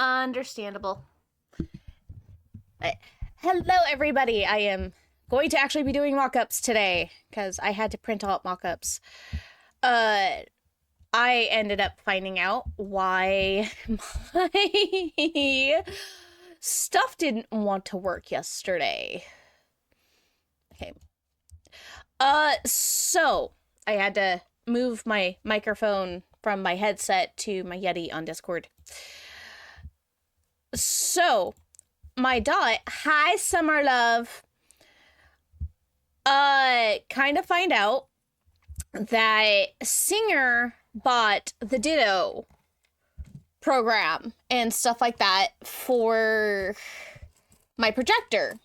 Understandable. Uh, Hello, everybody. I am going to actually be doing mock-ups today because I had to print out mock-ups. Uh, I ended up finding out why my stuff didn't want to work yesterday. Okay. So I had to move my microphone from my headset to my Yeti on Discord. So my dot, hi Summer Love, kind of find out that Singer bought the Ditto program and stuff like that for my projector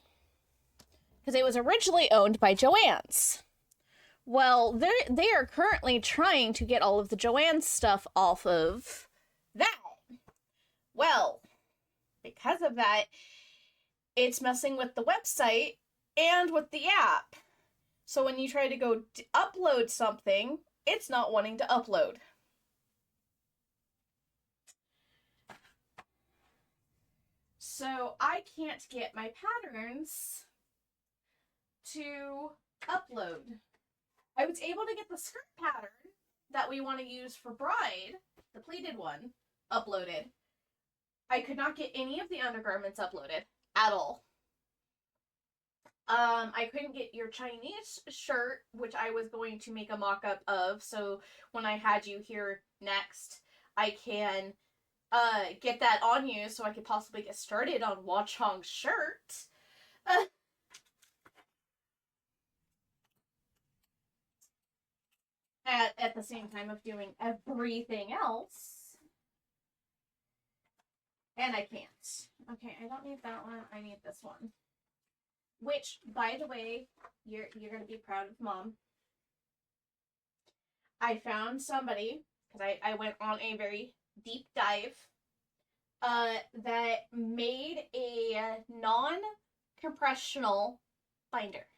because it was originally owned by Joann's. Well, they are currently trying to get all of the Joann's stuff off of that. Well, because of that, it's messing with the website and with the app. So when you try to go upload something, it's not wanting to upload. So I can't get my patterns to upload. I was able to get the skirt pattern that we want to use for Bride, the pleated one, uploaded. I could not get any of the undergarments uploaded at all. I couldn't get your Chinese shirt, which I was going to make a mock-up of, so when I had you here next, I can get that on you so I could possibly get started on Wachong's shirt. At the same time of doing everything else. And I can't. Okay, I don't need that one. I need this one. Which, by the way, you're gonna be proud of Mom. I found somebody, because I went on a very deep dive, that made a non-compressional binder.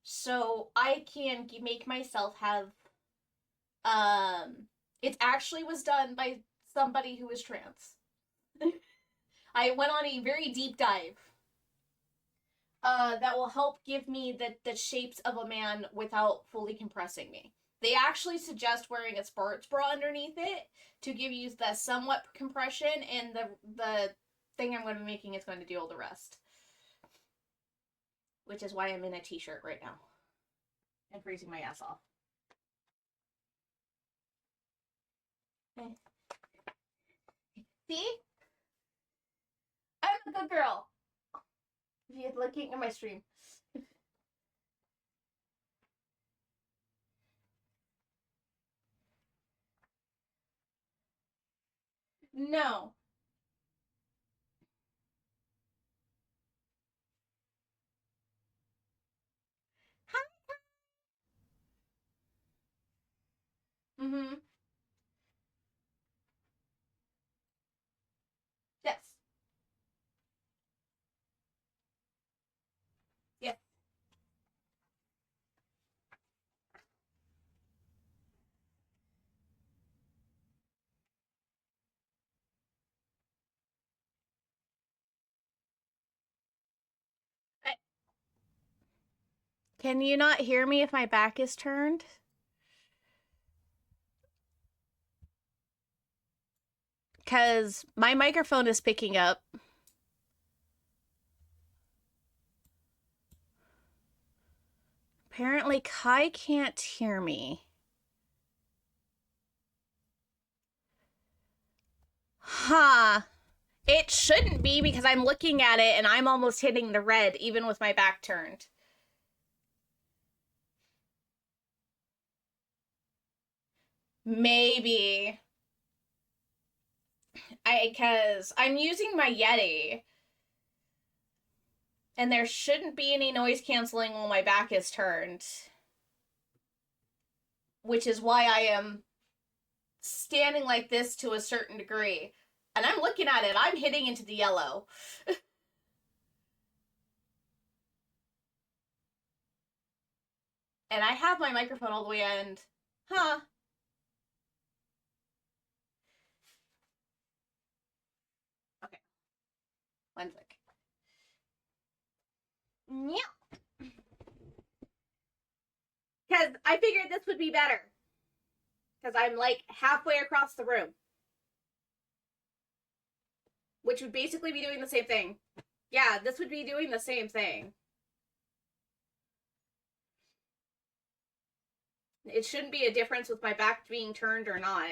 So I can make myself have, it actually was done by somebody who is trans. I went on a very deep dive. That will help give me the shapes of a man without fully compressing me. They actually suggest wearing a sports bra underneath it to give you the somewhat compression, and the thing I'm going to be making is going to do all the rest. Which is why I'm in a t-shirt right now. And freezing my ass off. See? I'm a good girl. If you're looking at my stream. No. Mm-hmm. Yes. Yes. Can you not hear me if my back is turned? Because my microphone is picking up. Apparently, Kai can't hear me. Huh. It shouldn't be because I'm looking at it and I'm almost hitting the red even with my back turned. Maybe. Because I'm using my Yeti. And there shouldn't be any noise canceling while my back is turned. Which is why I am standing like this to a certain degree. And I'm looking at it, I'm hitting into the yellow. And I have my microphone all the way end. Huh. Yeah. Because I figured this would be better. Because I'm like halfway across the room. Which would basically be doing the same thing. Yeah, this would be doing the same thing. It shouldn't be a difference with my back being turned or not.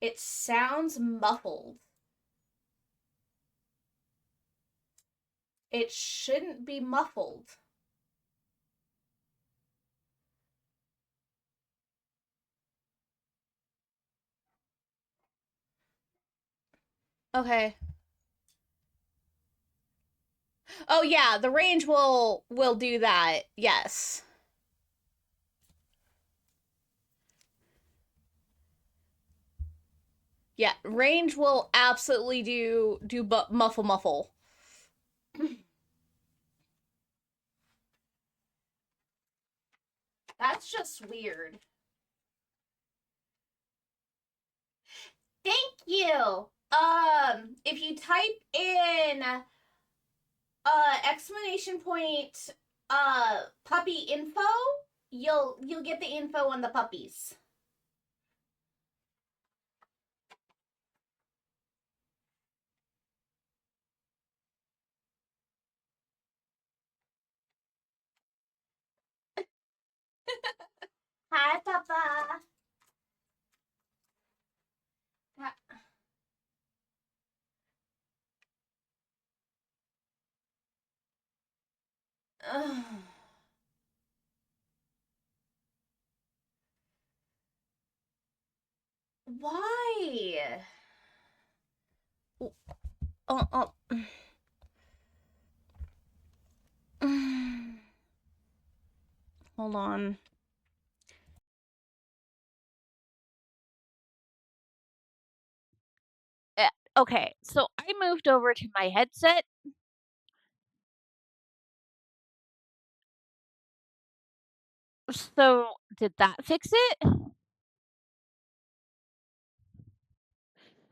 It sounds muffled. It shouldn't be muffled. Okay. Oh yeah, the range will do that. Yes. Yeah, range will absolutely do muffle muffle. That's just weird. Thank you. If you type in exclamation point puppy info, you'll get the info on the puppies. Hi, Papa. Why? Uh, uh. Hold on. Okay, so I moved over to my headset. So did that fix it?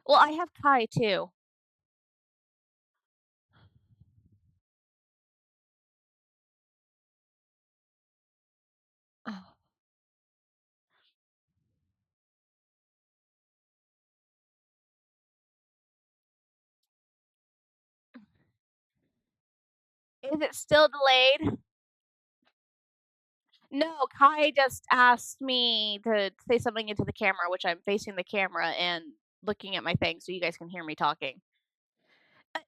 Well, I have Kai too. Is it still delayed? No, Kai just asked me to say something into the camera, which I'm facing the camera and looking at my thing so you guys can hear me talking. Uh,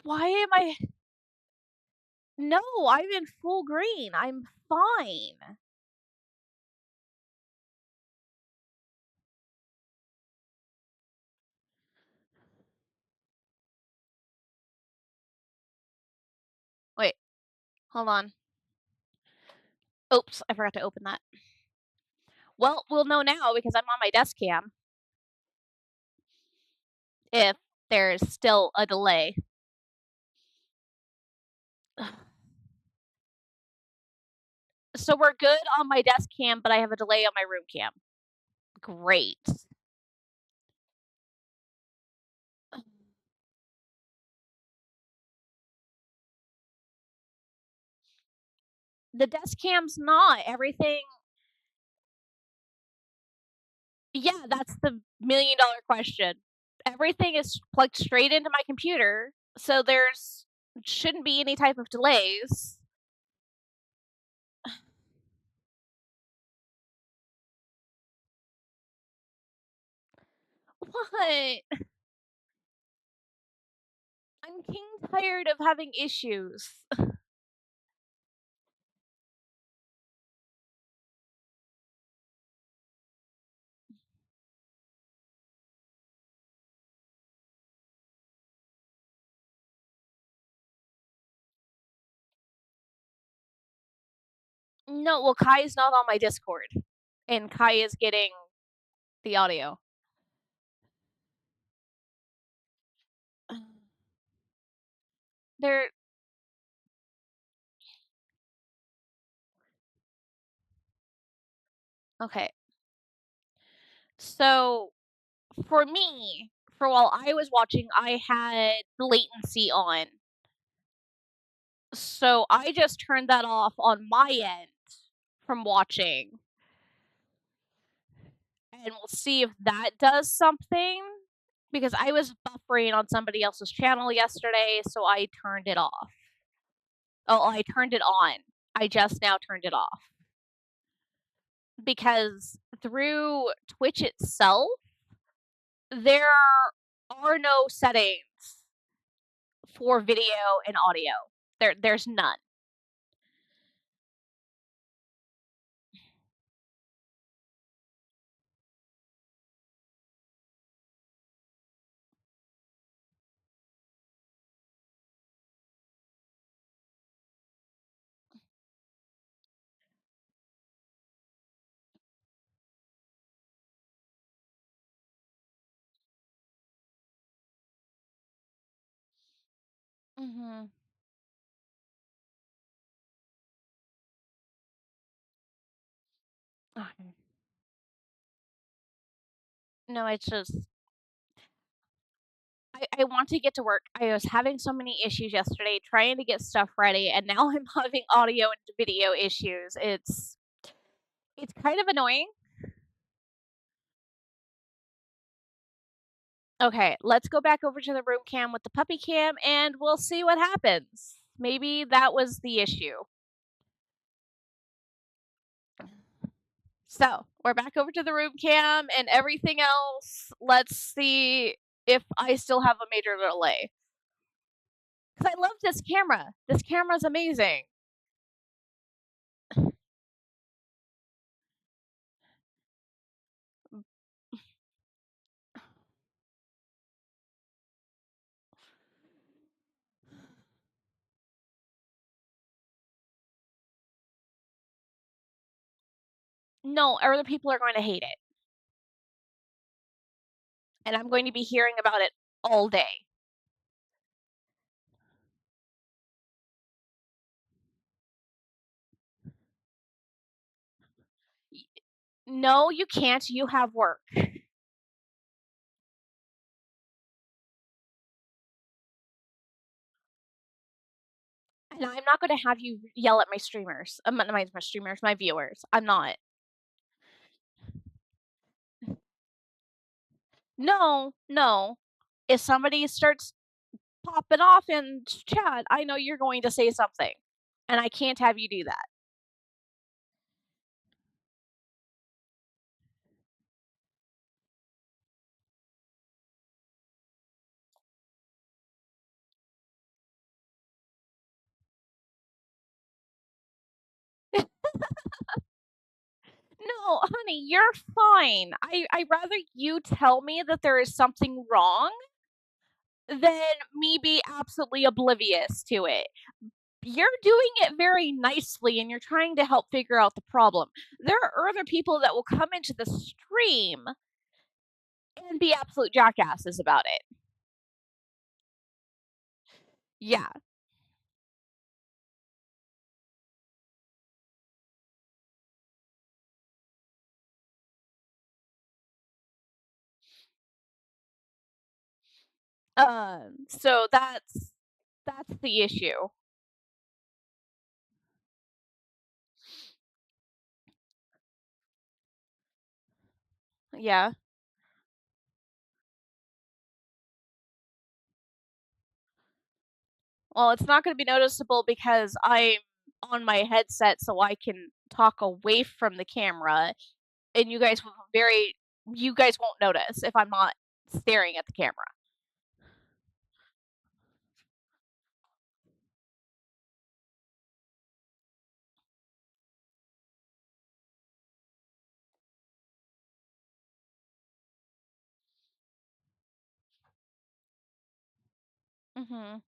Why am I? No, I'm in full green. I'm fine. Wait, hold on. Oops, I forgot to open that. Well, we'll know now because I'm on my desk cam if there's still a delay. So we're good on my desk cam, but I have a delay on my room cam. Great. The desk cam's not. Everything. Yeah, that's the $1,000,000 question. Everything is plugged straight into my computer, so there's shouldn't be any type of delays. What? I'm king tired of having issues. No, well, Kai is not on my Discord, and Kai is getting the audio. There Okay. So, for me, for while I was watching, I had latency latency we'll on. So, I just turned that off on my end from watching, and we'll see if that does something, because I was buffering on somebody else's channel yesterday, so I turned it off. Oh, I turned it on. I just now turned it off. Because through Twitch itself, there are no settings for video and audio. There's none. Mhm. Okay. No, it's just I want to get to work. I was having so many issues yesterday trying to get stuff ready, and now I'm having audio and video issues. It's kind of annoying. Okay, let's go back over to the room cam with the puppy cam and we'll see what happens. Maybe that was the issue. So, we're back over to the room cam and everything else. Let's see if I still have a major delay. Because I love this camera. This camera's amazing. No, other people are going to hate it. And I'm going to be hearing about it all day. No, you can't. You have work. And I'm not going to have you yell at my streamers. My streamers, my viewers. I'm not. No, no. If somebody starts popping off in chat, I know you're going to say something. And I can't have you do that. No, honey, you're fine. I rather you tell me that there is something wrong than me be absolutely oblivious to it. You're doing it very nicely and you're trying to help figure out the problem. There are other people that will come into the stream and be absolute jackasses about it. Yeah. So that's the issue. Yeah. Well, it's not gonna be noticeable because I'm on my headset so I can talk away from the camera, and you guys won't notice if I'm not staring at the camera. Mhm.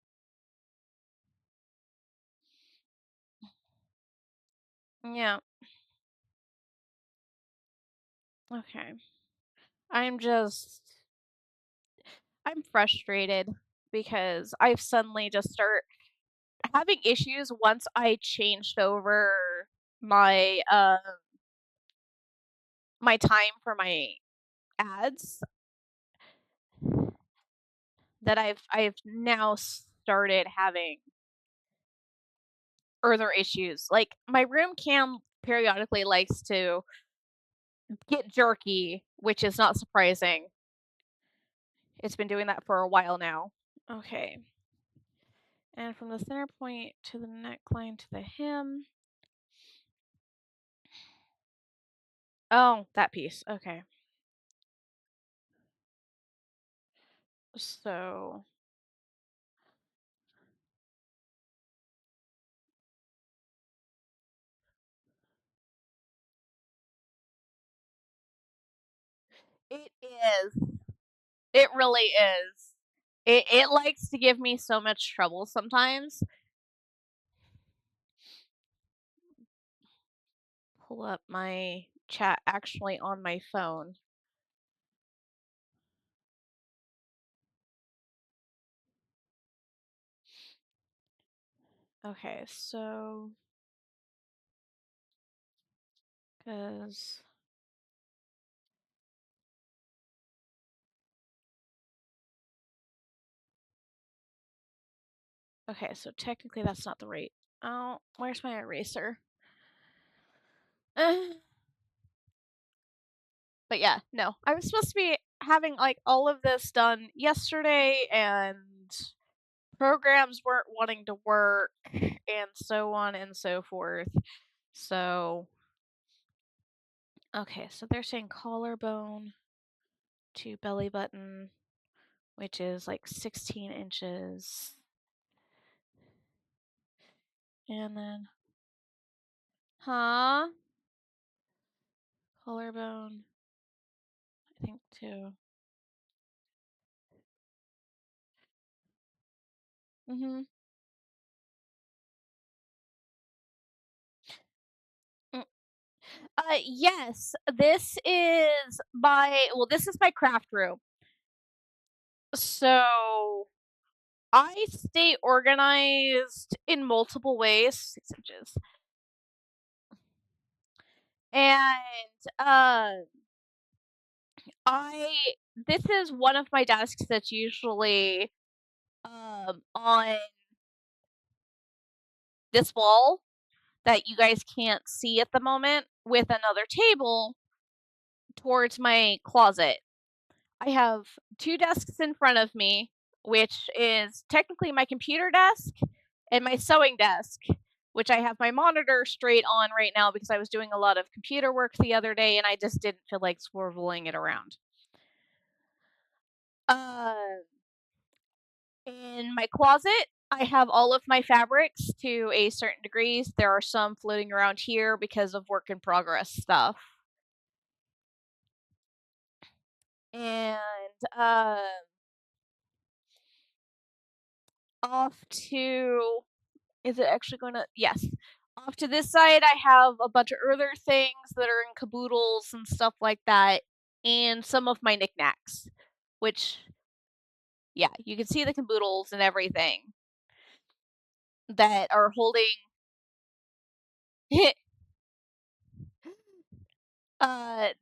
Yeah. Okay. I'm frustrated because I've suddenly just start having issues once I changed over my my time for my ads that I've now started having further issues. Like my room cam periodically likes to get jerky, which is not surprising. It's been doing that for a while now. Okay. And from the center point to the neckline to the hem. Oh, that piece. Okay. So it is. It really is. It likes to give me so much trouble sometimes. Pull up my chat actually on my phone. Okay, so because okay, so technically that's not the right. Oh, where's my eraser? But yeah, no. I was supposed to be having like all of this done yesterday and programs weren't wanting to work and so on and so forth. So okay, so they're saying collarbone to belly button, which is like 16 inches. And then huh? Collarbone, I think too. Mhm. Mm. Yes, this is my craft room. So I stay organized in multiple ways, 6 inches. And I this is one of my desks that's usually on this wall that you guys can't see at the moment with another table towards my closet. I have two desks in front of me, which is technically my computer desk and my sewing desk, which I have my monitor straight on right now because I was doing a lot of computer work the other day and I just didn't feel like swiveling it around. Uh, in my closet, I have all of my fabrics to a certain degree. There are some floating around here because of work in progress stuff. And off to is it actually going to yes. Off to this side I have a bunch of other things that are in caboodles and stuff like that and some of my knickknacks, which yeah, you can see the caboodles and everything that are holding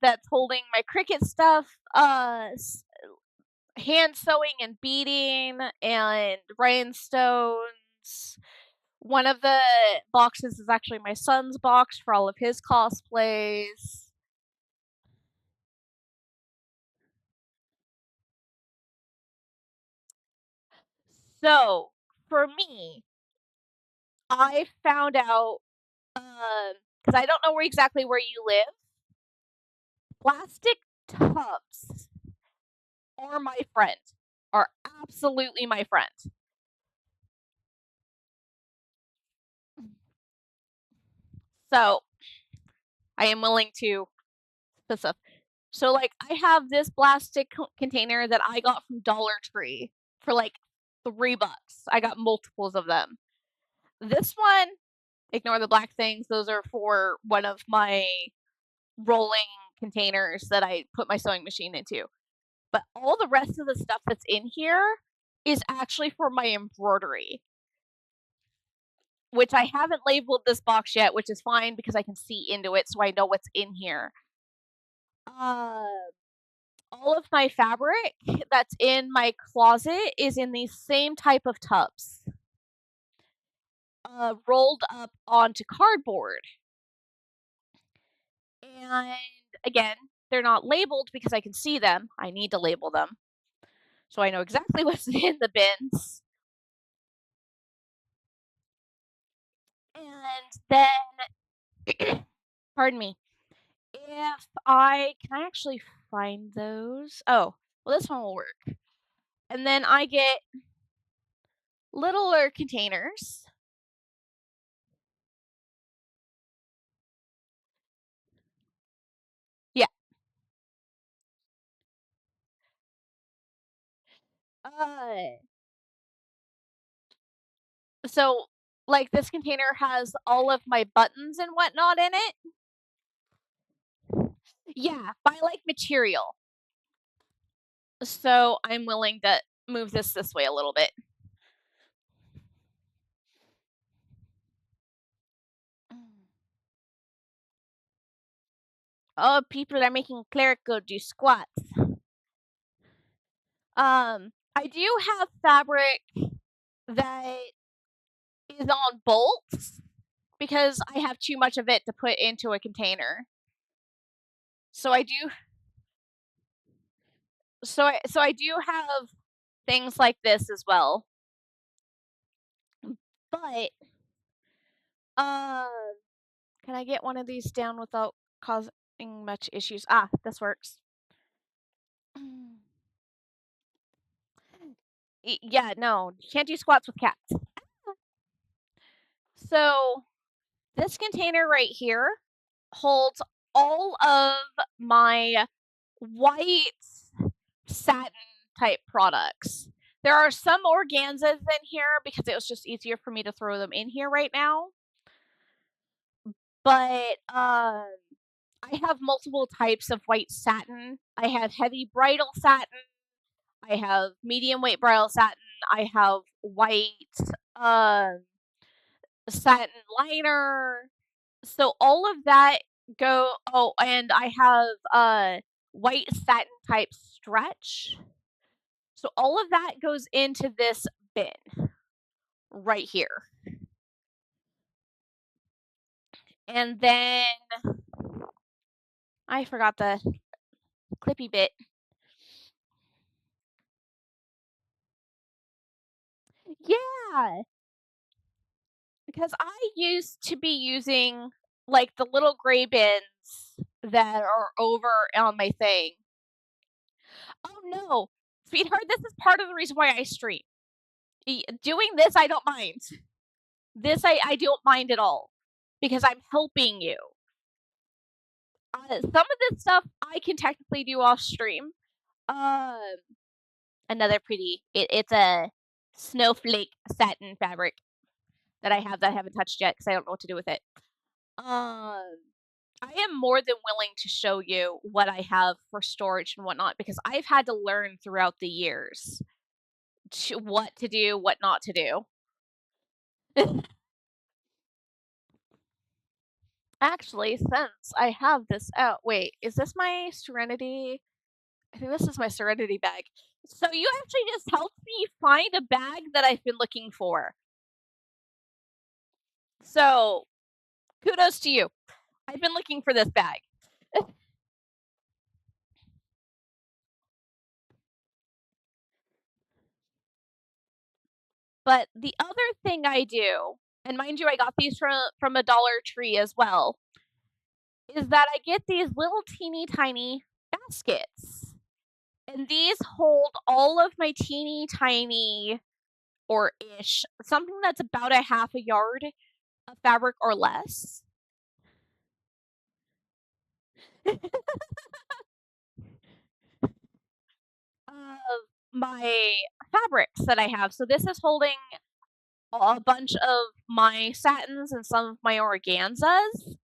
that's holding my Cricut stuff, hand sewing and beading and rhinestones. One of the boxes is actually my son's box for all of his cosplays. So, for me, I found out because I don't know exactly where you live. Plastic tubs are my friend. Are absolutely my friend. So, I am willing to specify. So, like, I have this plastic container that I got from Dollar Tree for like $3. I got multiples of them. This one, ignore the black things. Those are for one of my rolling containers that I put my sewing machine into. But all the rest of the stuff that's in here is actually for my embroidery, which I haven't labeled this box yet, which is fine because I can see into it so I know what's in here. All of my fabric that's in my closet is in these same type of tubs, rolled up onto cardboard. And again, they're not labeled because I can see them. I need to label them so I know exactly what's in the bins. And then, pardon me, if can I actually find those? Oh, well, this one will work. And then I get littler containers. Yeah. So, like, this container has all of my buttons and whatnot in it. Yeah, but I like material. So I'm willing to move this way a little bit. Oh, people are making cleric go do squats. I do have fabric that is on bolts because I have too much of it to put into a container. So I do have things like this as well. But can I get one of these down without causing much issues? Ah, this works. Yeah, no, you can't do squats with cats. So this container right here holds all of my white satin type products. There are some organzas in here because it was just easier for me to throw them in here right now. But I have multiple types of white satin. I have heavy bridal satin. I have medium weight bridal satin. I have white satin liner. So all of that and I have white satin type stretch. So all of that goes into this bin right here. And then I forgot the clippy bit. Yeah, because I used to be using like the little gray bins that are over on my thing. Oh no, sweetheart, this is part of the reason why I stream. Doing this, I don't mind. This, I don't mind at all because I'm helping you. Some of this stuff I can technically do off stream. Another pretty, it's a snowflake satin fabric that I haven't touched yet because I don't know what to do with it. I am more than willing to show you what I have for storage and whatnot because I've had to learn throughout the years what to do, what not to do. Actually, since I have this out, wait, is this my Serenity? I think this is my Serenity bag. So you actually just helped me find a bag that I've been looking for. So kudos to you. I've been looking for this bag. But the other thing I do, and mind you, I got these from a Dollar Tree as well, is that I get these little teeny tiny baskets. And these hold all of my teeny tiny or ish, something that's about a half a yard of fabric or less. Of my fabrics that I have. So this is holding a bunch of my satins and some of my organzas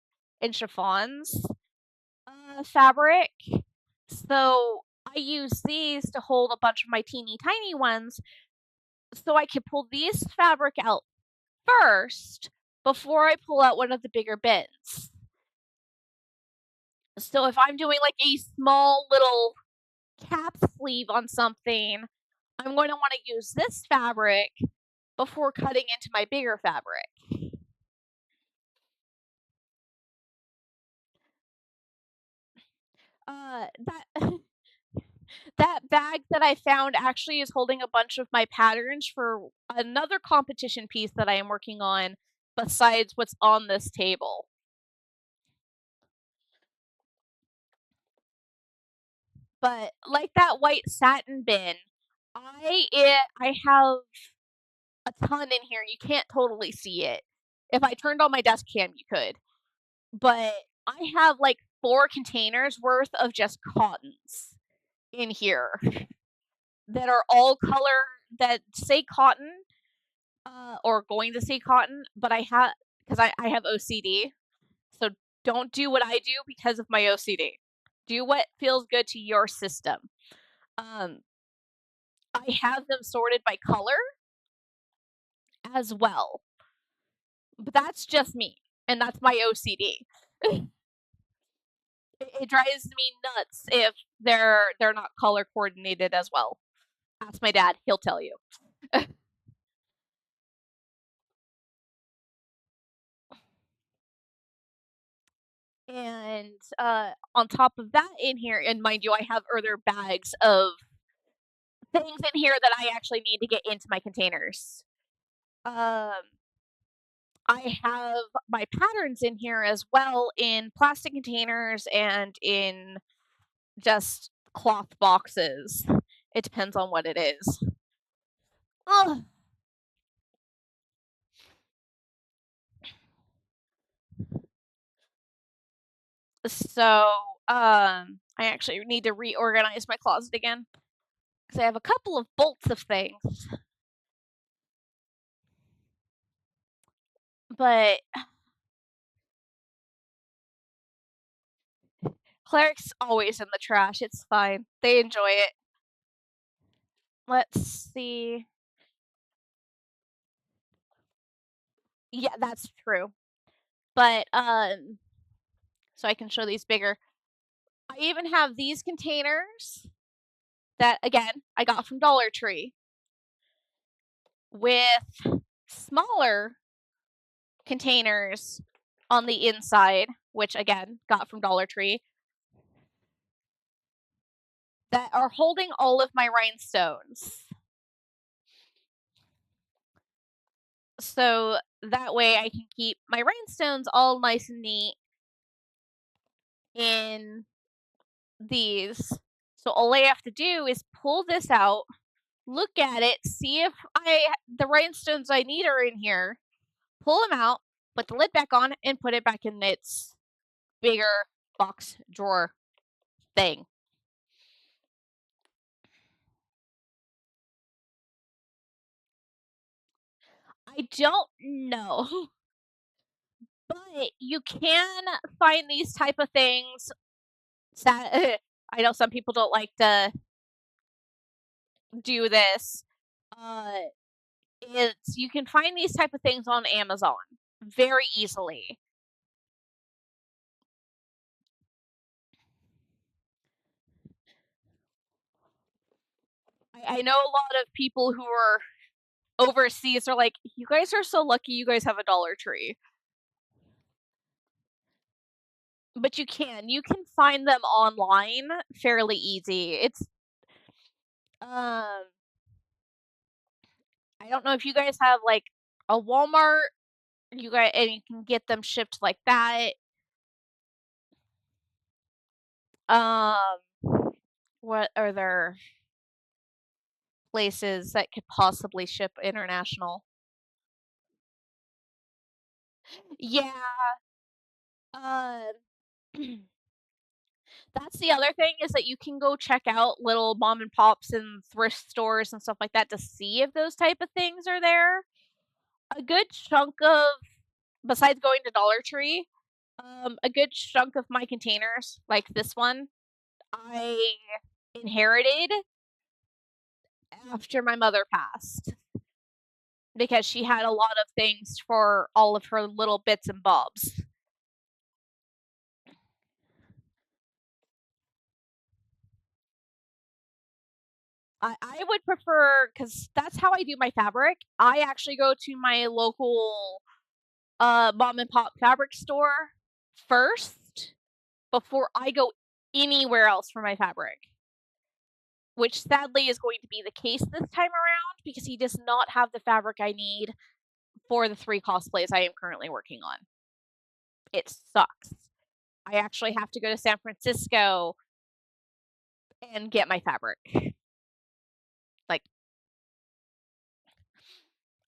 and chiffons. fabric. So I use these to hold a bunch of my teeny tiny ones. So I can pull these fabric out first before I pull out one of the bigger bins. So if I'm doing like a small little cap sleeve on something, I'm going to want to use this fabric before cutting into my bigger fabric. That that bag that I found actually is holding a bunch of my patterns for another competition piece that I am working on besides what's on this table. But like that white satin bin, I have a ton in here. You can't totally see it. If I turned on my desk cam, you could. But I have like 4 containers worth of just cottons in here that are all color that say cotton, or going to say cotton, but because I have OCD. So don't do what I do because of my OCD. Do what feels good to your system. Um, I have them sorted by color as well. But that's just me, and that's my OCD. It drives me nuts if they're not color coordinated as well. Ask my dad, he'll tell you. And on top of that in here, and mind you, I have other bags of things in here that I actually need to get into my containers. Um, I have my patterns in here as well in plastic containers and in just cloth boxes. It depends on what it is. Ugh. So, I actually need to reorganize my closet again because I have a couple of bolts of things. But Cleric's always in the trash. It's fine. They enjoy it. Let's see. Yeah, that's true. But so I can show these bigger. I even have these containers that again I got from Dollar Tree with smaller containers on the inside, which again got from Dollar Tree, that are holding all of my rhinestones. So that way I can keep my rhinestones all nice and neat in these. So all I have to do is pull this out, look at it, see if the rhinestones I need are in here, pull them out, put the lid back on, and put it back in its bigger box drawer thing. I don't know. But you can find these type of things. I know some people don't like to do this. Uh, it's you can find these type of things on Amazon very easily. I know a lot of people who are overseas are like, you guys are so lucky you guys have a Dollar Tree. But you can find them online fairly easy. It's I don't know if you guys have like a Walmart, and you can get them shipped like that. Um, what are there places that could possibly ship international? Yeah. Um, that's the other thing is that you can go check out little mom and pops and thrift stores and stuff like that to see if those type of things are there. A good chunk of, besides going to Dollar Tree, A good chunk of my containers, like this one, I inherited after my mother passed because she had a lot of things for all of her little bits and bobs. I would prefer because that's how I do my fabric. I actually go to my local mom and pop fabric store first before I go anywhere else for my fabric, which sadly is going to be the case this time around because he does not have the fabric I need for the 3 cosplays I am currently working on. It sucks. I actually have to go to San Francisco and get my fabric. Like,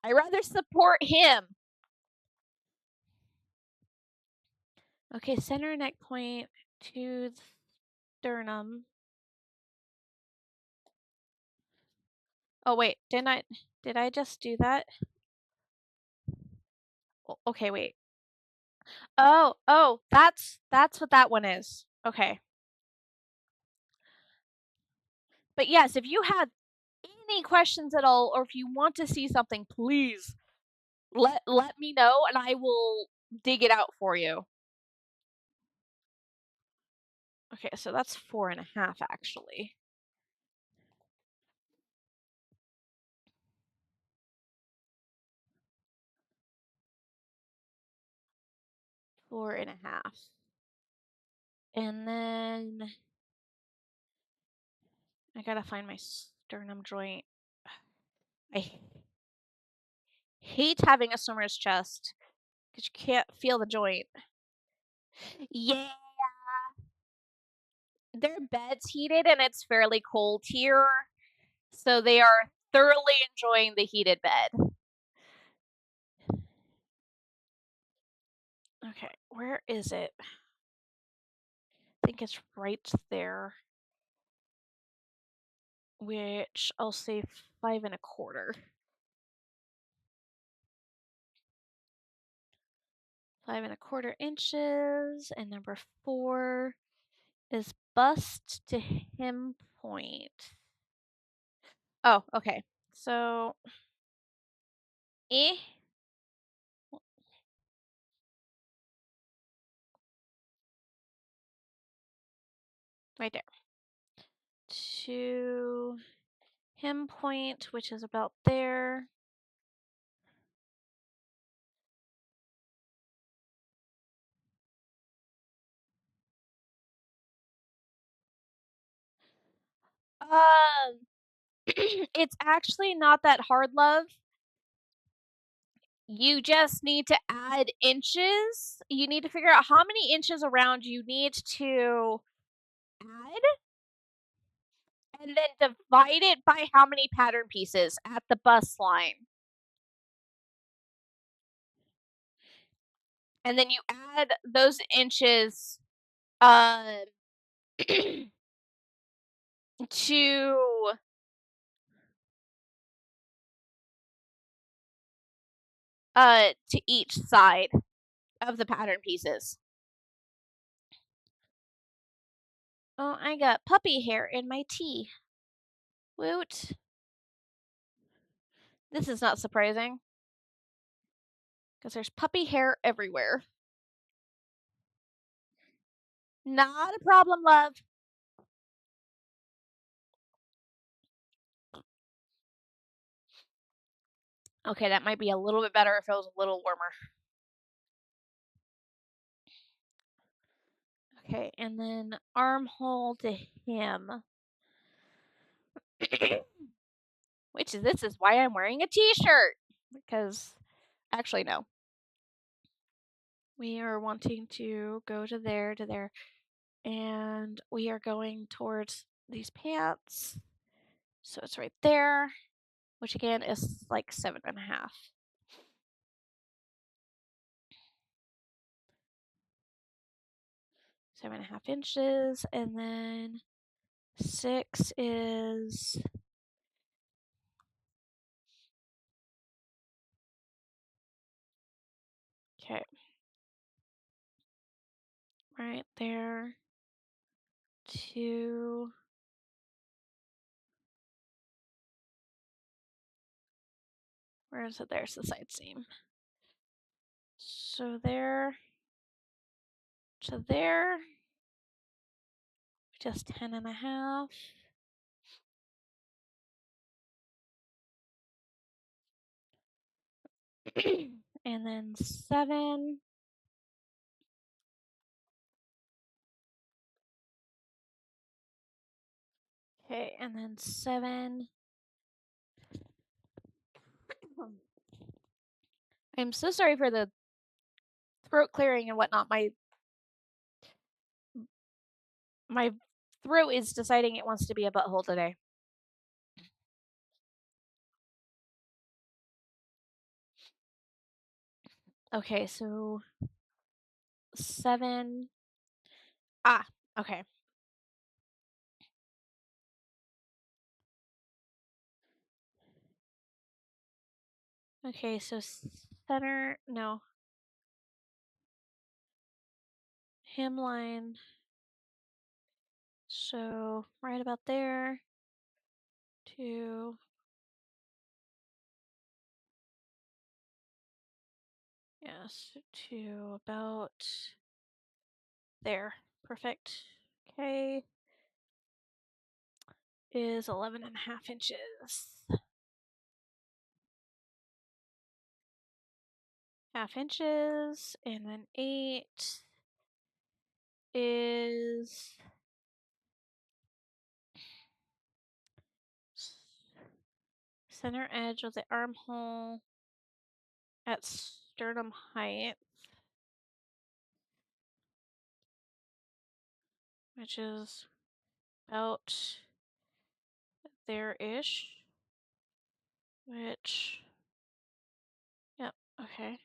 I rather support him. Okay, center neck point to sternum. Oh wait, did I just do that? Okay, wait. Oh, that's what that one is. Okay. But yes, if you have any questions at all or if you want to see something, please let me know and I will dig it out for you. Okay, so that's 4.5 actually. 4.5. And then I gotta find my sternum joint. I hate having a swimmer's chest because you can't feel the joint. Yeah, their bed's heated and it's fairly cold here, so they are thoroughly enjoying the heated bed. Okay, where is it? I think it's right there, which I'll say 5.25. 5.25 inches, and number 4 is bust to hem point. Oh, okay. So, eh, right there. To hem point, which is about there. Um, it's actually not that hard, love. You just need to add inches. You need to figure out how many inches around you need to add, and then divide it by how many pattern pieces at the bust line. And then you add those inches uh, to to each side of the pattern pieces. Oh, I got puppy hair in my tea. Woot. This is not surprising because there's puppy hair everywhere. Not a problem, love. Okay, that might be a little bit better if it was a little warmer. Okay, and then armhole to hem. Which is this is why I'm wearing a t-shirt. Because actually no. We are wanting to go to there, and we are going towards these pants. So it's right there, which again is like 7.5. 7.5 inches, and then 6 is okay. right there to where is it? There's the side seam. So there to there, just 10.5. And then 7. Okay, and then 7. I'm so sorry for the throat clearing and whatnot. My throat is deciding it wants to be a butthole today. Okay, so 7. Ah, okay. Okay, so center, no. Hemline. So right about there to yes, to about there. Perfect. Okay. Is 11.5 inches. Half inches, and then 8 is center edge of the armhole at sternum height, which is about there-ish, which, yep, okay.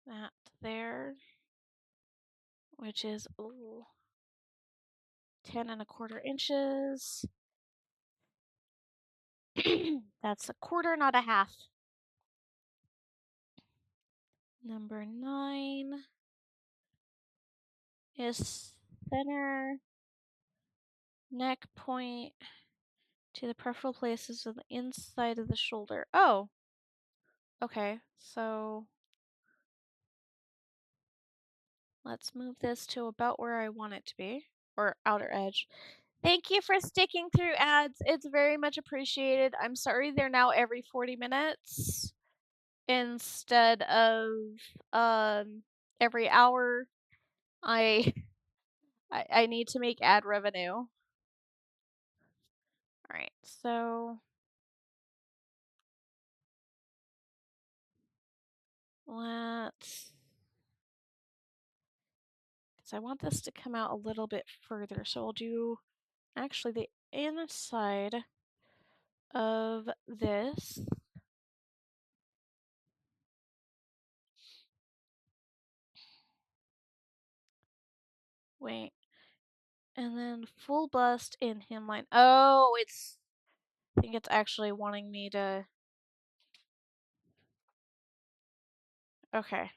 That there, which is, ooh, 10.25 inches. That's a quarter, not a half. Number 9 is center neck point to the peripheral places of the inside of the shoulder. Oh, okay. So let's move this to about where I want it to be, or outer edge. Thank you for sticking through ads. It's very much appreciated. I'm sorry they're now every 40 minutes instead of every hour. I I need to make ad revenue. All right, so let's, because I want this to come out a little bit further, so I'll do actually the inside of this. Wait, and then full bust in hemline. Oh, I think it's actually wanting me to. Okay.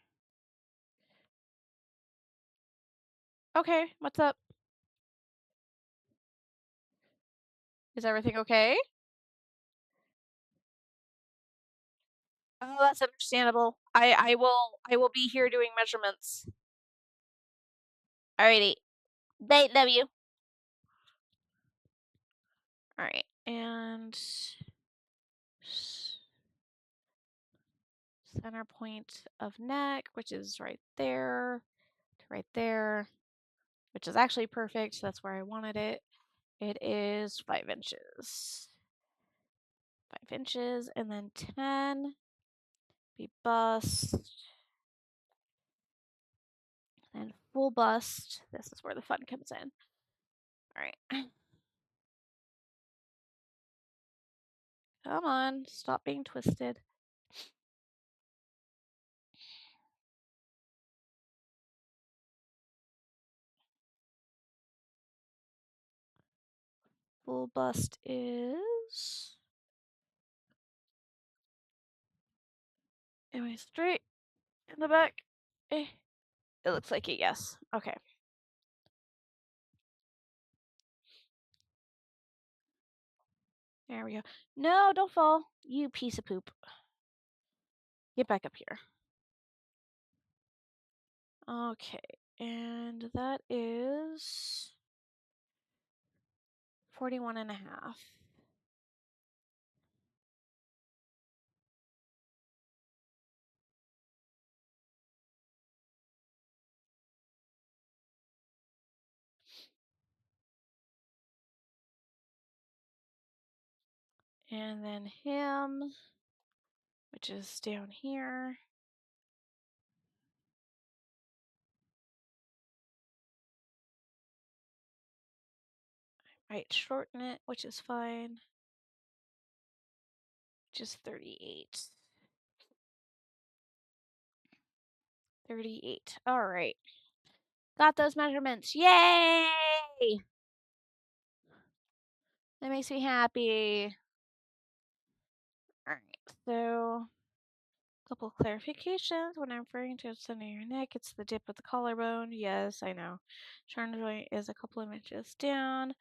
Okay, what's up? Is everything okay? Oh, that's understandable. I will be here doing measurements. Alrighty. Bye, love you. Alright, and center point of neck, which is right there to right there, which is actually perfect. That's where I wanted it. It is 5 inches. 5 inches, and then 10 be bust, and full bust. This is where the fun comes in. All right. Come on, stop being twisted. Full bust is Am I straight in the back? It looks like it, yes. Okay. There we go. No, don't fall. You piece of poop. Get back up here. Okay. And that is 41.5. And then him, which is down here. Might shorten it, which is fine. Which is 38. 38. All right. Got those measurements. Yay! That makes me happy. All right. So, a couple clarifications. When I'm referring to the center of your neck, it's the dip of the collarbone. Yes, I know. Shoulder joint is a couple of inches down.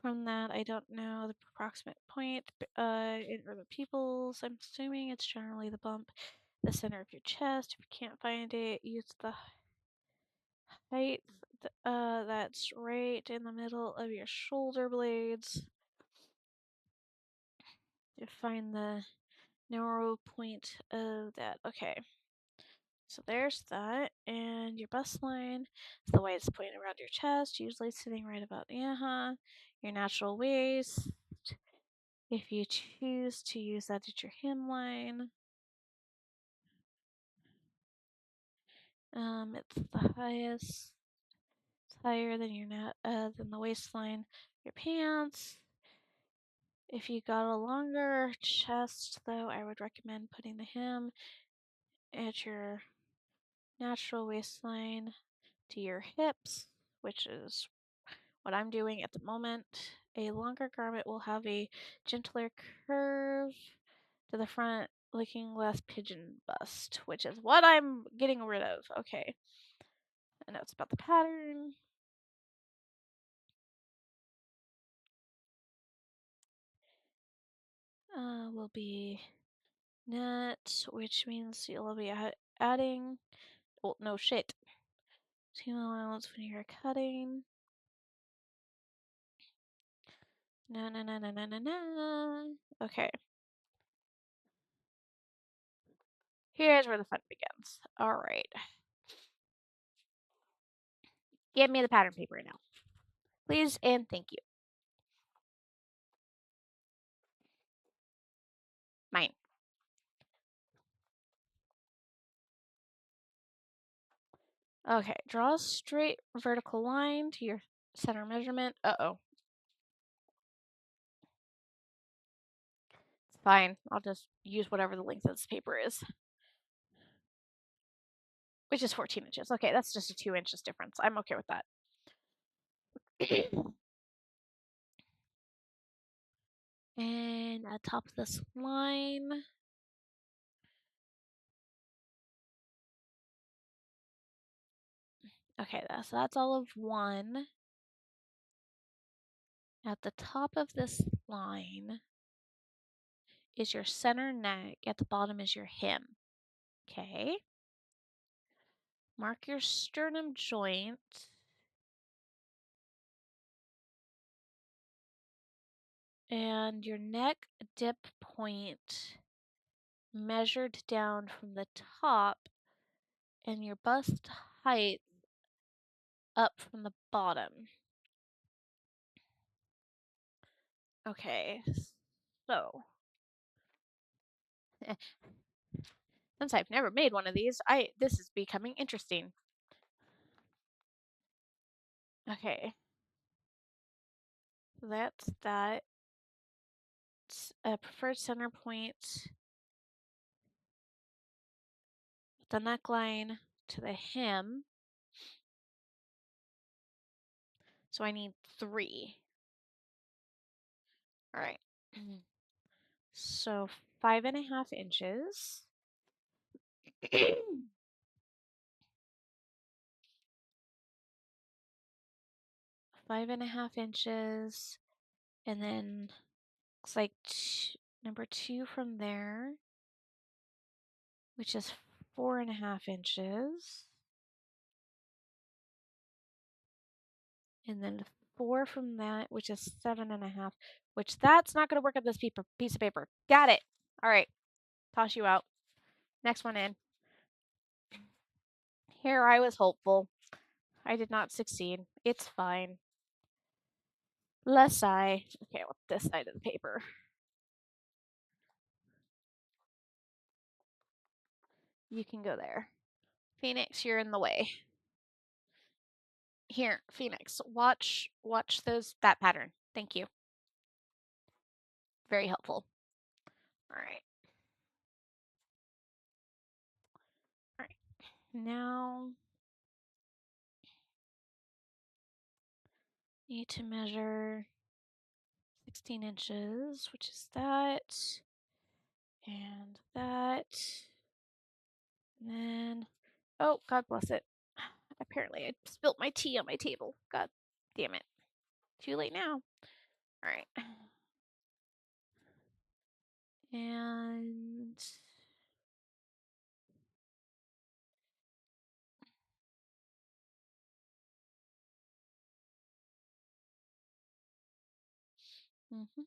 From that, I don't know the approximate point in other people's. I'm assuming it's generally the bump, the center of your chest. If you can't find it, use the height that's right in the middle of your shoulder blades to find the narrow point of that. Okay. So there's that, and your bust line is the widest point around your chest, usually sitting right about your natural waist. If you choose to use that at your hemline, it's the highest. It's higher than than the waistline. Your pants. If you got a longer chest, though, I would recommend putting the hem at your natural waistline to your hips, which is what I'm doing at the moment. A longer garment will have a gentler curve to the front, looking less pigeon bust, which is what I'm getting rid of. Okay. And notes about the pattern. Will be net, which means you'll be adding. Well, no shit. Seam allowance when you're cutting. No, no, no, no, no, no, no. Okay. Here's where the fun begins. All right. Give me the pattern paper now. Please and thank you. Mine. Okay, draw a straight vertical line to your center measurement. Uh-oh. It's fine. I'll just use whatever the length of this paper is. Which is 14 inches. Okay, that's just a 2 inches difference. I'm okay with that. And at top of this line, okay, so that's all of one. At the top of this line is your center neck. At the bottom is your hem. Okay. Mark your sternum joint. And your neck dip point measured down from the top, and your bust height up from the bottom. Okay, so since I've never made one of these, this is becoming interesting. Okay, that's that. A preferred center point, the neckline to the hem. So I need 3. All right. So 5.5 inches. 5.5 inches, and then looks like number 2 from there, which is 4.5 inches, and then 4 from that, which is 7.5, which that's not going to work on this piece of paper. Got it. All right, toss you out. Next one in. Here I was hopeful. I did not succeed. It's fine. Less sigh. Okay, with this side of the paper. You can go there. Phoenix, you're in the way. Here, Phoenix, watch that pattern. Thank you. Very helpful. All right. All right. Now need to measure 16 inches, which is that, and that. And then, oh, God bless it. Apparently I spilt my tea on my table. God damn it. Too late now. All right. And mm-hmm.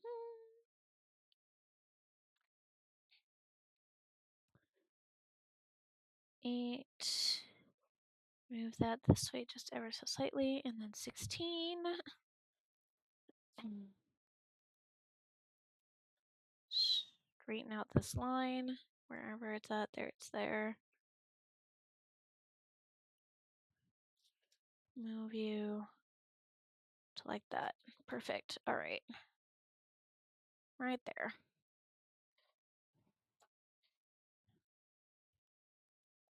8. Move that this way just ever so slightly, and then 16. Straighten out this line. Wherever it's at, there it's there. Move you to like that. Perfect. All right. Right there.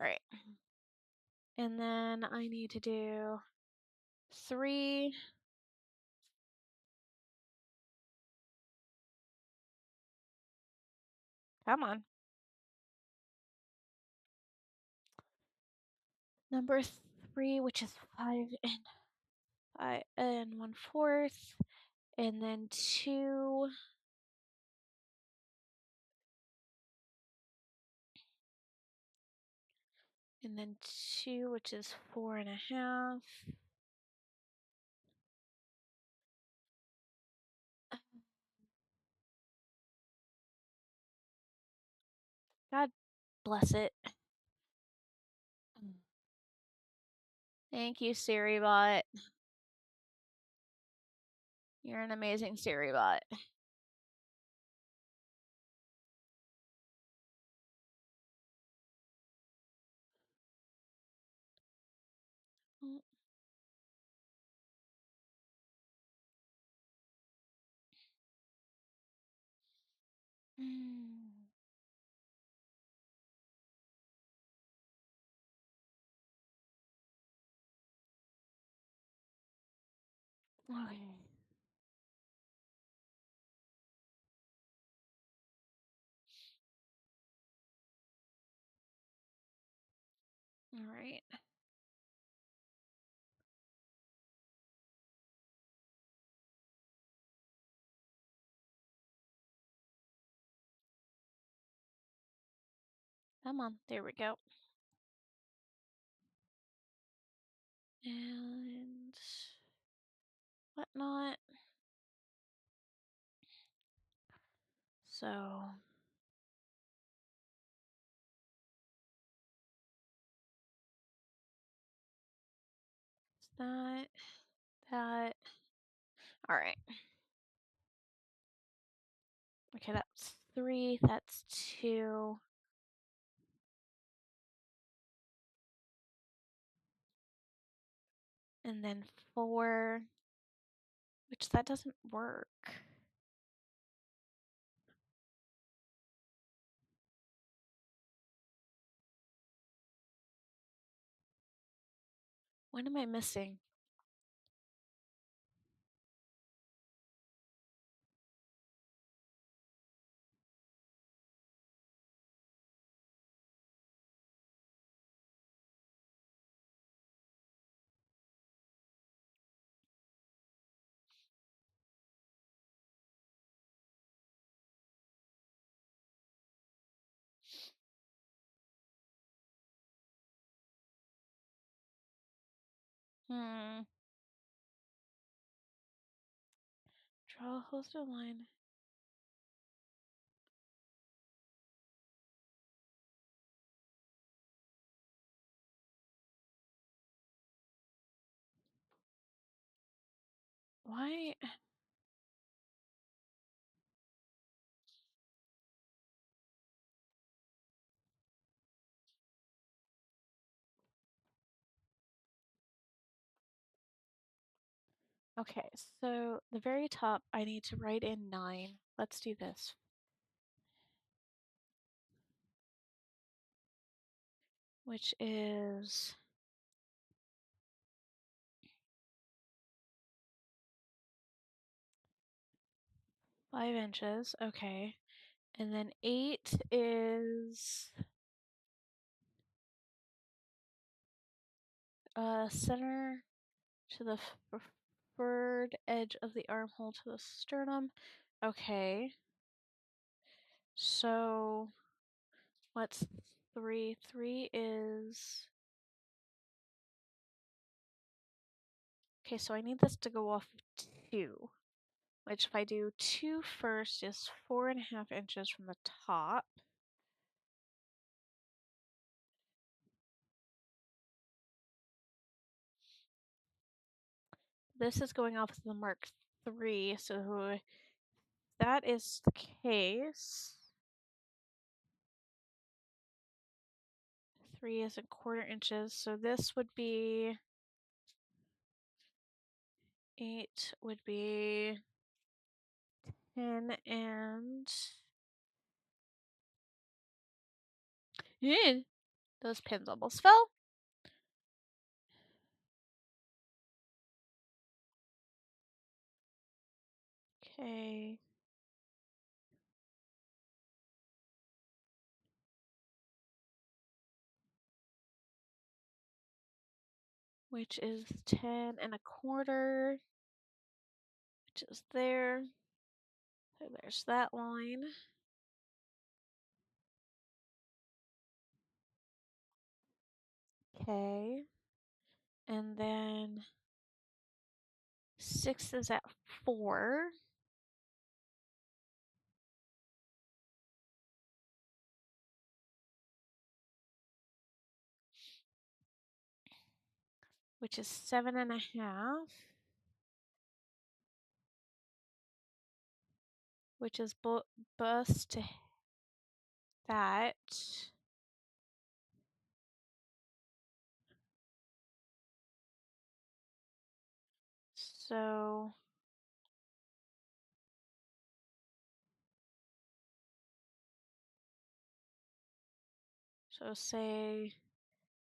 All right. And then I need to do 3. Come on. Number 3, which is 5 and 1/4, and then 2. And then 2, which is 4.5. God bless it. Thank you, Siri bot. You're an amazing Siri bot. Okay. All right. Come on. There we go. And whatnot. So that, that. All right. Okay, that's 3. That's 2. And then 4, which that doesn't work. What am I missing? Draw a horizontal line. Why? Okay, so the very top, I need to write in 9. Let's do this. Which is 5 inches. Okay. And then 8 is center to the preferred edge of the armhole to the sternum. Okay. So what's 3? 3 is... Okay, so I need this to go off 2. Which if I do 2 first is 4.5 inches from the top. This is going off the mark 3, so if that is the case, 3 is 1/4 inches, so this would be 8 would be 10 and those pins almost fell. Okay. Which is 10 1/4, which is there. So there's that line. Okay. And then 6 is at 4. Which is 7.5. Which is bust to that. So say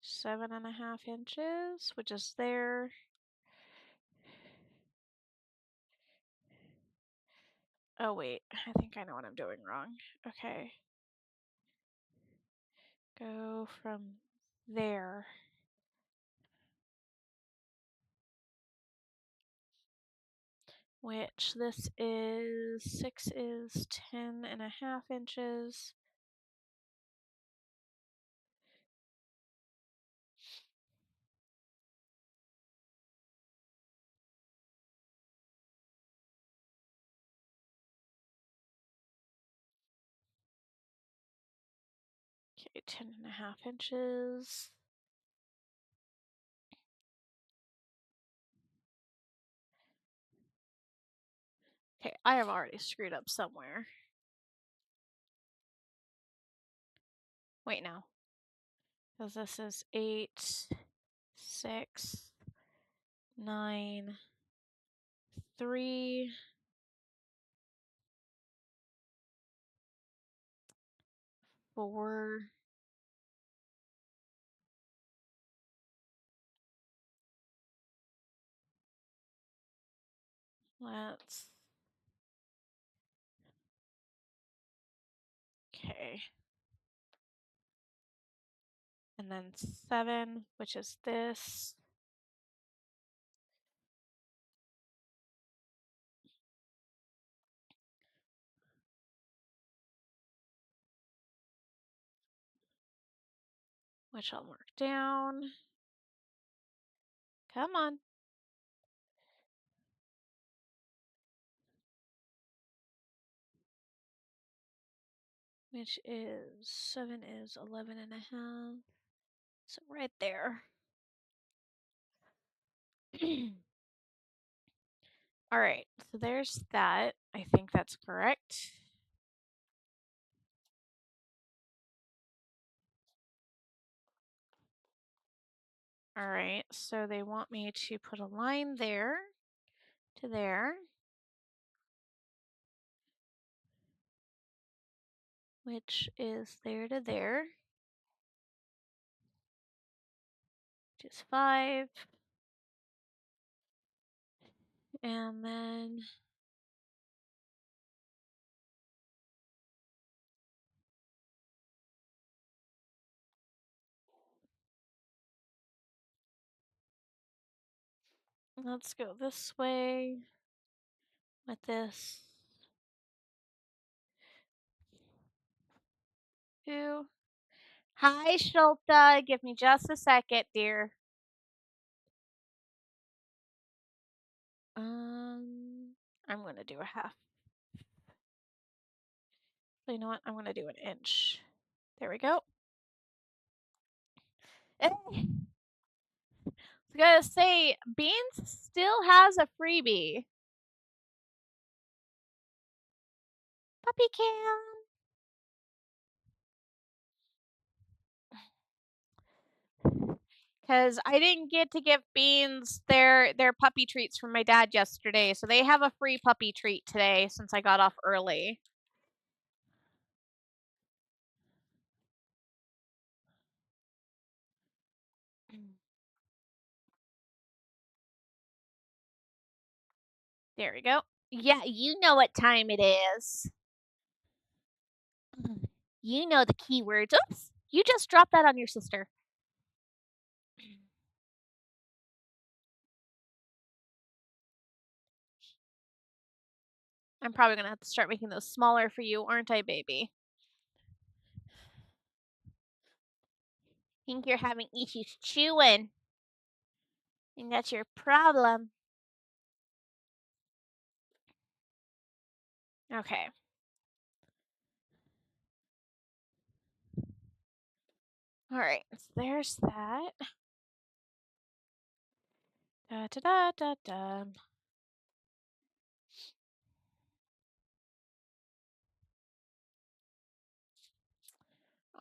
7.5 inches, which is there. Oh wait, I think I know what I'm doing wrong. Okay. Go from there. Which this is 6 is 10.5 inches. Okay, 10.5 inches. Okay, I have already screwed up somewhere. Wait now. Because this is 8, 6, 9, 3, 4, let's... Okay. And then 7, which is this. Which I'll mark down. Come on. Which is 7 is 11 and a half. So right there. All right, so there's that. I think that's correct. All right, so they want me to put a line there to there, which is there to there, which is 5. And then let's go this way with this. 2. Hi, Shulta. Give me just a second, dear. I'm gonna do a half. You know what? I'm gonna do an inch. There we go. I was gonna say, Beans still has a freebie. Puppy cam. Because I didn't get to give Beans their puppy treats from my dad yesterday, so they have a free puppy treat today since I got off early. There we go. Yeah, you know what time it is. You know the keywords. Oops, you just dropped that on your sister. I'm probably gonna have to start making those smaller for you, aren't I, baby? Think you're having issues chewing. And that's your problem. Okay. Alright, so there's that. Da da da da da.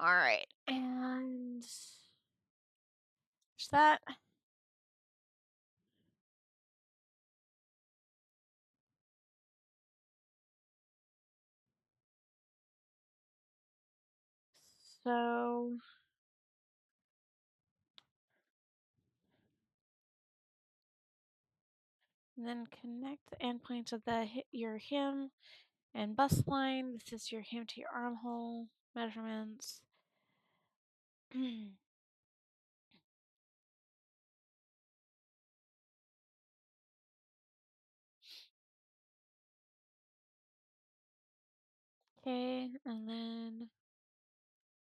Alright, and there's that. So and then connect the endpoints of your hem and bust line. This is your hem to your armhole measurements. Okay, and then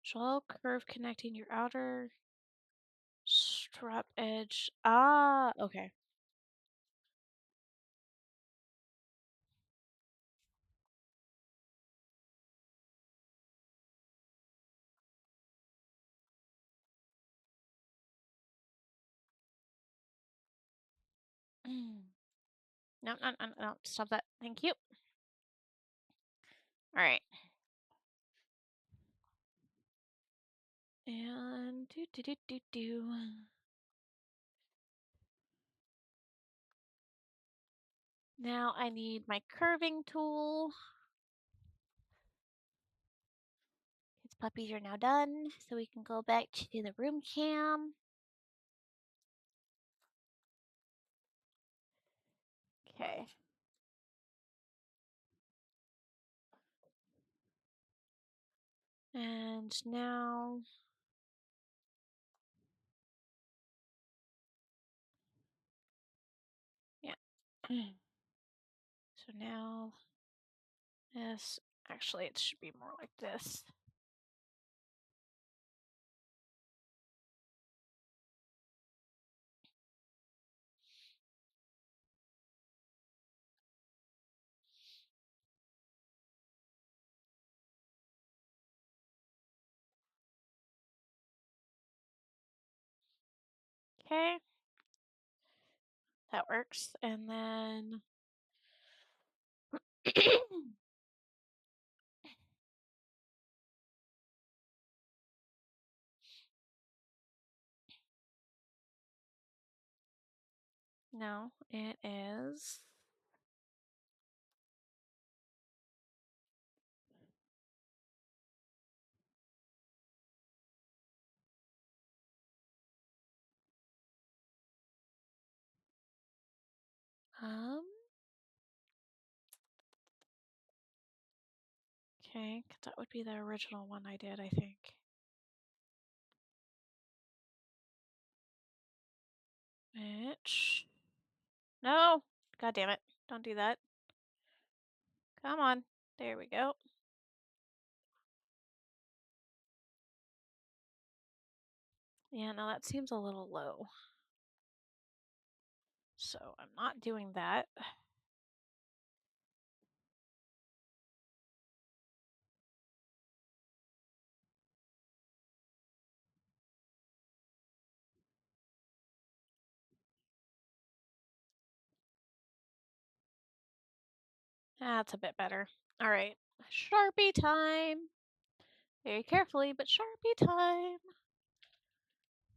shallow curve connecting your outer strap edge. Ah, okay. No, no, no, no, stop that. Thank you. All right. And do. Now I need my curving tool. His puppies are now done, so we can go back to the room cam. Okay. And now yeah. So now this actually it should be more like this. Okay. That works. And then no, it is. Okay, 'cause that would be the original one I did, I think. Which, no, god damn it, don't do that. Come on, there we go. Yeah, no, that seems a little low. So I'm not doing that. That's a bit better. All right, Sharpie time. Very carefully, but Sharpie time.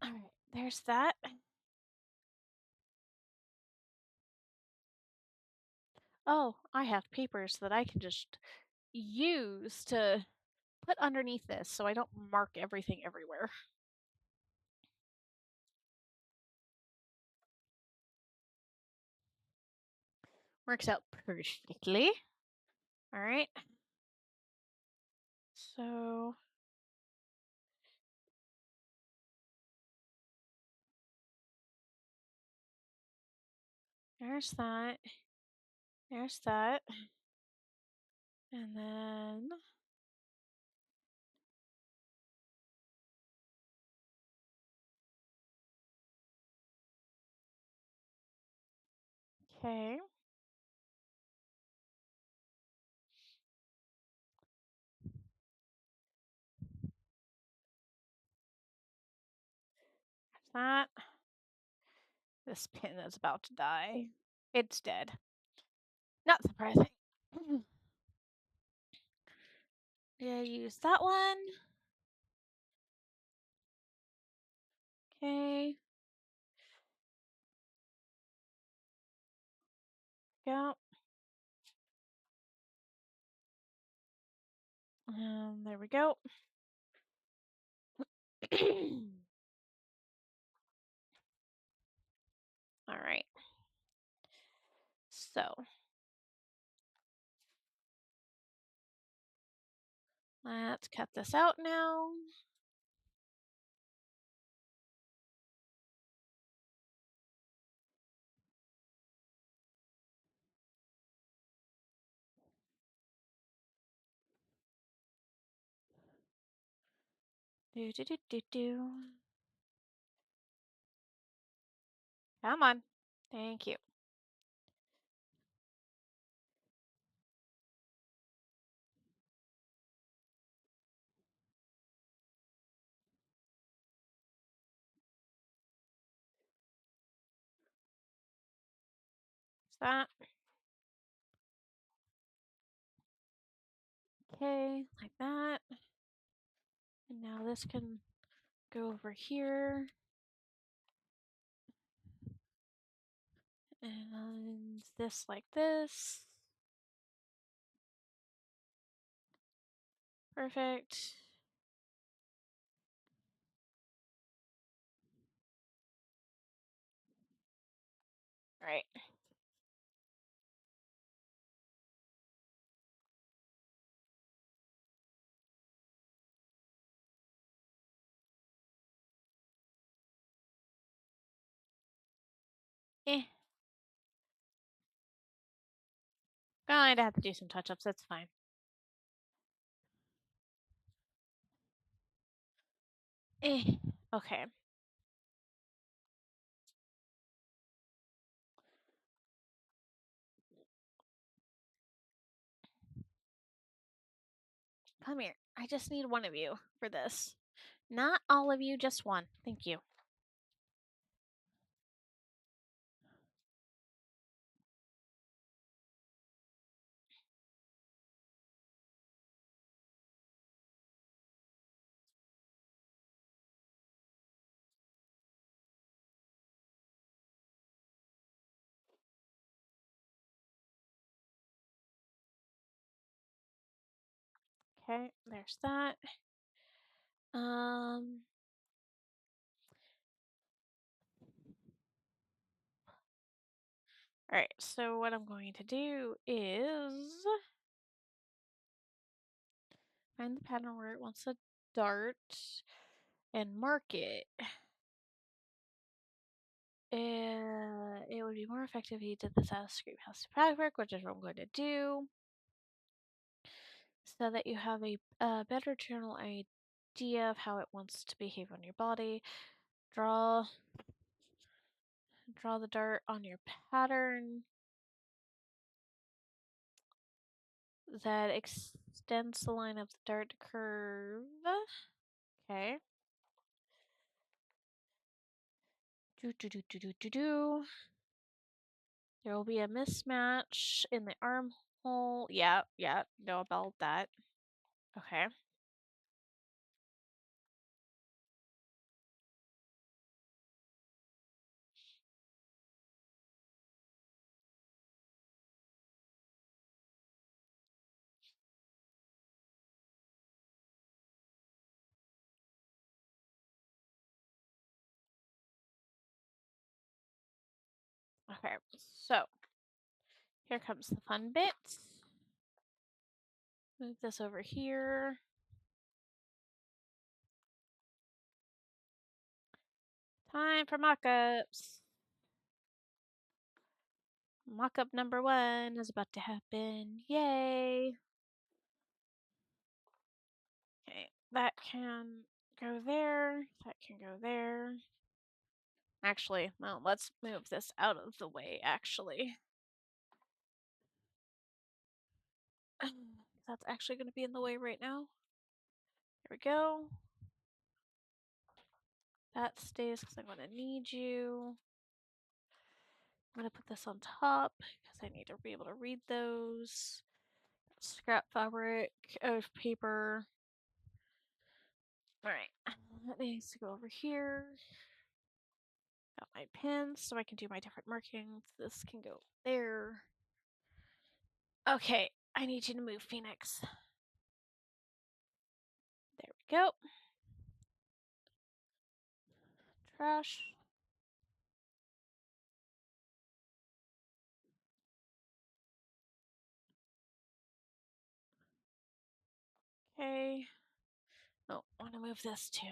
All right, there's that. Oh, I have papers that I can just use to put underneath this so I don't mark everything everywhere. Works out perfectly. All right. So there's that. There's that. And then okay. There's that. This pin is about to die. It's dead. Not surprising. Yeah, use that one. Okay. Go. There we go. All right. So let's cut this out now. Do do do do do. Come on. Thank you. That. Okay, like that. And now this can go over here. And this like this. Perfect. All right. Eh. Going to have to do some touch-ups. That's fine. Eh. Okay. Come here. I just need one of you for this. Not all of you, just one. Thank you. Okay, there's that. Alright, so what I'm going to do is find the pattern where it wants to dart and mark it. It would be more effective if you did this as a screen house fabric, which is what I'm going to do, so that you have a better general idea of how it wants to behave on your body. Draw the dart on your pattern that extends the line of the dart curve. Okay. There will be a mismatch in the armhole. Yeah, know about that. Okay. Okay, so here comes the fun bit. Move this over here. Time for mock-ups. Mock-up number 1 is about to happen. Yay! Okay, that can go there. That can go there. Actually, well, let's move this out of the way, actually. That's actually going to be in the way right now. There we go. That stays because I'm going to need you. I'm going to put this on top because I need to be able to read those. Scrap fabric of paper. Alright, that needs to go over here. Got my pins so I can do my different markings. This can go there. Okay, I need you to move, Phoenix. There we go. Trash. Okay. Oh, I want to move this too.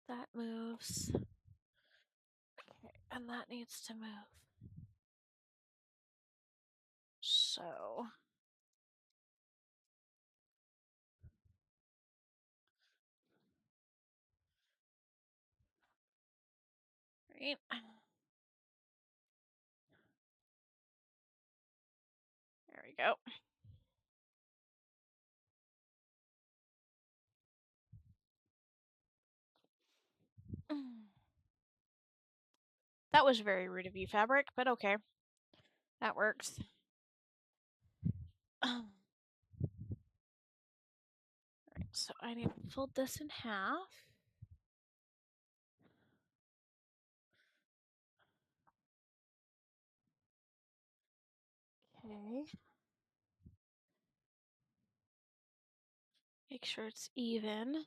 That moves. Okay, and that needs to move. So. Right. There we go. That was very rude of you, Fabric, but okay. That works. Alright, so I need to fold this in half. Okay. Make sure it's even.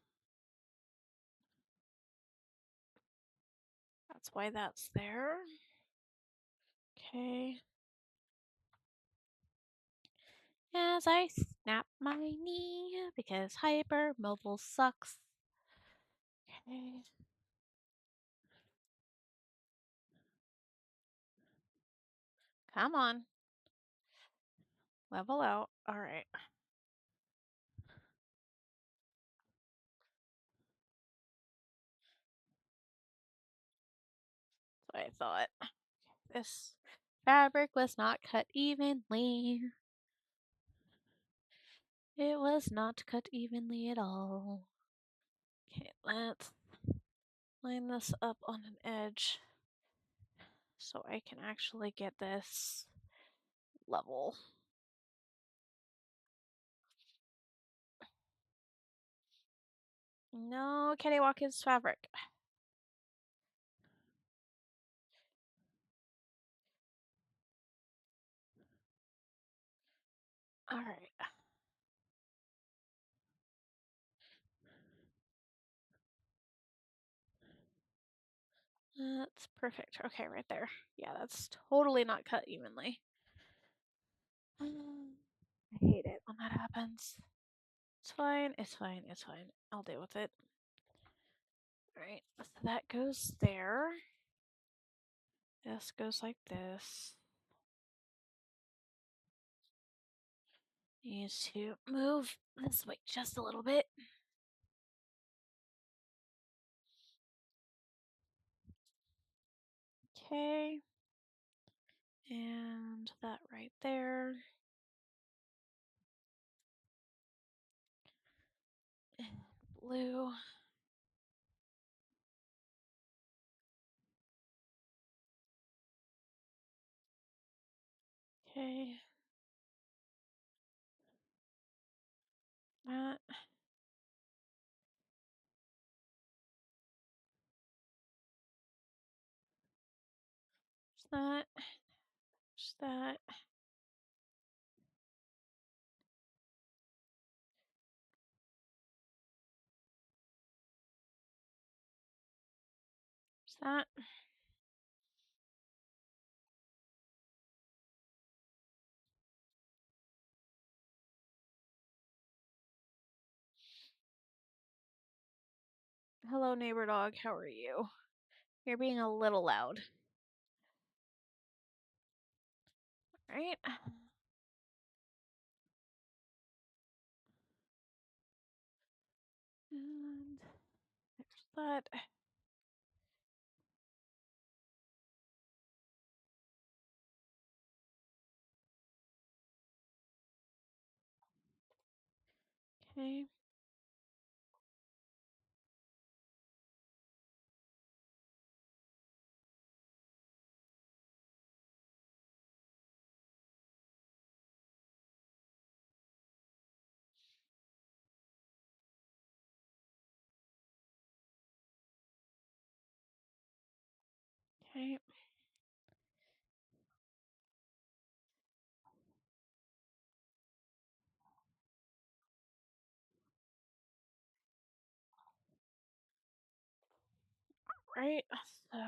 That's why that's there. Okay. As I snap my knee because hypermobile sucks. Okay. Come on. Level out. Alright. That's what I thought. This fabric was not cut evenly. It was not cut evenly at all. Okay, let's line this up on an edge so I can actually get this level. No, Kenny Watkins fabric. All right. That's perfect. Okay, right there. Yeah, that's totally not cut evenly. I hate it when that happens. It's fine, it's fine, it's fine. I'll deal with it. Alright, so that goes there. This goes like this. Needs to move this way just a little bit. Okay. And that right there. And blue. Okay. That. That. Just that. Just that. Hello, neighbor dog. How are you? You're being a little loud. Alright. And there's that. Okay. Okay. Right. So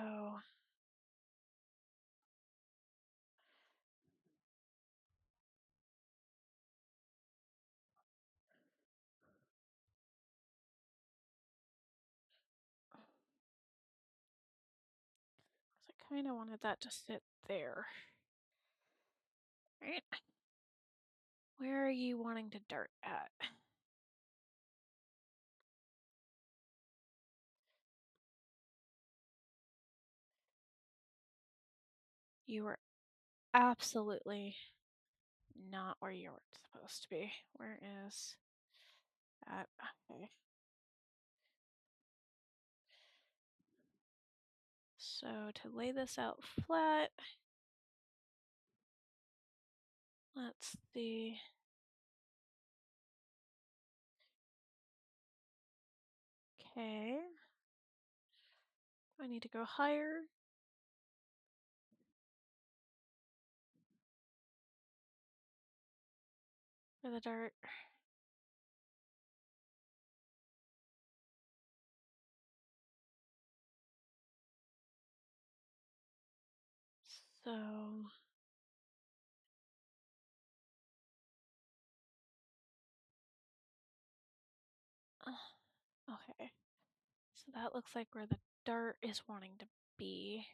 I kind of wanted that to sit there. Right. Where are you wanting to dart at? You were absolutely not where you were supposed to be. Where is that? Okay. So to lay this out flat, let's see. Okay. I need to go higher for the dart. So okay. So that looks like where the dart is wanting to be.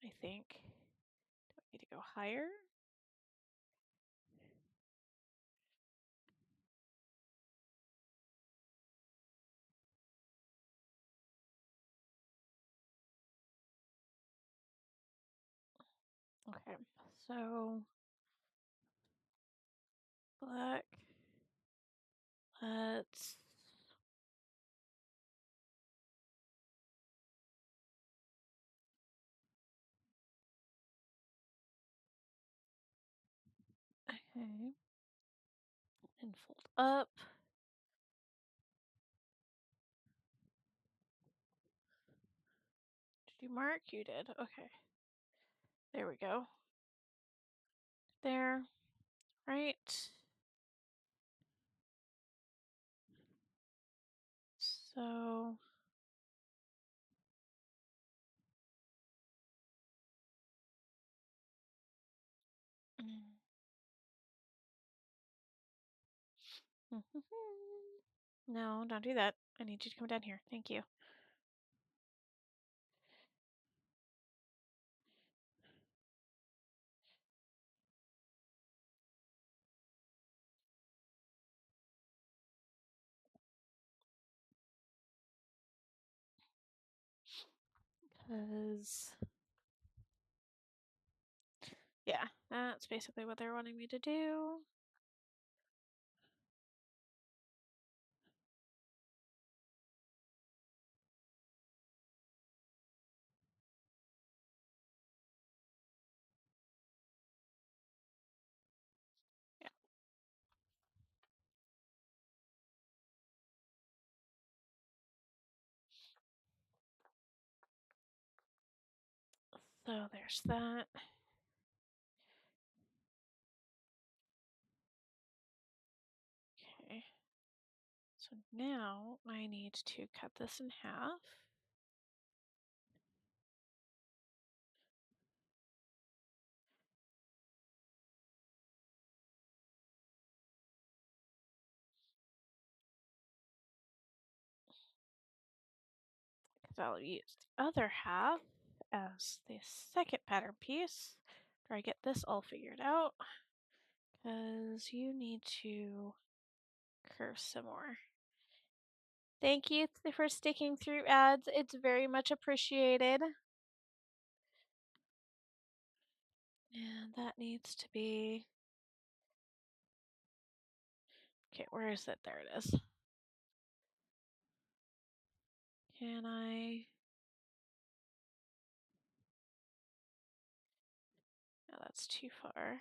I think. Do I need to go higher? Okay, so black. Let's okay. And fold up. you mark? You did. Okay. There we go. There. Right. So no, don't do that. I need you to come down here. Thank you. Because, yeah, that's basically what they're wanting me to do. Yeah. So there's that. Okay. So now I need to cut this in half. Because I'll use the other half as the second pattern piece after I get this all figured out. Because you need to curve some more. Thank you for sticking through ads. It's very much appreciated. And that needs to be... Okay, where is it? There it is. Can I... No, that's too far.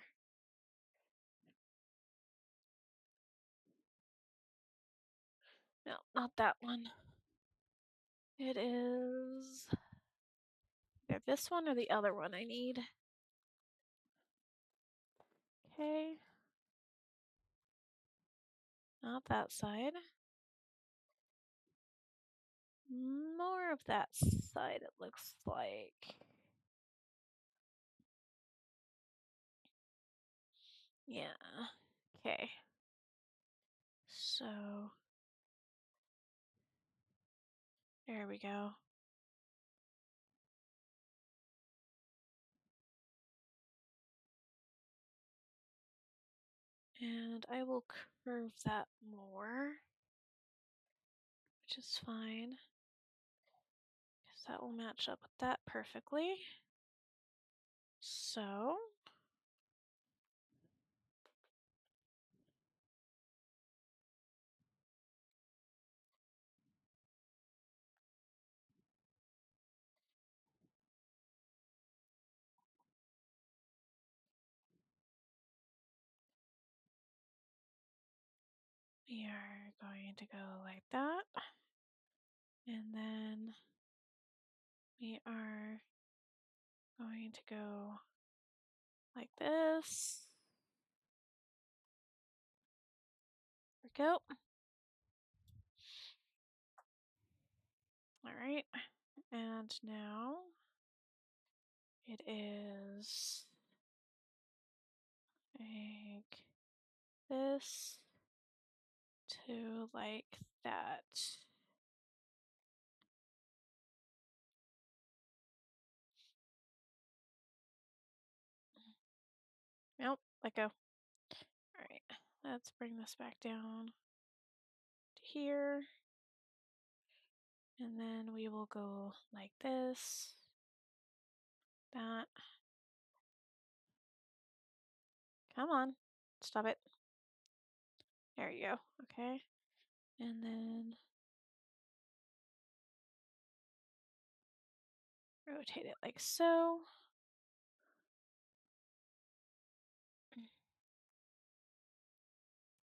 No, not that one. It is either this one or the other one I need. Okay. Not that side. More of that side, it looks like. Yeah. Okay. So there we go. And I will curve that more, which is fine, because that will match up with that perfectly. So we are going to go like that. And then we are going to go like this. There we go. All right. And now it is like this to like that. Nope, let go. All right, let's bring this back down to here. And then we will go like this, that. Come on, stop it. There you go, okay. And then rotate it like so.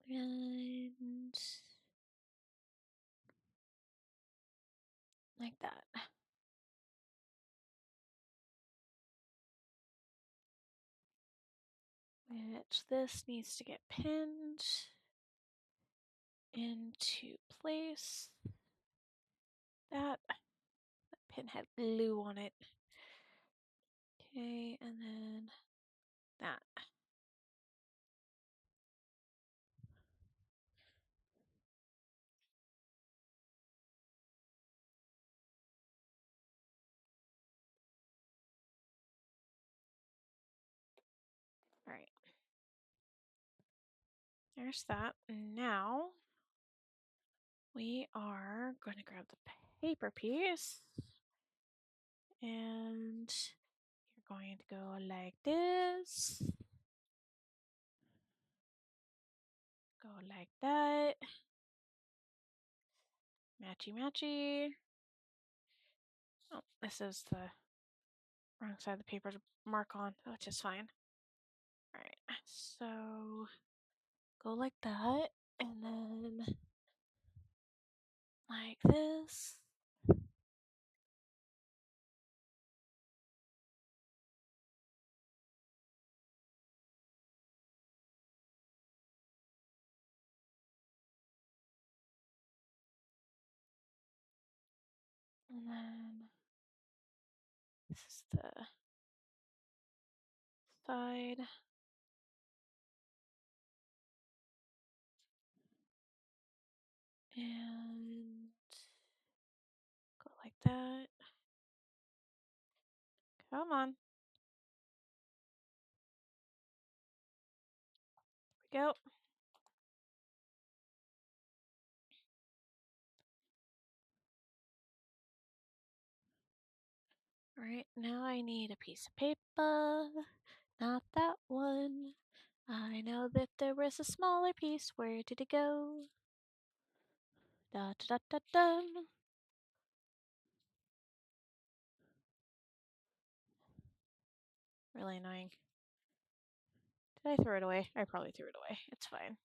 And like that. This needs to get pinned into place. That pin had glue on it. Okay, and then that. All right. There's that. Now we are going to grab the paper piece and you're going to go like this. Go like that. Matchy matchy. Oh, this is the wrong side of the paper to mark on, which is fine. Alright, so go like that, and then like this. And then this is the side. And go like that. Come on. There we go. Alright, now I need a piece of paper. Not that one. I know that there was a smaller piece. Where did it go? Da da da da da. Really annoying. Did I throw it away? I probably threw it away. It's fine.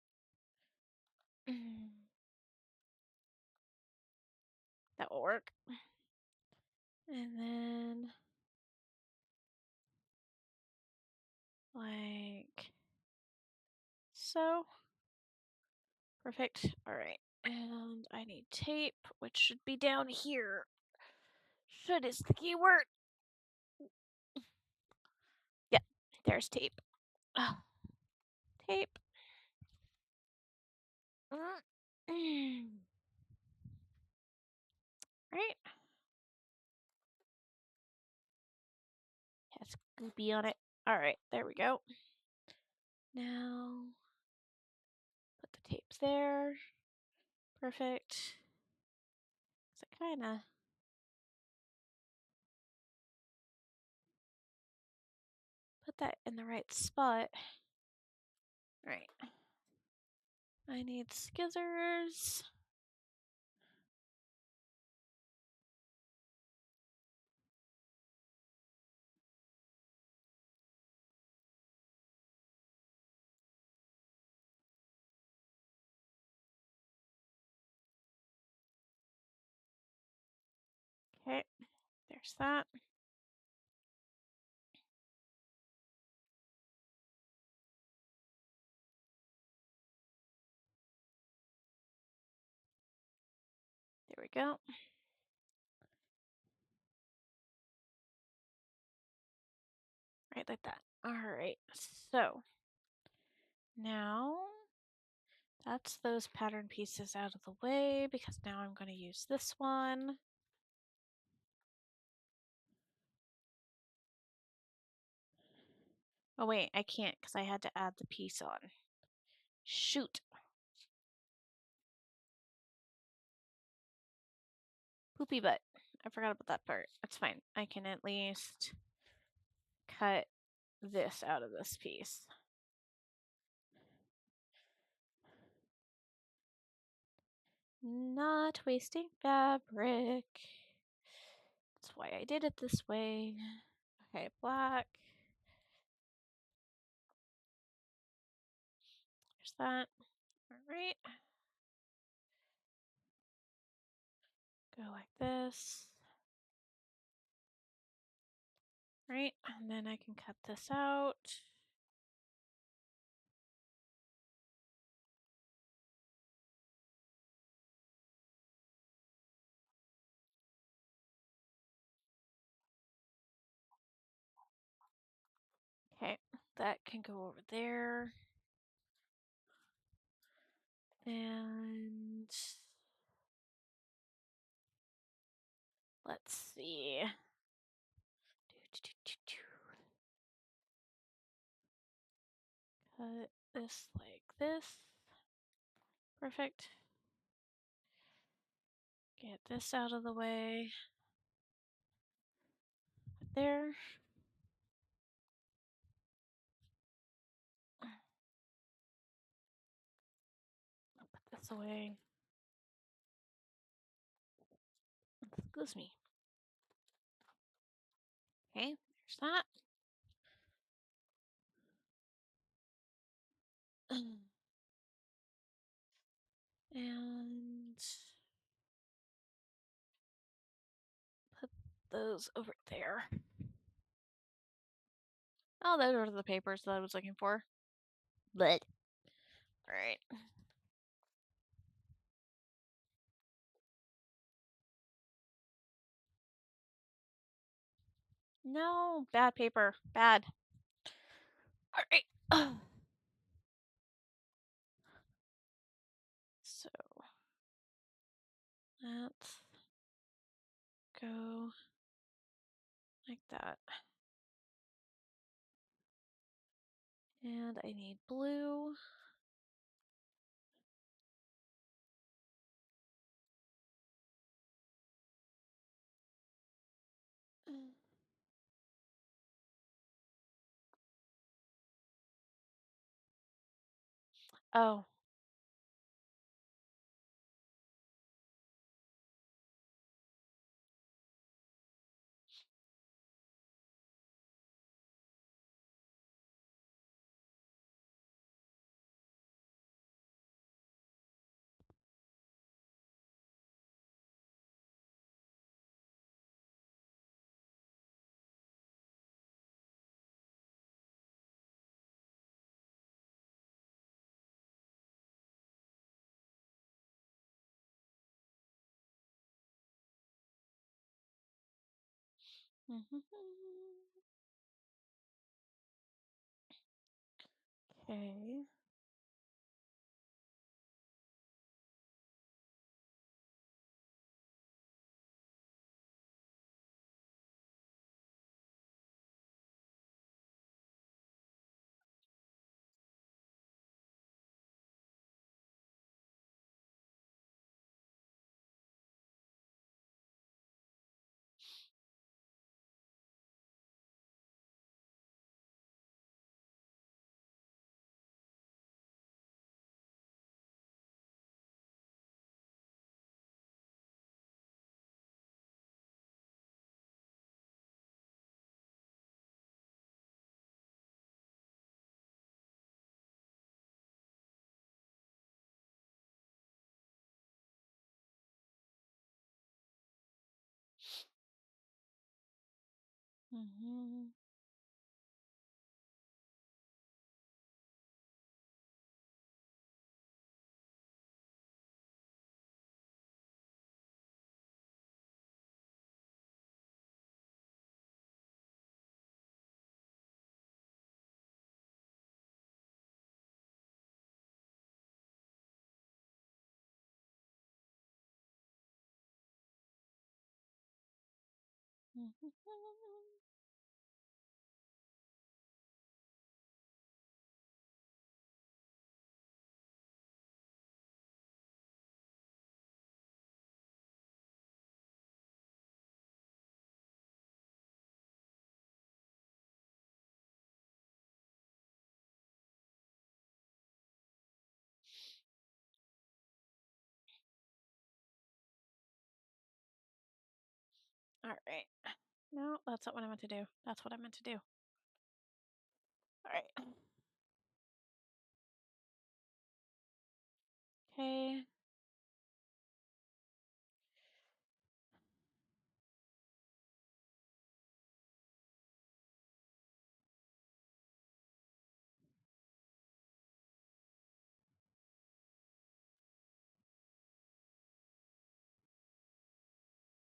That will work. And then like so. Perfect. Alright. And I need tape, which should be down here. Should is the key word. Yep, there's tape. Tape. Right? Has goopy on it. Alright, there we go. Now put the tapes there. Perfect. So kinda put that in the right spot. Right. I need scissors. Okay, there's that. There we go. Right like that. Alright, so now that's those pattern pieces out of the way because now I'm going to use this one. Oh wait, I can't because I had to add the piece on. Shoot. Poopy butt. I forgot about that part. That's fine. I can at least cut this out of this piece. Not wasting fabric. That's why I did it this way. Okay, black. There's that. Alright. Go like this. Right, and then I can cut this out. that can go over there. And let's see. Cut this like this. Perfect. Get this out of the way. Right there. I'll put this away. Excuse me. Okay, there's that. And put those over there. Oh, those are the papers that I was looking for. But alright. No, bad paper. Bad. Alright. So let's go like that. And I need blue. Oh. Okay. Alright. No, that's not what I meant to do. That's what I meant to do. Alright. Okay.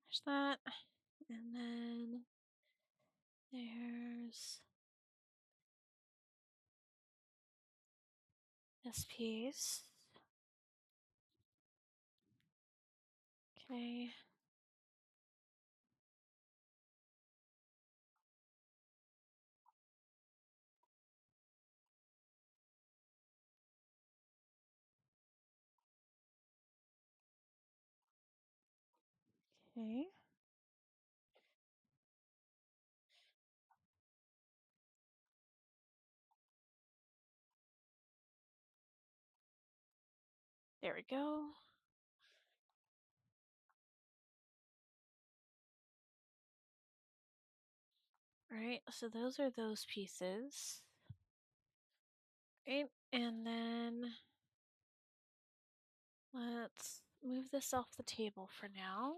There's that. And then there's this piece. Okay. Okay. There we go. Alright, so those are those pieces. Right, and then let's move this off the table for now.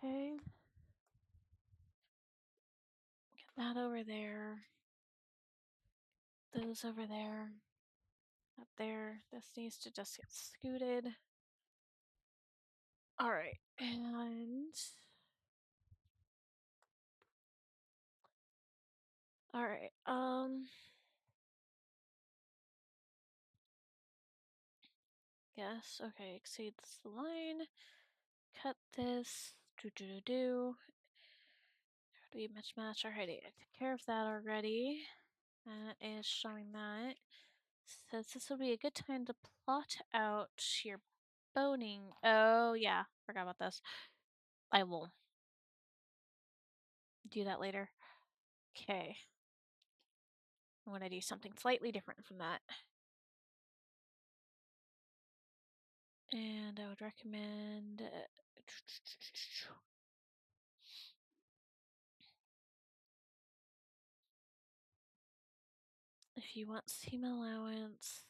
Okay. Get that over there. Those over there. Up there. This needs to just get scooted. Alright, and... Alright, Yes, okay, exceeds the line. Cut this. Do. How do we match? Alrighty, I took care of that already. That is showing that. Says this would be a good time to plot out your boning. Oh, yeah, forgot about this. I will do that later. Okay. I'm going to do something slightly different from that. And I would recommend... if you want seam allowance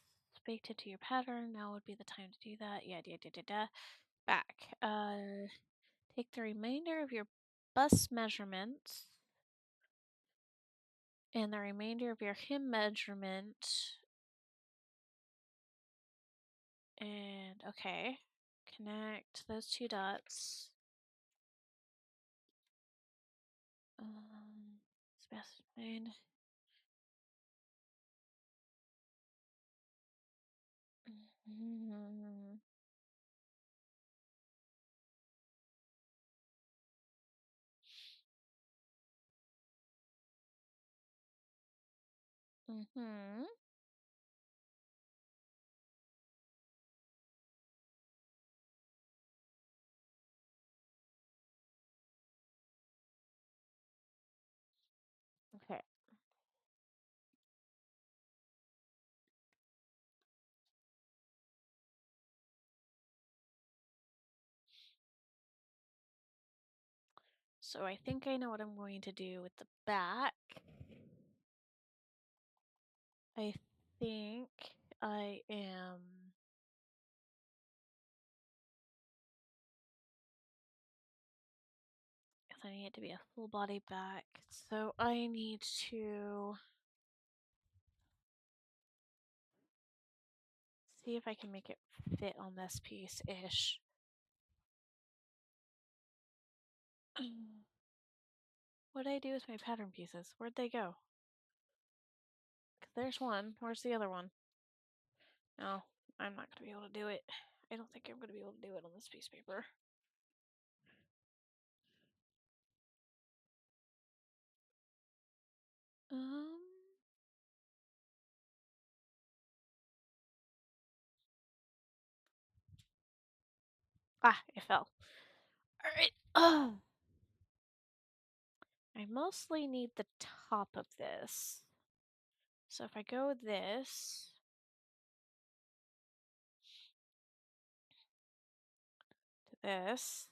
baked into your pattern, now would be the time to do that. Yeah. Back. Take the remainder of your bust measurements and the remainder of your hem measurement. And okay. Connect those two dots. Specified. Mm-hmm. Okay. So I think I know what I'm going to do with the back. I think I am... because I need it to be a full body back. So I need to see if I can make it fit on this piece-ish. What did I do with my pattern pieces? Where'd they go? 'Cause there's one. Where's the other one? No, I'm not going to be able to do it. I don't think I'm going to be able to do it on this piece of paper. Ah, it fell. Alright. I mostly need the top of this. So if I go this... to this...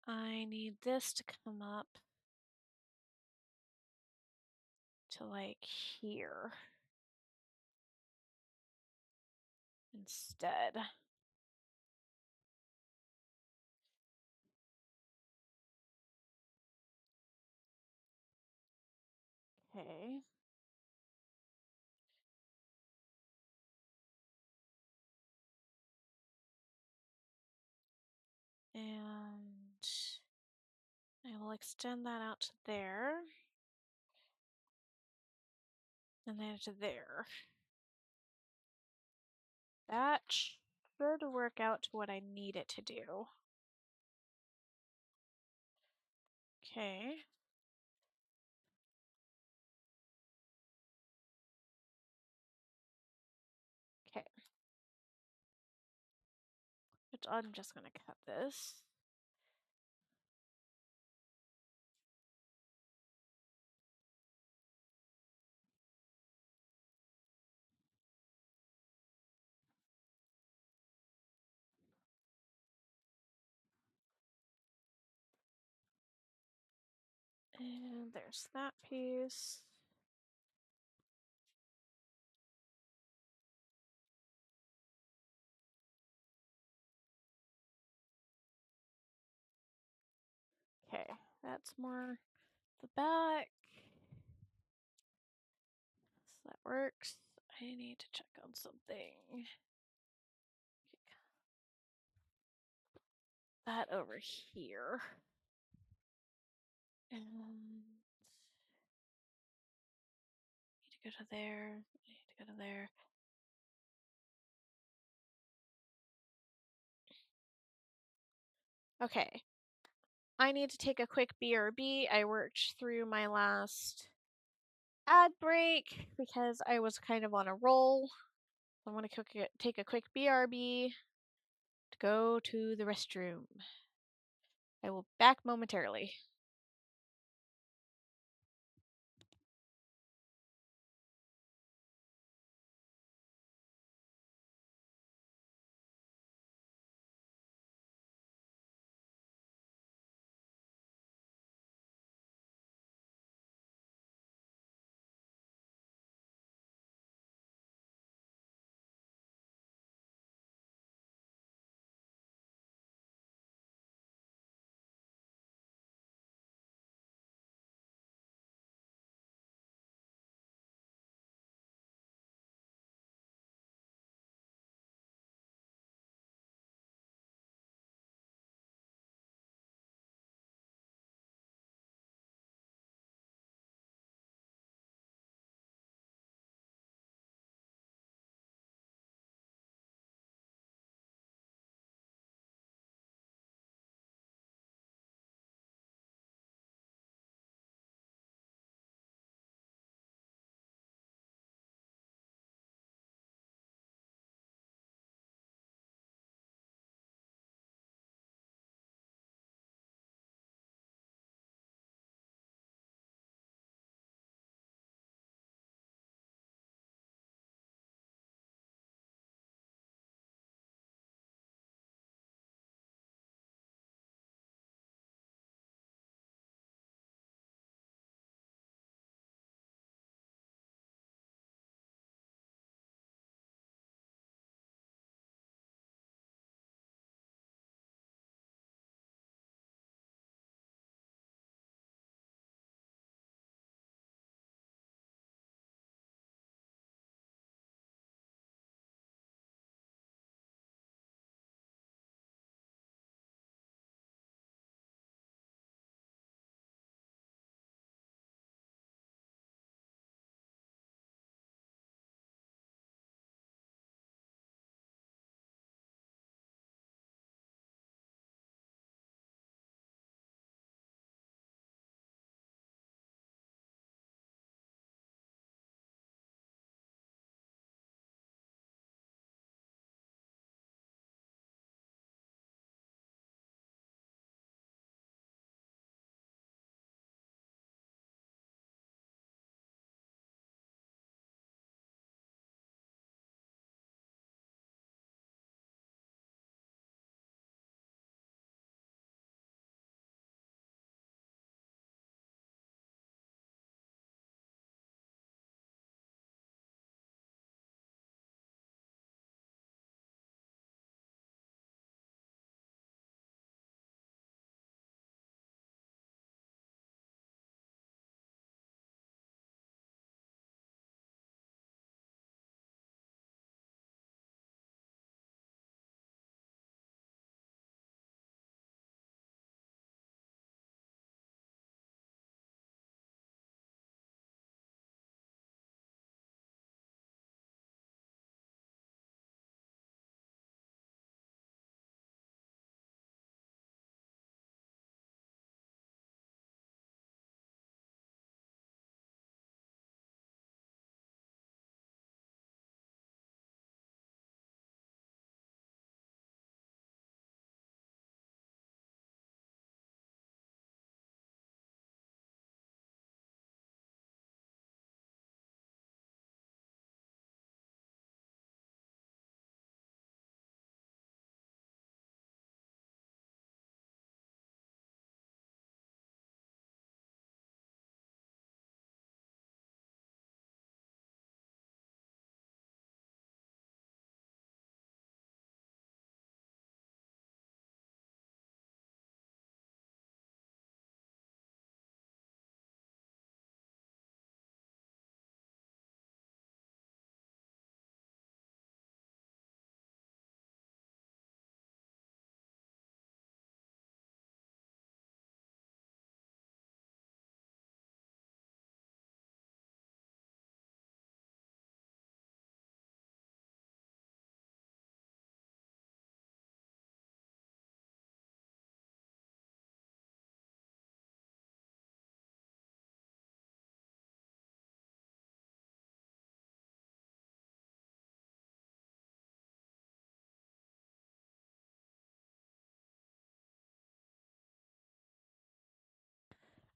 I need this to come up to like here instead. Okay. And will extend that out to there. And then to there. That should work out to what I need it to do. Okay. Okay. But I'm just gonna cut this. And there's that piece. Okay, that's more the back. So that works. I need to check on something. That over here. And need to go to there. I need to go to there. Okay. I need to take a quick BRB. I worked through my last ad break because I was kind of on a roll. I'm going to take a quick BRB to go to the restroom. I will be back momentarily.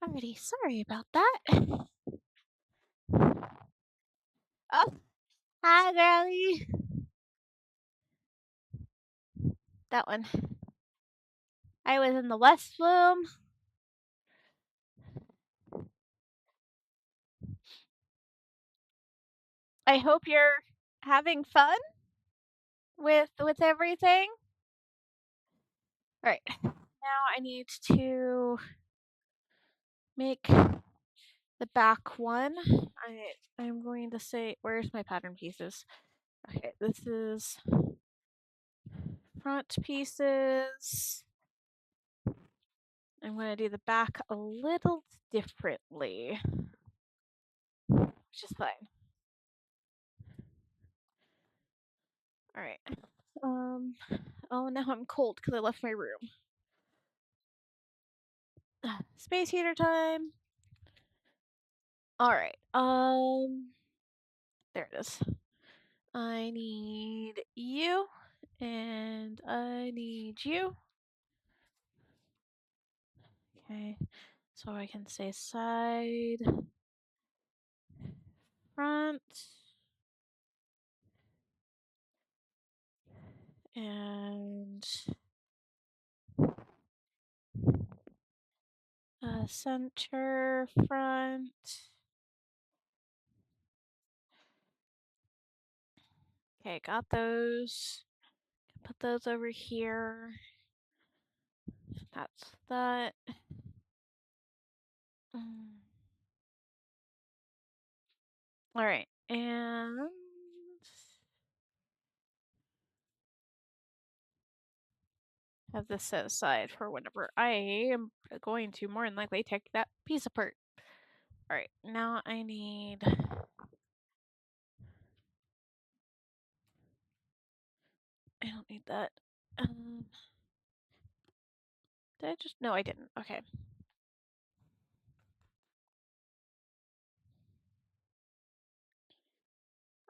Alrighty, sorry about that. Oh, hi, girlie. That one. I was in the West Bloom. I hope you're having fun with everything. All right. Now I need to make the back one. I'm going to say, where's my pattern pieces? Okay, this is front pieces. I'm going to do the back a little differently, which is fine. All right. Oh, now I'm cold because I left my room. Space heater time. All right. There it is. I need you, and I need you. Okay. So I can say side, front, and center, front. Okay, got those. Put those over here. That's that. All right, and have this set aside for whenever I am going to more than likely take that piece apart. All right, now I need. I don't need that. Did I just? No, I didn't. Okay.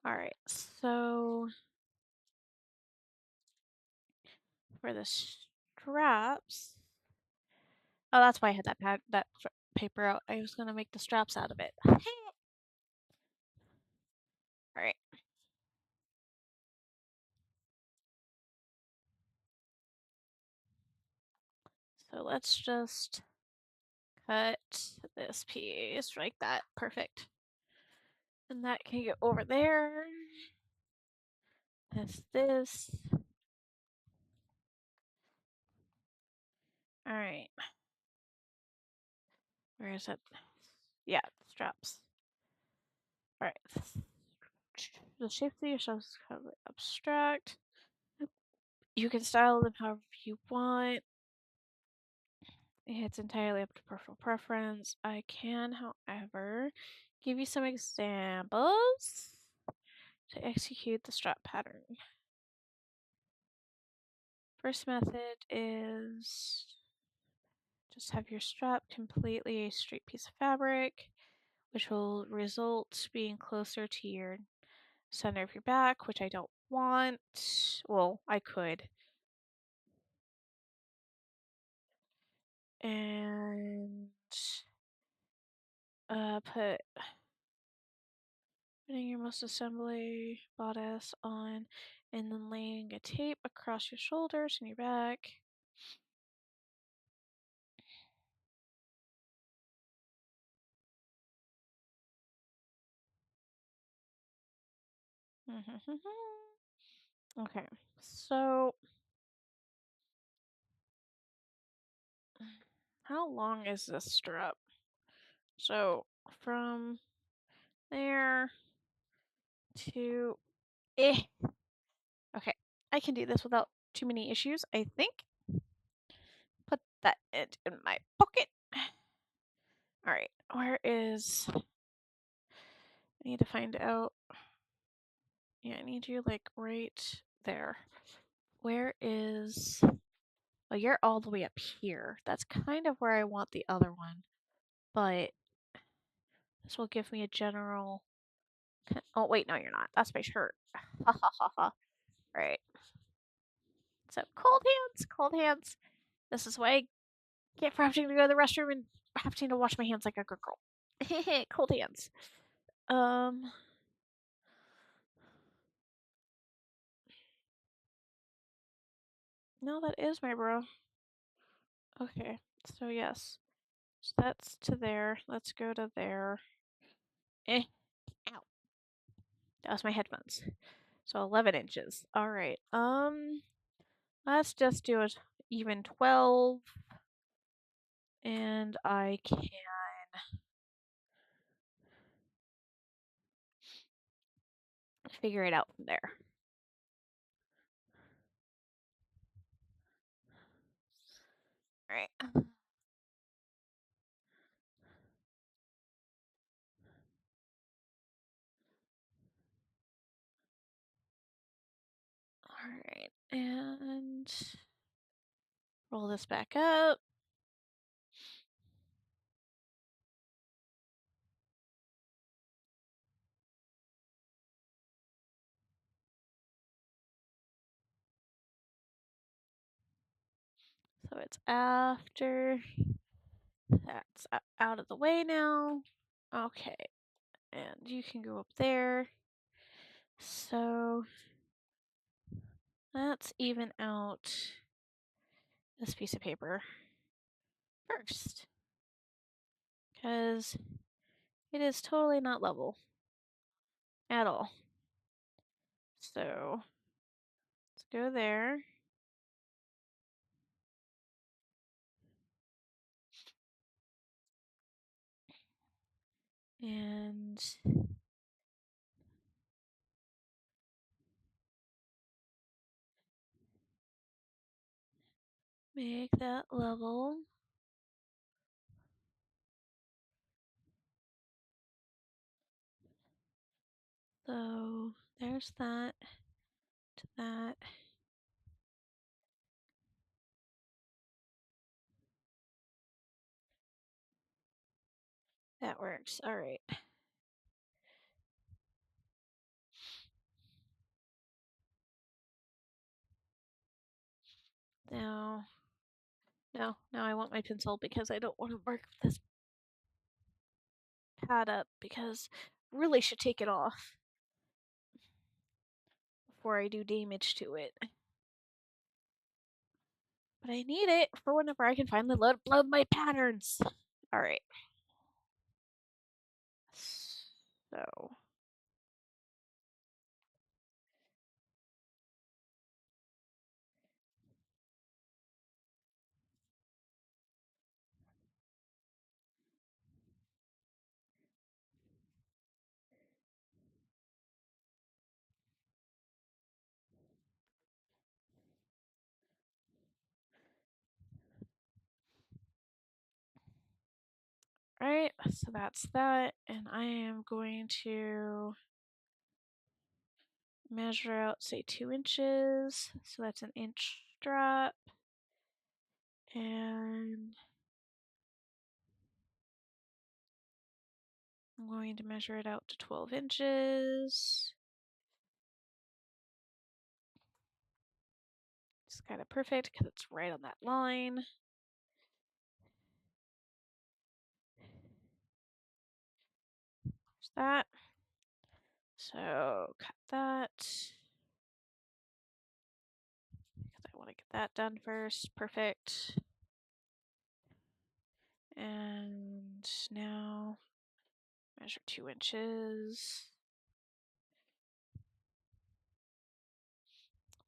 All right, so for the straps. Oh, that's why I had that paper out. I was gonna make the straps out of it. All right. So let's just cut this piece like that. Perfect. And that can go over there. This. All right. Where is it? Yeah, straps. All right. The shape of your straps is kind of abstract. You can style them however you want. It's entirely up to personal preference. I can, however, give you some examples to execute the strap pattern. First method is just have your strap completely a straight piece of fabric, which will result being closer to your center of your back, which I don't want. Well, I could. And putting your most assembly bodice on and then laying a tape across your shoulders and your back. Okay, so how long is this strap? So from there to Okay, I can do this without too many issues, I think. Put that in my pocket. All right, where is? I need to find out. Yeah, I need you like right there. Where is? Oh, you're all the way up here. That's kind of where I want the other one, but this will give me a general. Oh wait, no, you're not. That's my shirt. Ha ha ha ha. All right. So cold hands, cold hands. This is why I get for having to go to the restroom and having to wash my hands like a good girl. Cold hands. No, that is my bro. Okay, so yes. So that's to there. Let's go to there. Ow. That was my headphones. So 11 inches. All right. Let's just do it even 12. And I can figure it out from there. All right. All right. And roll this back up. So it's after that's out of the way now. Okay. And you can go up there. So let's even out this piece of paper first. Because it is totally not level at all. So let's go there. And make that level. So there's that to that. That works. All right. Now, no, now I want my pencil because I don't want to mark this pad up because I really should take it off before I do damage to it. But I need it for whenever I can finally load my patterns. All right. So. Alright, so that's that, and I am going to measure out, say, 2 inches, so that's an inch strap, and I'm going to measure it out to 12 inches. It's kind of perfect because it's right on that line. There's that. So cut that. Because I want to get that done first. Perfect. And now measure 2 inches.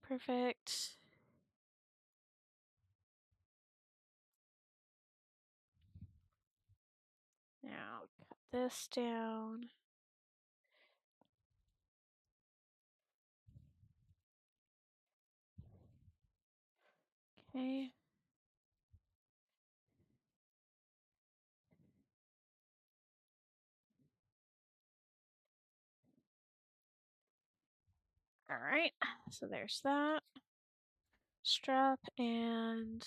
Perfect. Now cut this down. Okay. All right. So there's that strap and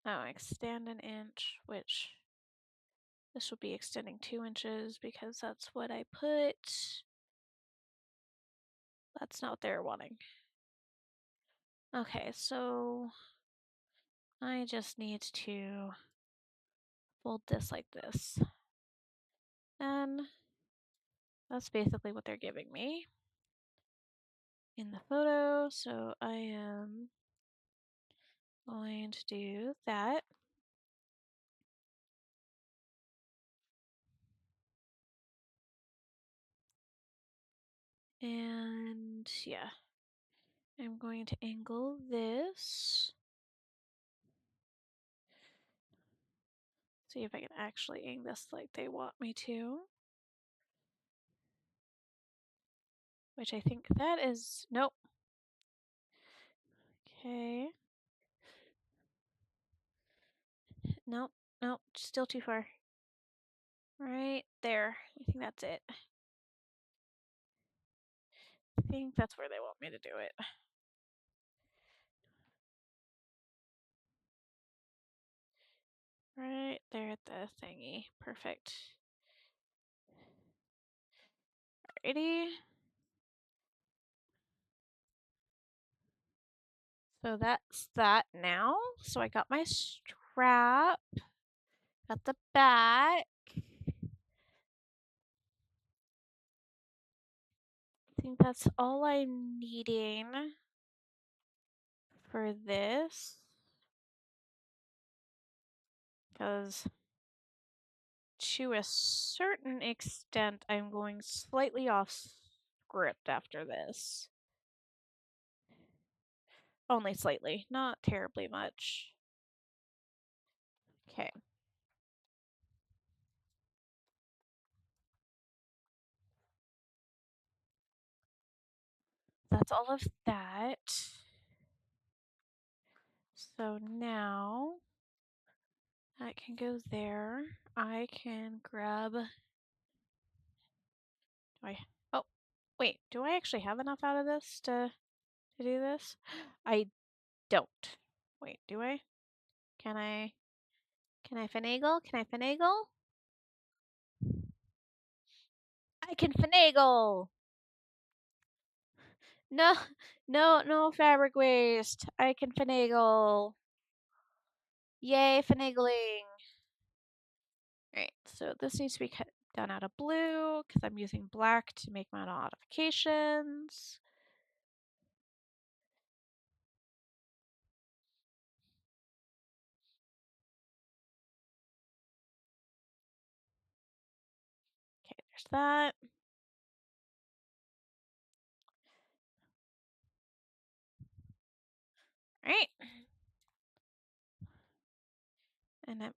oh, extend an inch, which This will be extending 2 inches because that's what I put. That's not what they're wanting. Okay, so I just need to fold this like this. And that's basically what they're giving me in the photo. So I am going to do that. And yeah, I'm going to angle this. See if I can actually aim this like they want me to. Which I think that is, nope. Okay. Nope, nope, still too far. Right there. I think that's it. I think that's where they want me to do it. Right there at the thingy. Perfect. Alrighty. So that's that now. So I got my strap. Got the back. I think that's all I'm needing for this. Because to a certain extent, I'm going slightly off script after this. Only slightly, not terribly much. Okay. That's all of that. So now that can go there. I can grab. Oh, wait. Do I actually have enough out of this to do this? I don't. Wait, do I? Can I? Can I finagle? Can I finagle? I can finagle! No, no fabric waste. I can finagle. Yay, finagling. Alright, so this needs to be cut done out of blue because I'm using black to make my modifications. Okay, there's that. Alright. And I'm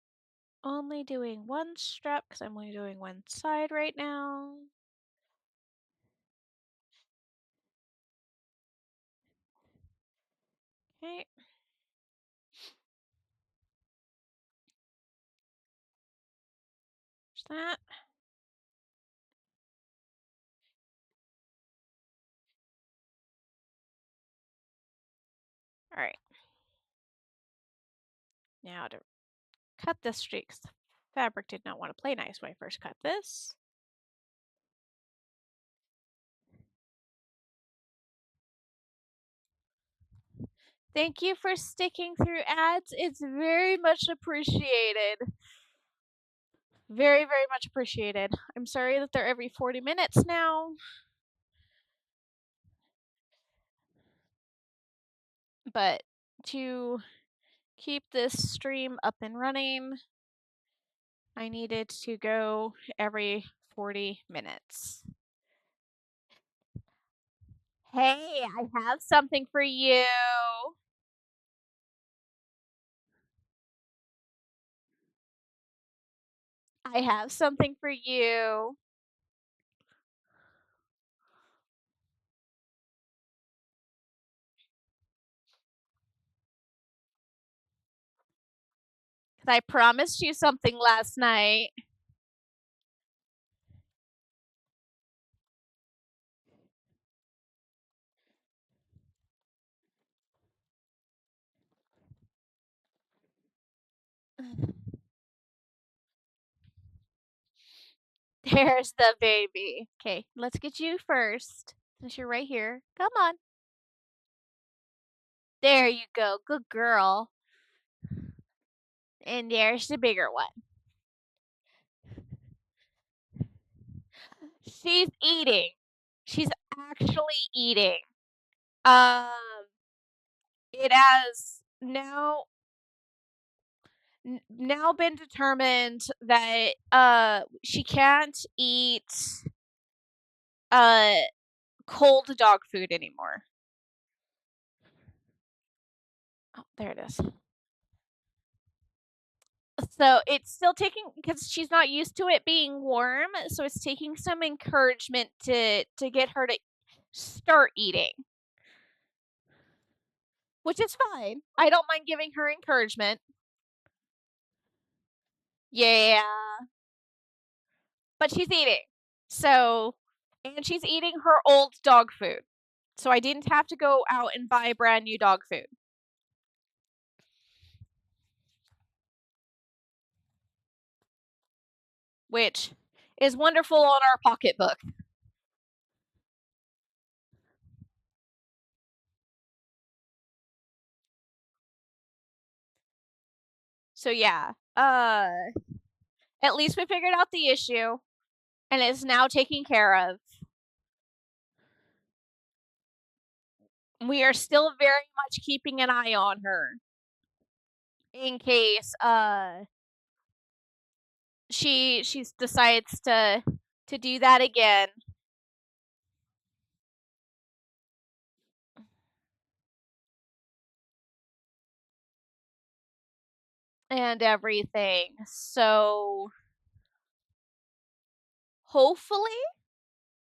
only doing one strap because I'm only doing one side right now. Okay. There's that. Alright. Now to cut this streak, because the fabric did not want to play nice when I first cut this. Thank you for sticking through ads. It's very much appreciated. Very, very much appreciated. I'm sorry that they're every 40 minutes now. But to keep this stream up and running, I needed to go every 40 minutes. Hey, I have something for you. I have something for you. I promised you something last night. There's the baby. Okay, let's get you first, since you're right here. Come on. There you go. Good girl. And there's the bigger one. She's eating. She's actually eating. Um, it has now been determined that she can't eat uh cold dog food anymore. Oh, there it is. So it's still taking, because she's not used to it being warm, so it's taking some encouragement to get her to start eating, which is fine. I don't mind giving her encouragement. Yeah, but she's eating. So, and she's eating her old dog food. So I didn't have to go out and buy brand new dog food, which is wonderful on our pocketbook. So yeah, at least we figured out the issue and it's now taken care of. We are still very much keeping an eye on her in case she decides to do that again. And everything. So hopefully,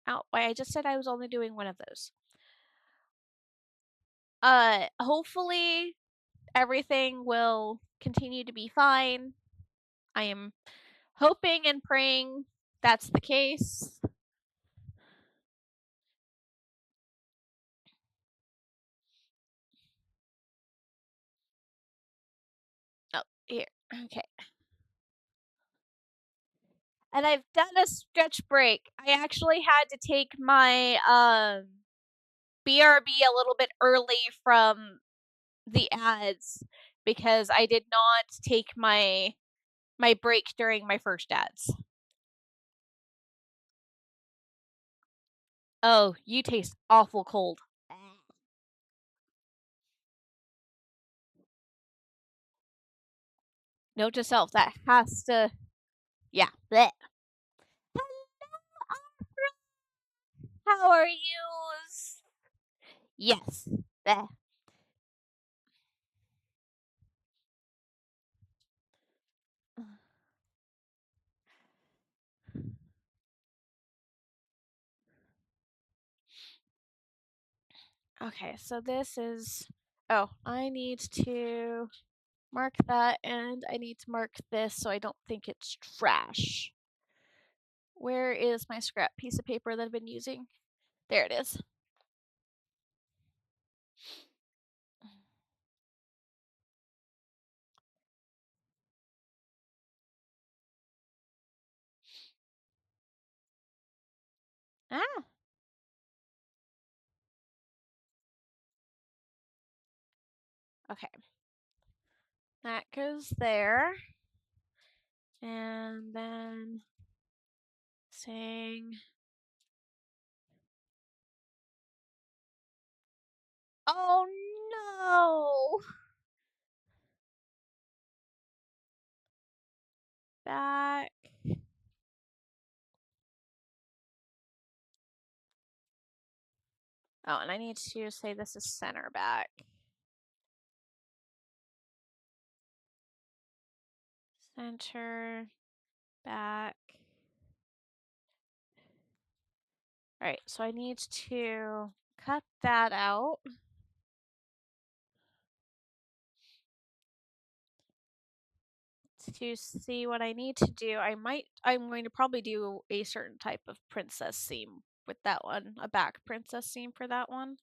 oh, I just said I was only doing one of those. Hopefully everything will continue to be fine. I am hoping and praying that's the case. Oh, here. Okay. And I've done a stretch break. I actually had to take my BRB a little bit early from the ads because I did not take my break during my first ads. Oh, you taste awful cold. Note to self, that has to, yeah. Blech. How are you? Yes. Blech. Okay, so this is, oh, I need to mark that and I need to mark this so I don't think it's trash. Where is my scrap piece of paper that I've been using? There it is. Ah. Okay. That goes there. And then saying, oh no! Back. Oh, and I need to say this is center back. Center back. Alright, so I need to cut that out. To see what I need to do, I'm going to probably do a certain type of princess theme with that one, a back princess theme for that one.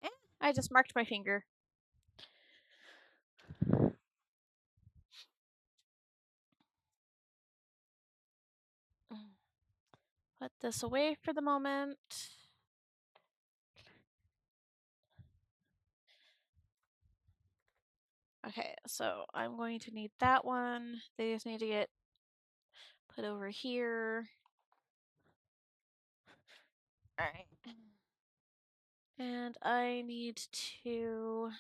Eh, I just marked my finger. put this away for the moment. Okay, so I'm going to need that one. They just need to get put over here. All right. And I need to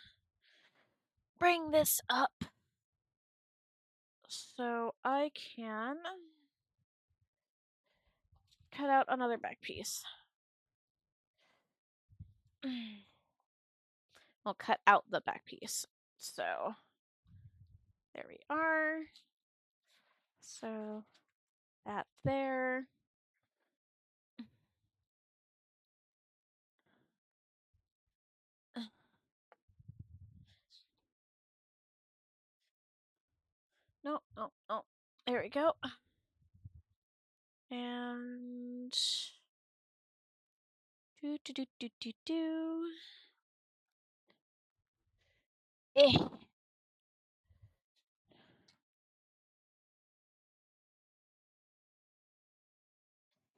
bring this up so I can cut out another back piece. I'll cut out the back piece. So there we are. So that there. No, no, no. There we go. And do. Eh.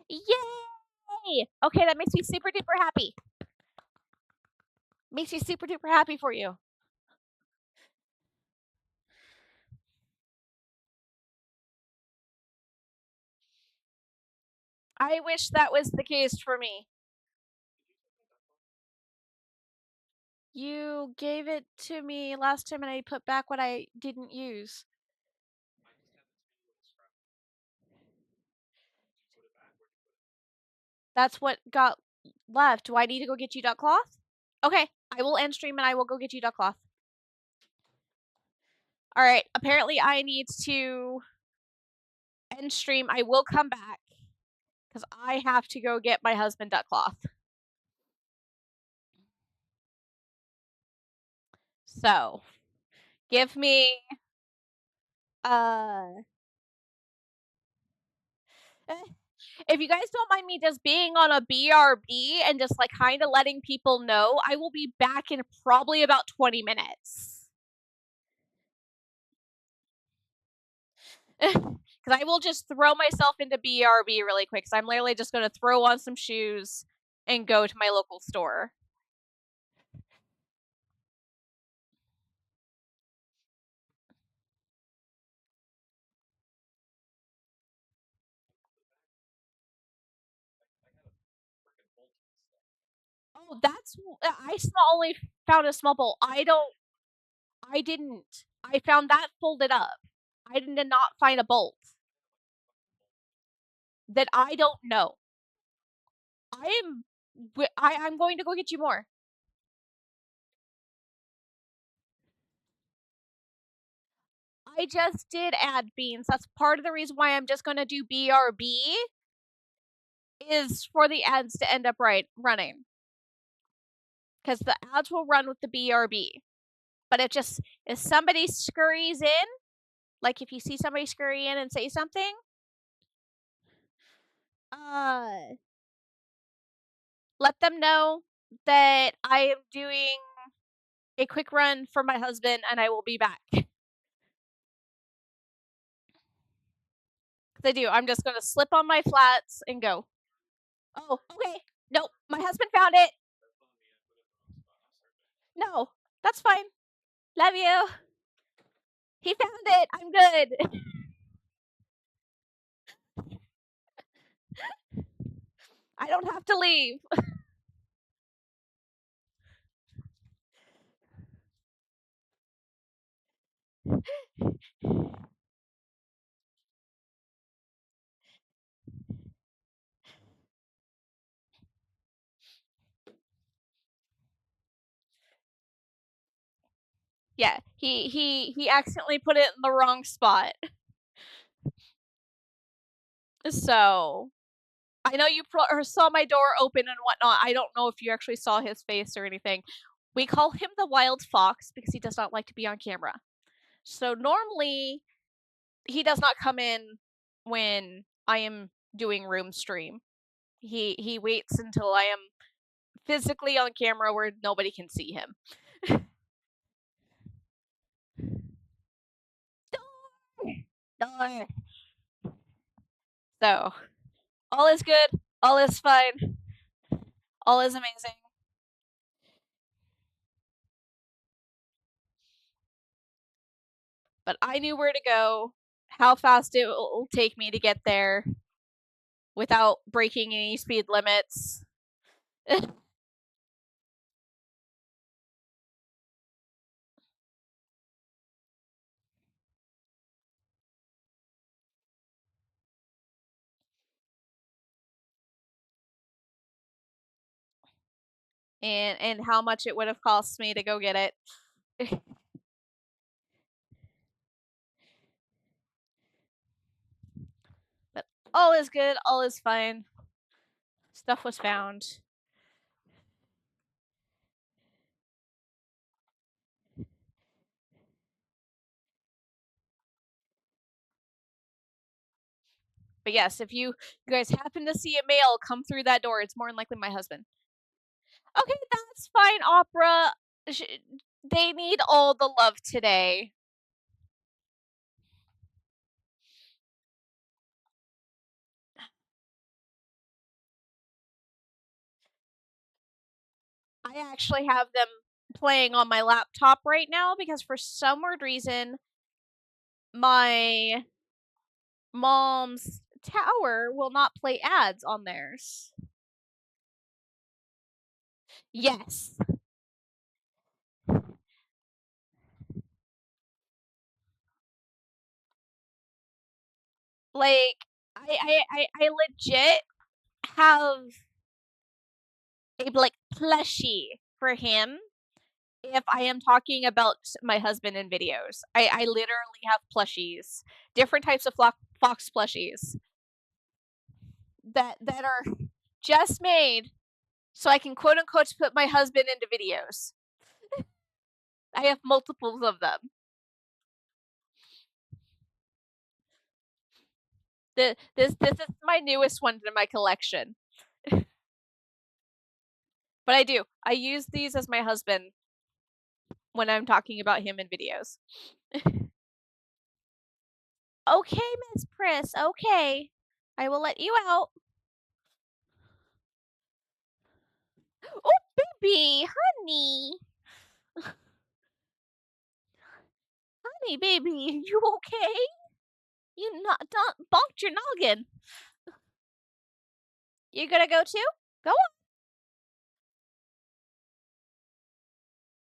Yay! Okay, that makes me super duper happy. Makes me super duper happy for you. I wish that was the case for me. You gave it to me last time and I put back what I didn't use. That's what got left. Do I need to go get you duck cloth? Okay, I will end stream and I will go get you duck cloth. All right, apparently I need to end stream. I will come back because I have to go get my husband duck cloth. So, give me if you guys don't mind me just being on a BRB and just like kind of letting people know, I will be back in probably about 20 minutes. Because I will just throw myself into BRB really quick. So I'm literally just going to throw on some shoes and go to my local store. Oh, that's I only found a small bolt. I didn't. I found that folded up. I did not find a bolt. That I don't know. I'm going to go get you more. I just did add beans. That's part of the reason why I'm just going to do BRB is for the ads to end up running. Because the ads will run with the BRB. But if somebody scurries in, like if you see somebody scurry in and say something, let them know that I am doing a quick run for my husband and I will be back. Because I do. I'm just going to slip on my flats and go. Oh, okay. Nope. My husband found it. No, that's fine. Love you. He found it. I'm good. I don't have to leave. Yeah, he accidentally put it in the wrong spot. So, I know you saw my door open and whatnot. I don't know if you actually saw his face or anything. We call him the wild fox because he does not like to be on camera. So normally, he does not come in when I am doing room stream. He waits until I am physically on camera where nobody can see him. Door. So All is good. All is fine. All is amazing. But I knew where to go, how fast it will take me to get there without breaking any speed limits. and how much it would have cost me to go get it. But all is good, all is fine. Stuff was found. But yes, if you guys happen to see a male come through that door, it's more than likely my husband. Okay, that's fine, Opera. They need all the love today. I actually have them playing on my laptop right now because for some weird reason, my mom's tower will not play ads on theirs. Yes. Like I legit have a like plushie for him if I am talking about my husband in videos. I literally have plushies, different types of fox plushies that are just made so I can quote unquote put my husband into videos. I have multiples of them. This is my newest one in my collection. But I do. I use these as my husband when I'm talking about him in videos. Okay, Miss Priss. Okay. I will let you out. Oh, baby, honey. Honey, baby, you okay? You not bonked your noggin. You gonna go too? Go on.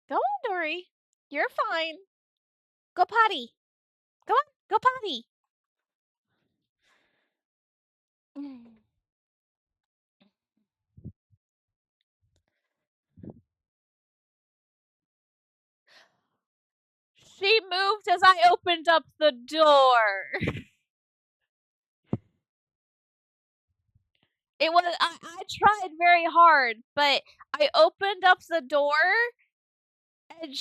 Go on, Dory. You're fine. Go potty. Go on. Go potty. She moved as I opened up the door. It was I tried very hard, but I opened up the door and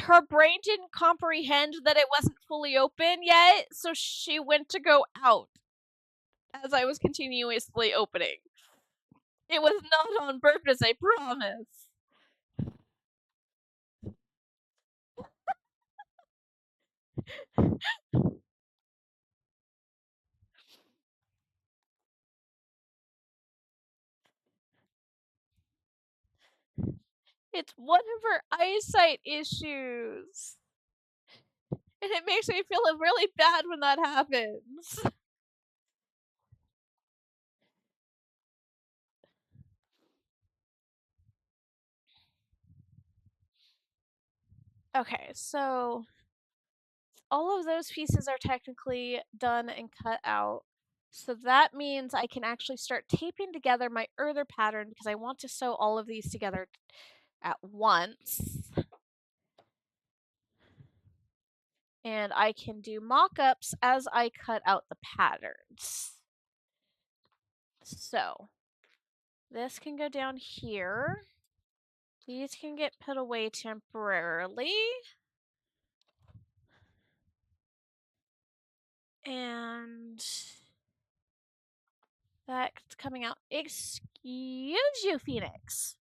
her brain didn't comprehend that it wasn't fully open yet, so she went to go out as I was continuously opening. It was not on purpose, I promise. It's one of her eyesight issues. And it makes me feel really bad when that happens. Okay, so all of those pieces are technically done and cut out. So that means I can actually start taping together my other pattern because I want to sew all of these together at once. And I can do mock-ups as I cut out the patterns. So this can go down here. These can get put away temporarily. And that's coming out. Excuse you, Phoenix.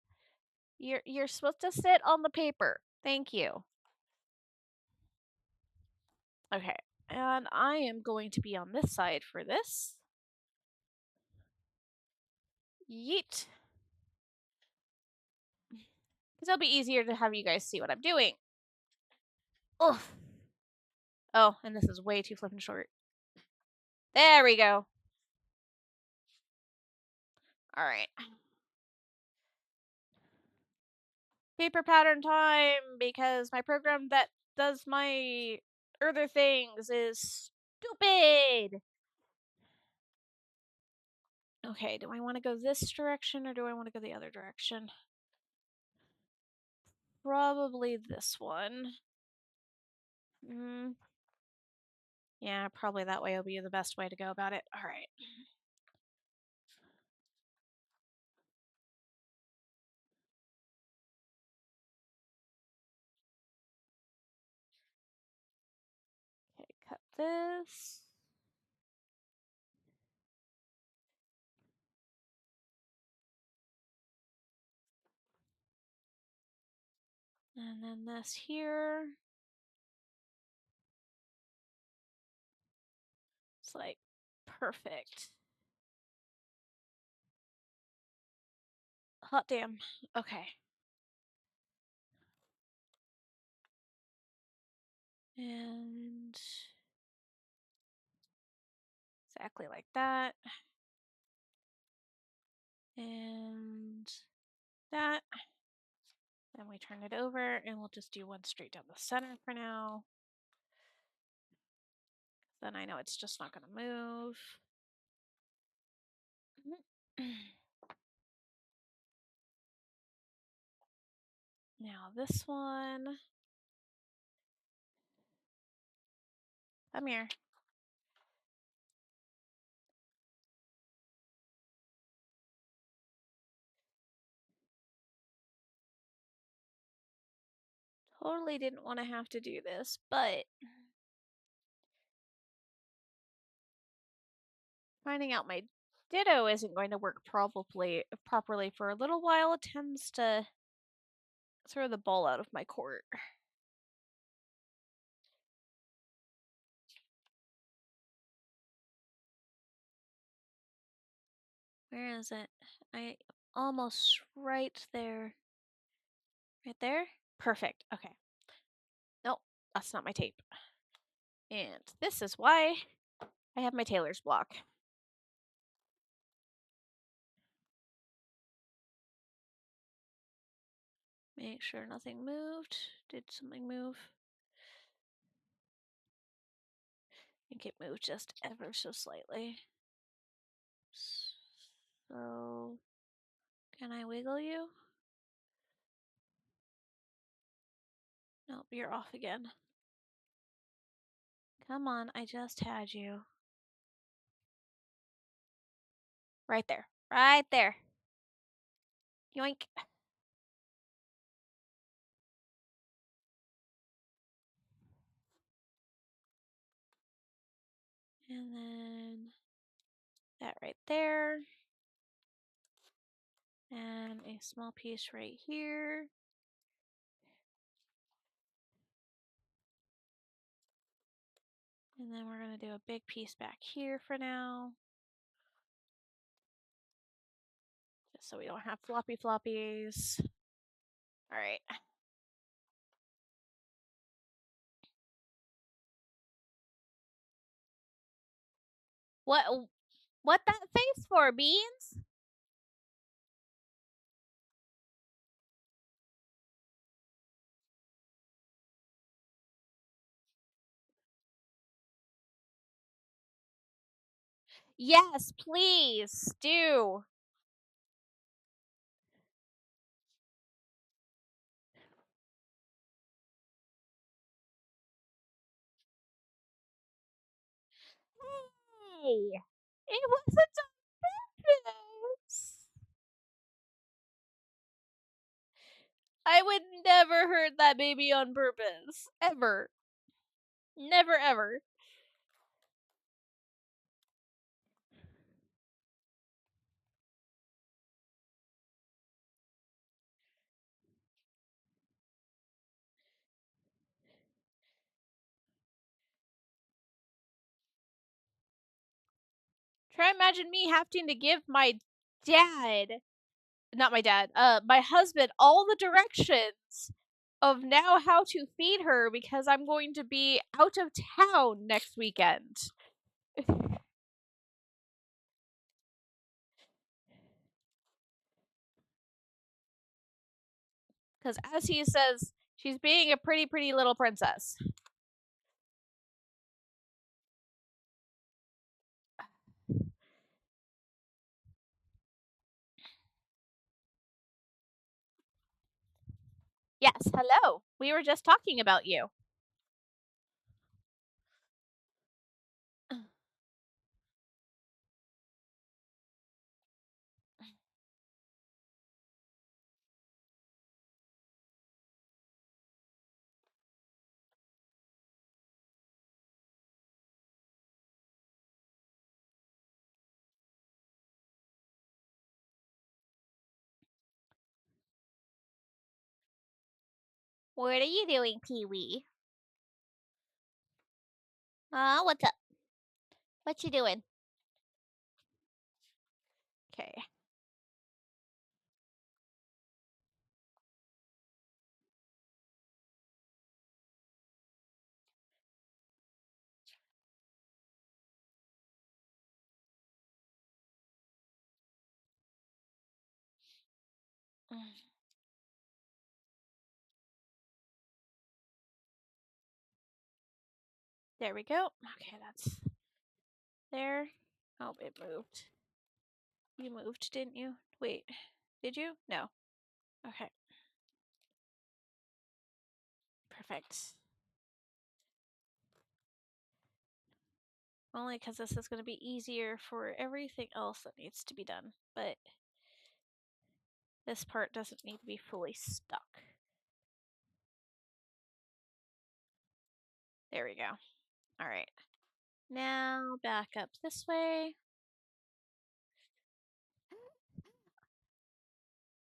You're supposed to sit on the paper. Thank you. Okay, and I am going to be on this side for this. Yeet. Because it'll be easier to have you guys see what I'm doing. Oh. Oh, and this is way too flippin' short. There we go. Alright. Paper pattern time, because my program that does my other things is stupid! Okay, do I want to go this direction or do I want to go the other direction? Probably this one. Yeah, probably that way will be the best way to go about it. Alright. Okay, cut this. And then this here. It's like perfect. Hot damn. Okay. And exactly like that. And that. Then we turn it over and we'll just do one straight down the center for now. Then I know it's just not going to move. Now this one. Come here. Totally didn't want to have to do this, but finding out my Ditto isn't going to work properly for a little while tends to throw the ball out of my court. Where is it? I almost right there. Right there? Perfect. Okay. Nope, that's not my tape. And this is why I have my tailor's block. Make sure nothing moved. Did something move? I think it moved just ever so slightly. So, can I wiggle you? Nope, you're off again. Come on, I just had you. Right there. Right there. Yoink. And then that right there. And a small piece right here. And then we're going to do a big piece back here for now. Just so we don't have floppy floppies. All right. What that face for, Beans? Yes, please do. Hey, it wasn't on purpose. I would never hurt that baby on purpose. Ever. Never ever. Try imagine me having to give my my husband all the directions of now how to feed her because I'm going to be out of town next weekend. Because as he says, she's being a pretty little princess. Yes, hello. We were just talking about you. What are you doing, Pee-wee? What's up? What you doing? Okay. There we go. Okay, that's there. Oh, it moved. You moved, didn't you? Wait, did you? No. Okay. Perfect. Only because this is going to be easier for everything else that needs to be done. But this part doesn't need to be fully stuck. There we go. All right. Now back up this way.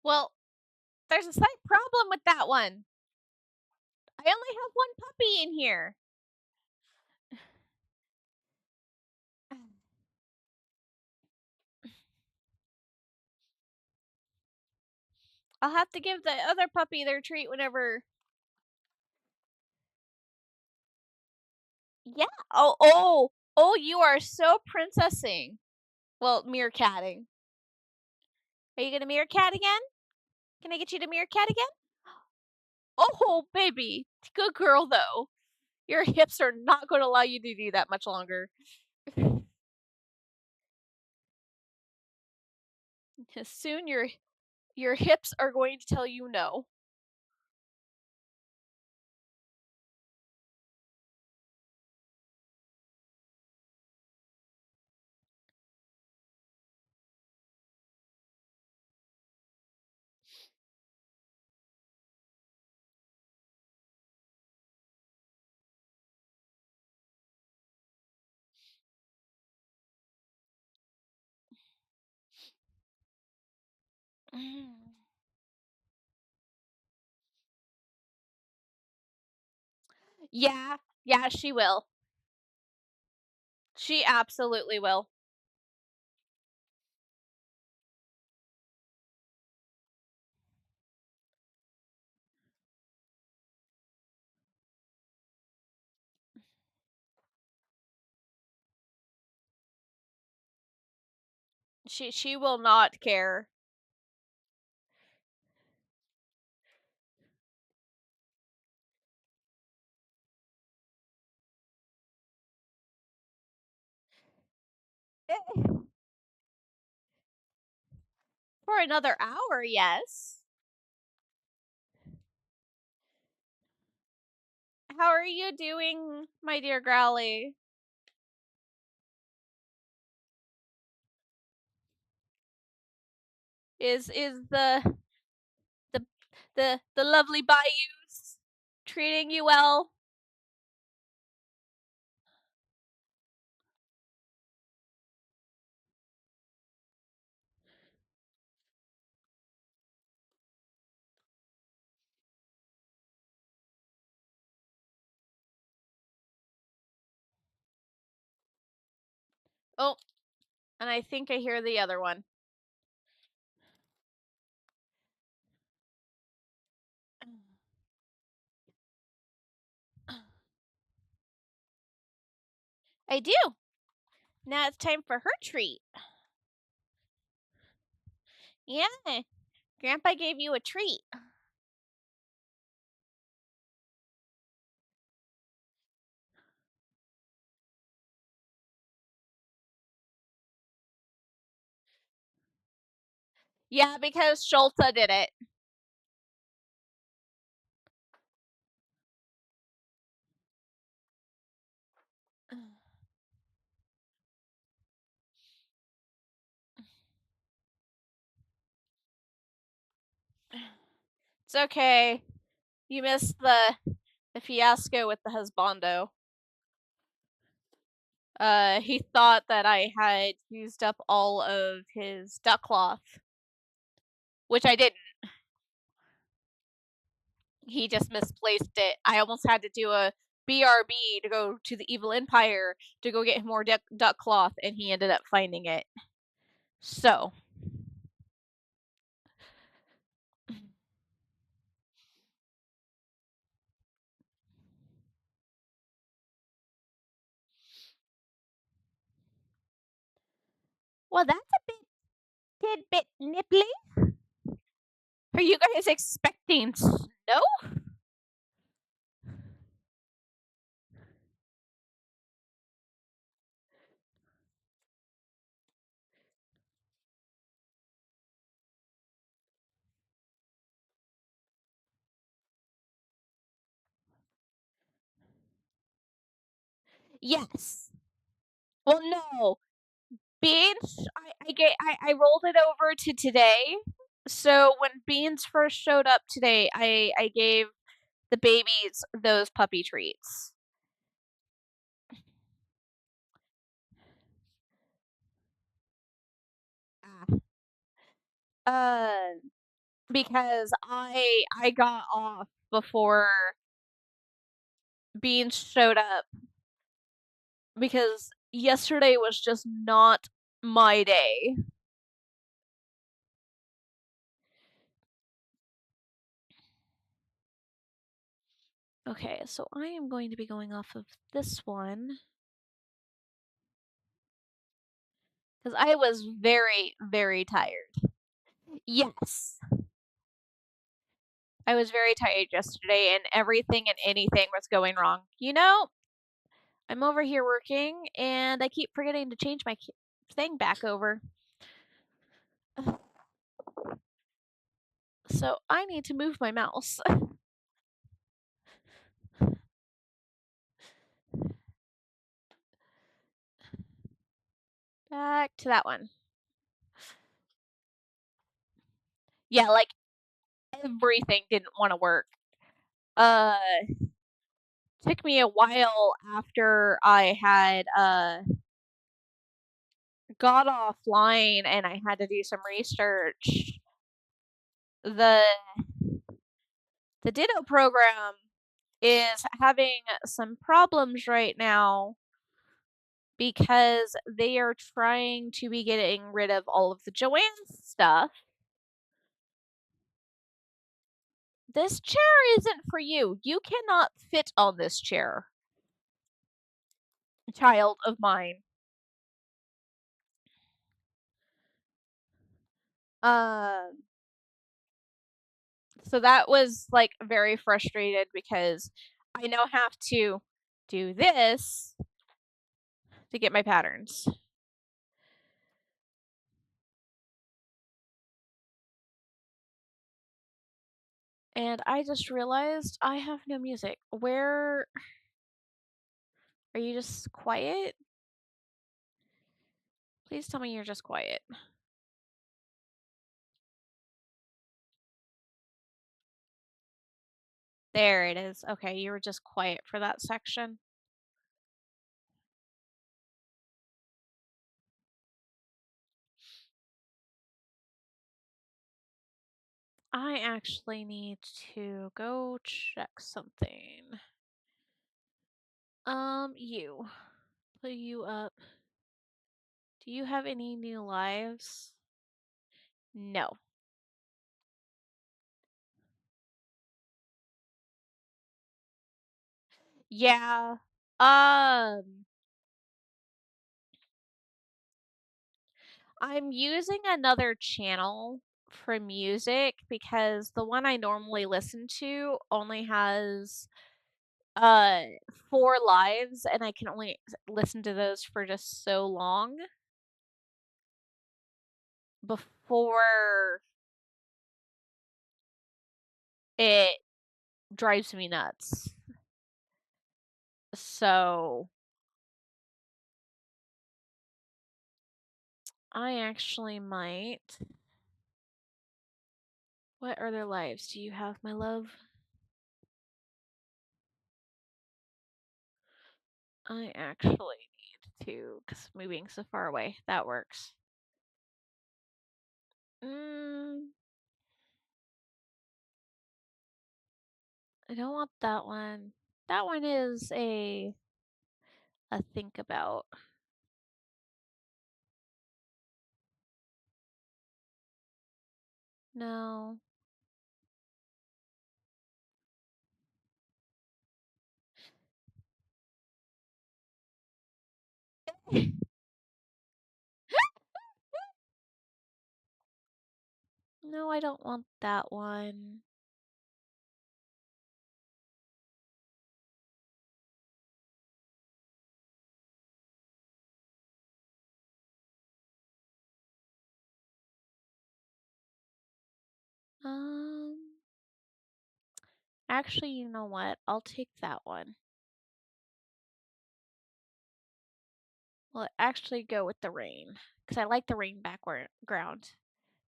Well, there's a slight problem with that one. I only have one puppy in here. I'll have to give the other puppy their treat whenever. Yeah. Oh, you are so princessing. Well, meerkatting. Are you gonna meerkat again? Can I get you to meerkat again? Oh, baby. Good girl, though. Your hips are not going to allow you to do that much longer. Soon your hips are going to tell you no. Yeah, she will. She absolutely will. She will not care. For another hour, yes. How are you doing, my dear Growly? Is the the lovely bayous treating you well? Oh, and I think I hear the other one. I do. Now it's time for her treat. Yeah, Grandpa gave you a treat. Yeah, because Schulta did it. It's okay. You missed the fiasco with the husbando. He thought that I had used up all of his duck cloth, which I didn't. He just misplaced it. I almost had to do a BRB to go to the Evil Empire to go get more duck cloth, and he ended up finding it. So, well, that's a tidbit nipply. Are you guys expecting snow? Yes. Well, no. Beans, I rolled it over to today. So when Beans first showed up today, I gave the babies those puppy treats. Uh, because I got off before Beans showed up because yesterday was just not my day. Okay, so I am going to be going off of this one because I was very, very tired. Yes. I was very tired yesterday and everything and anything was going wrong. I'm over here working and I keep forgetting to change my thing back over. So I need to move my mouse. Back to that one. Yeah, like everything didn't want to work. Uh Took me a while after I had got offline and I had to do some research. The the Ditto program is having some problems right now because they are trying to be getting rid of all of the Joanne stuff. This chair isn't for you. You cannot fit on this chair, child of mine. Um, so that was like very frustrated because I now have to do this to get my patterns. And I just realized I have no music. Where are you just quiet? Please tell me you're just quiet. There it is. Okay, you were just quiet for that section. I actually need to go check something. You. Put you up. Do you have any new lives? No. Yeah. Um, I'm using another channel for music because the one I normally listen to only has uh 4 lives and I can only listen to those for just so long before it drives me nuts. So I actually might. What other lives do you have, my love? I actually need to, because moving so far away. That works. Mm, I don't want that one. That one is a think about. No. No, I don't want that one. Um, actually, you know what? I'll take that one. Well, actually go with the rain, because I like the rain background.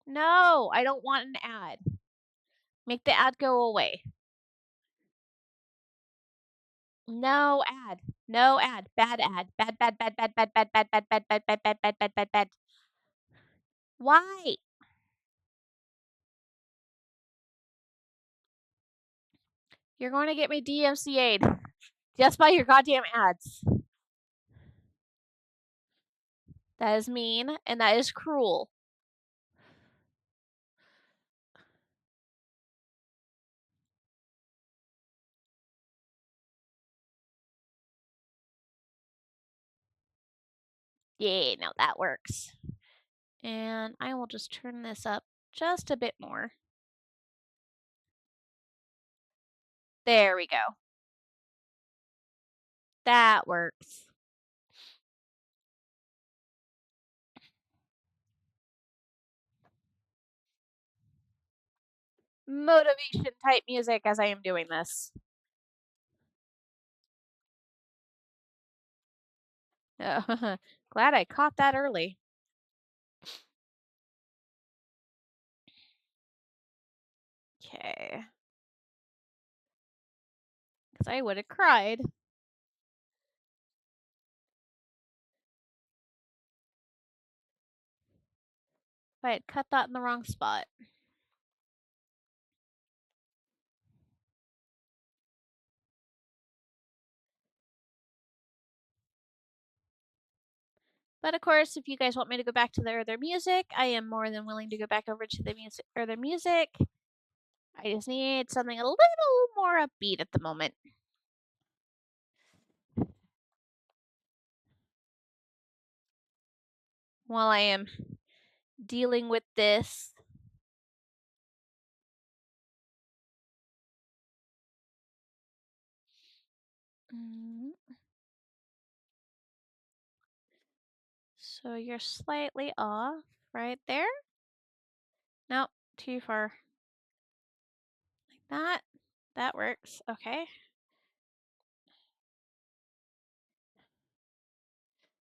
No, I don't want an ad. Make the ad go away. No ad. No ad. Bad ad. Bad, bad, bad, bad, bad, bad, bad, bad, bad, bad, bad, bad, bad, bad, bad, bad. Why? You're going to get me DMCA'd just by your goddamn ads. That is mean and that is cruel. Yeah, now that works. And I will just turn this up just a bit more. There we go. That works. Motivation type music as I am doing this. Glad I caught that early. Okay. Because I would have cried if I had cut that in the wrong spot. But of course, if you guys want me to go back to their other music, I am more than willing to go back over to the music or their music. I just need something a little more upbeat at the moment. While I am dealing with this. So you're slightly off right there. Nope, too far. Like that. That works. Okay.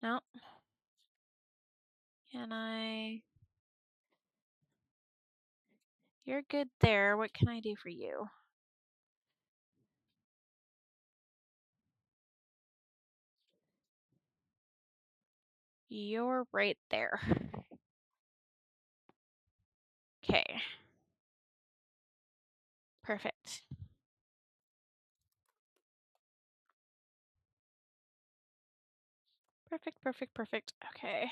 Nope. Can I? You're good there. What can I do for you? You're right there. Okay. Perfect. Perfect, perfect, perfect. Okay.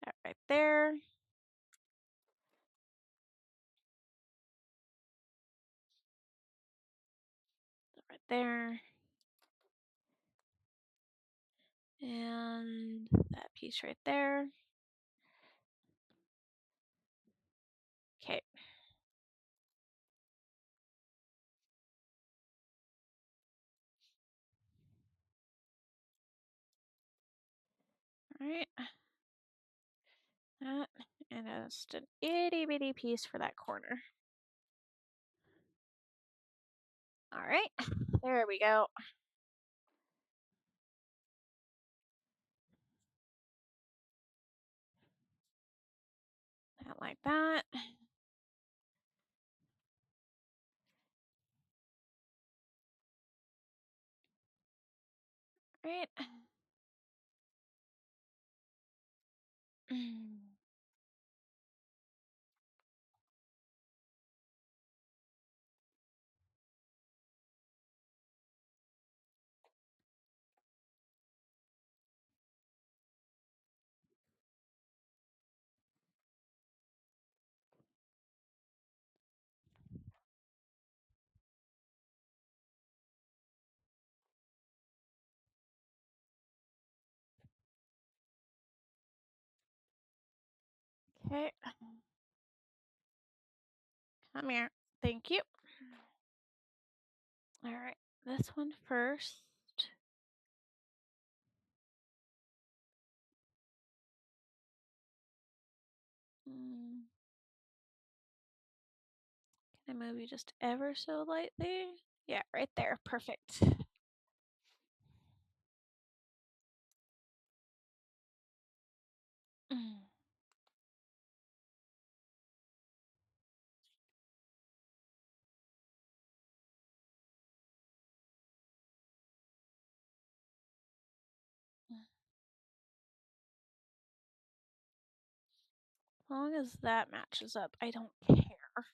That right there. That right there. And that piece right there. Right. That, and just an itty bitty piece for that corner. All right. There we go. That like that. Right. Okay. Come here. Thank you. All right. This one first. Can I move you just ever so lightly? Yeah, right there. Perfect. As long as that matches up, I don't care.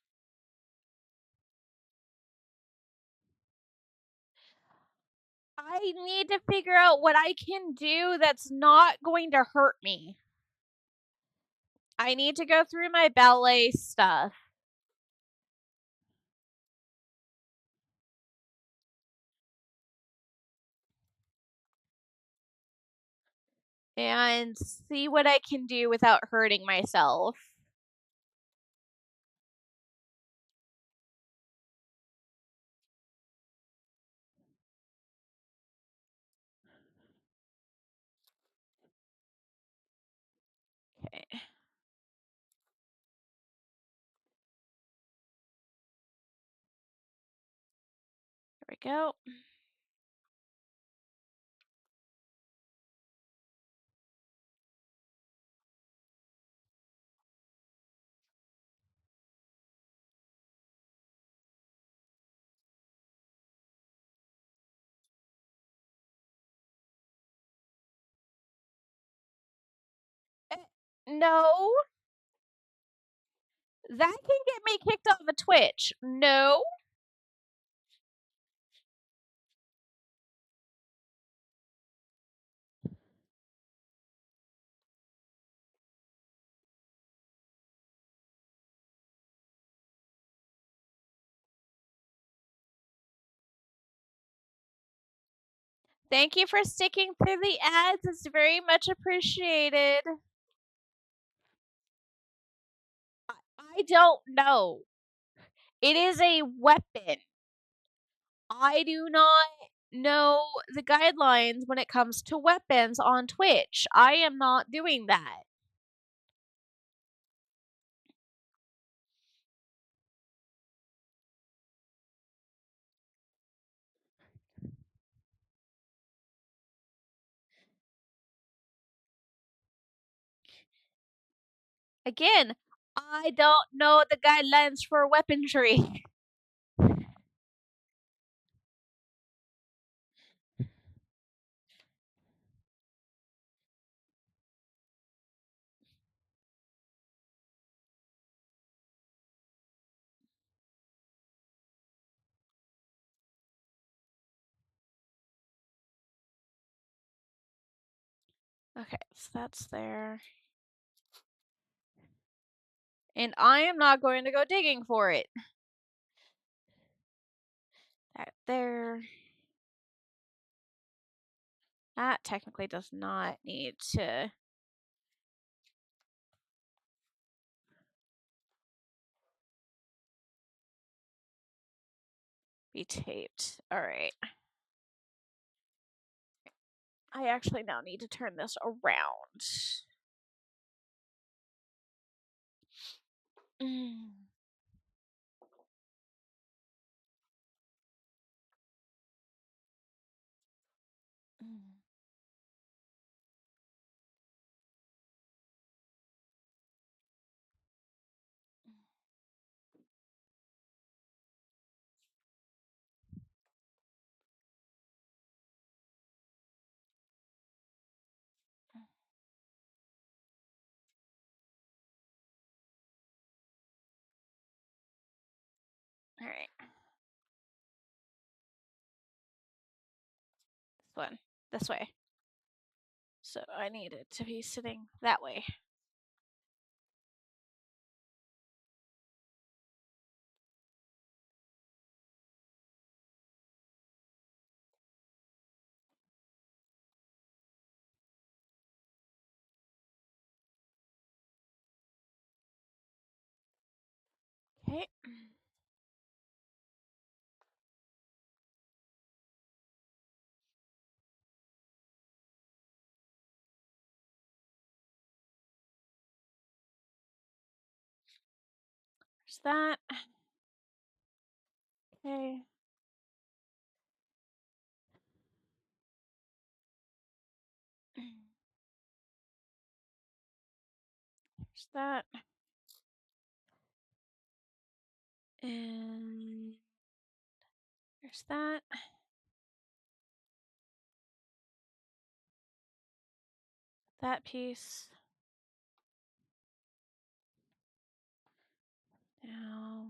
I need to figure out what I can do that's not going to hurt me. I need to go through my ballet stuff. And see what I can do without hurting myself. Okay. There we go. No. That can get me kicked off of Twitch. No. Thank you for sticking through the ads. It's very much appreciated. I don't know. It is a weapon. I do not know the guidelines when it comes to weapons on Twitch. I am not doing that. Again, I don't know the guidelines for weaponry. Okay, so that's there. And I am not going to go digging for it. That there. That technically does not need to be taped. All right. I actually now need to turn this around. All right. This one. This way. So I need it to be sitting that way. Okay. There's that. Okay. There's that. And there's that. That piece. Now.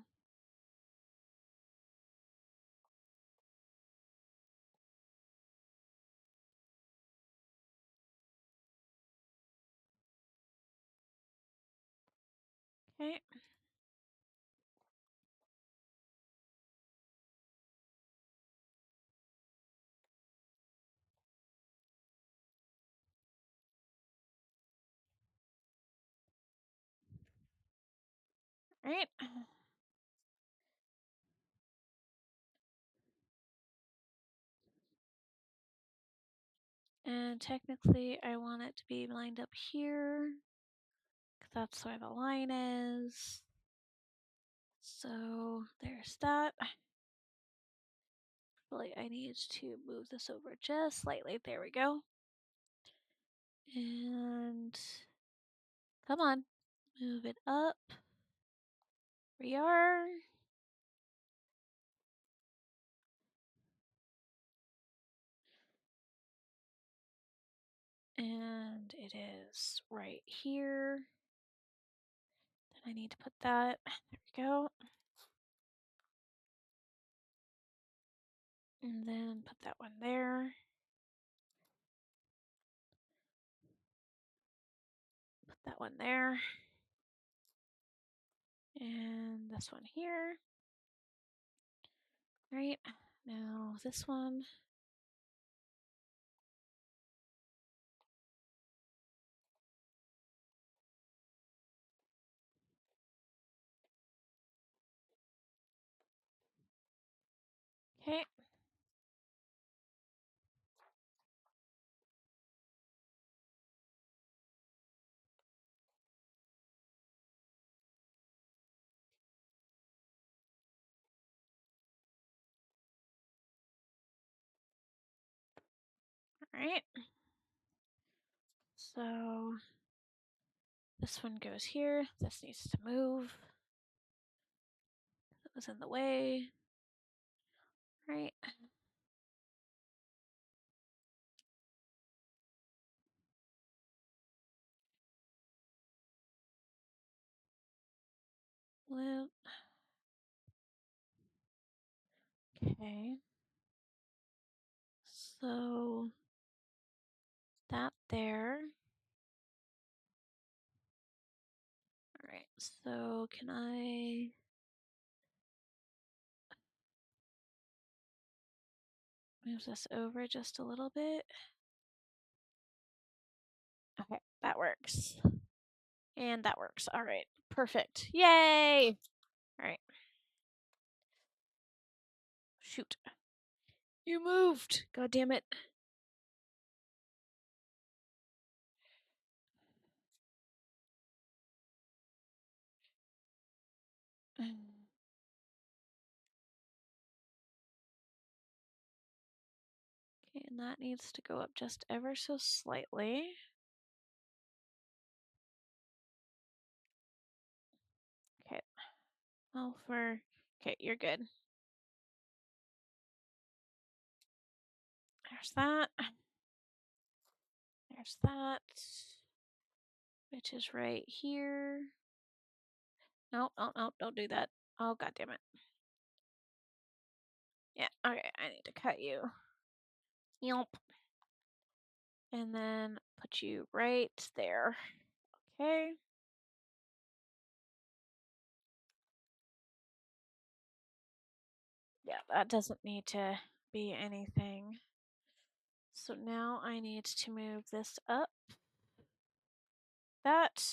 Okay. All right. And technically, I want it to be lined up here, because that's where the line is. So there's that. Really, I need to move this over just slightly. There we go. And come on, move it up. We are. And it is right here. Then I need to put that. There we go. And then put that one there. Put that one there. And this one here. Right. Now this one. Okay. All right. So this one goes here. This needs to move. It was in the way. Right. Loop. Okay. So that there. All right. So can I move this over just a little bit? Okay, that works. And that works. All right. Perfect. Yay! All right. Shoot. You moved. God damn it. Okay, and that needs to go up just ever so slightly. Okay. Well, okay, you're good. There's that. There's that. Which is right here. No, no, no, don't do that. Oh, god damn it. Yeah, okay, I need to cut you. Yelp. And then put you right there. Okay. Yeah, that doesn't need to be anything. So now I need to move this up. That.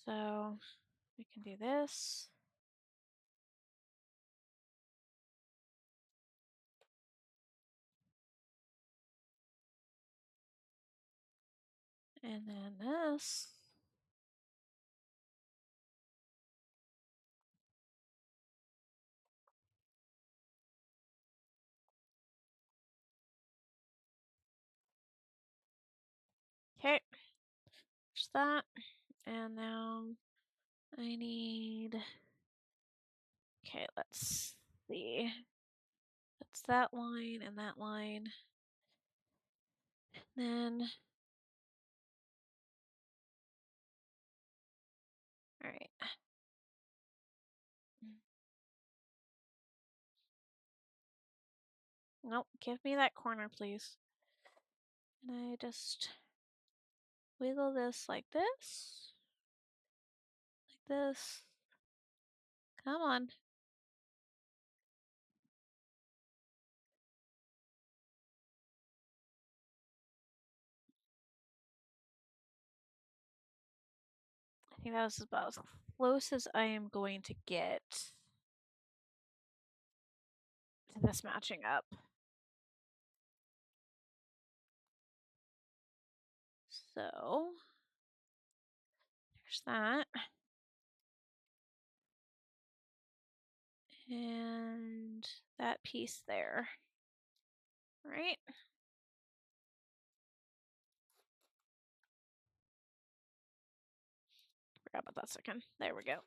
So we can do this. And then this. Okay. There's that. And now I need. Okay, let's see. That's that line and that line. Then. Alright. Nope, give me that corner, please. And I just wiggle this like this. Like this. Come on. I think that was about as close as I am going to get to this matching up. So, there's that. And that piece there. Right? Forgot about that second. There we go.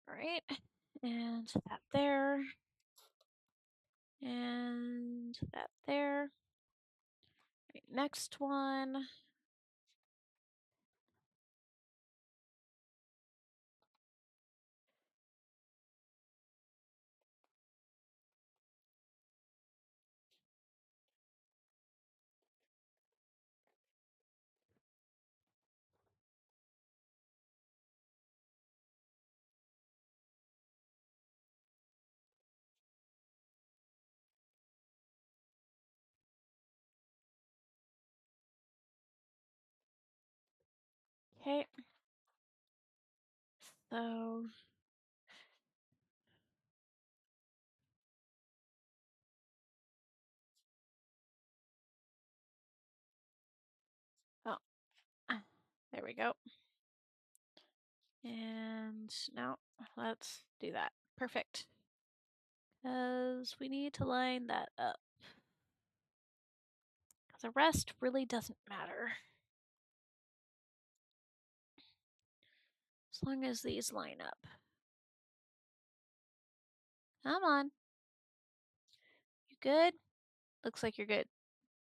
Alright. And that there. And that there. Right, next one. Okay. So oh, there we go. And now let's do that. Perfect. Because we need to line that up. Because the rest really doesn't matter. As long as these line up. Come on. You good? Looks like you're good.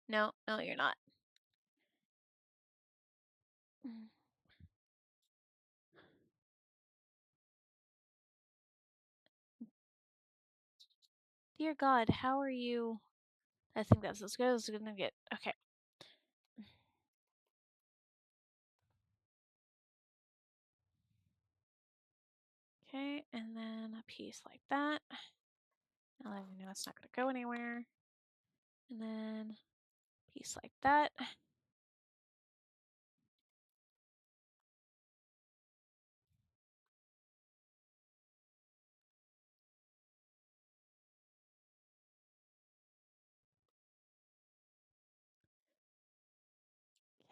No, no, you're not. Dear God, how are you? I think that's as good as it's gonna get. Okay. Okay, and then a piece like that. Now that we know it's not gonna go anywhere. And then a piece like that.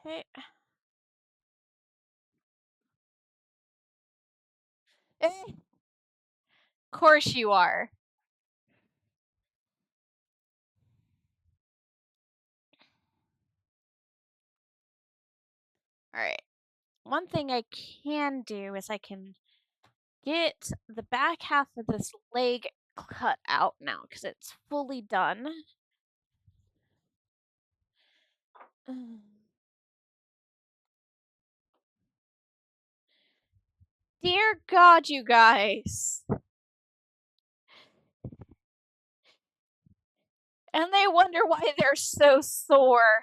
Okay. Of course you are. Alright. One thing I can do is I can get the back half of this leg cut out now because it's fully done. Dear God, you guys. And they wonder why they're so sore.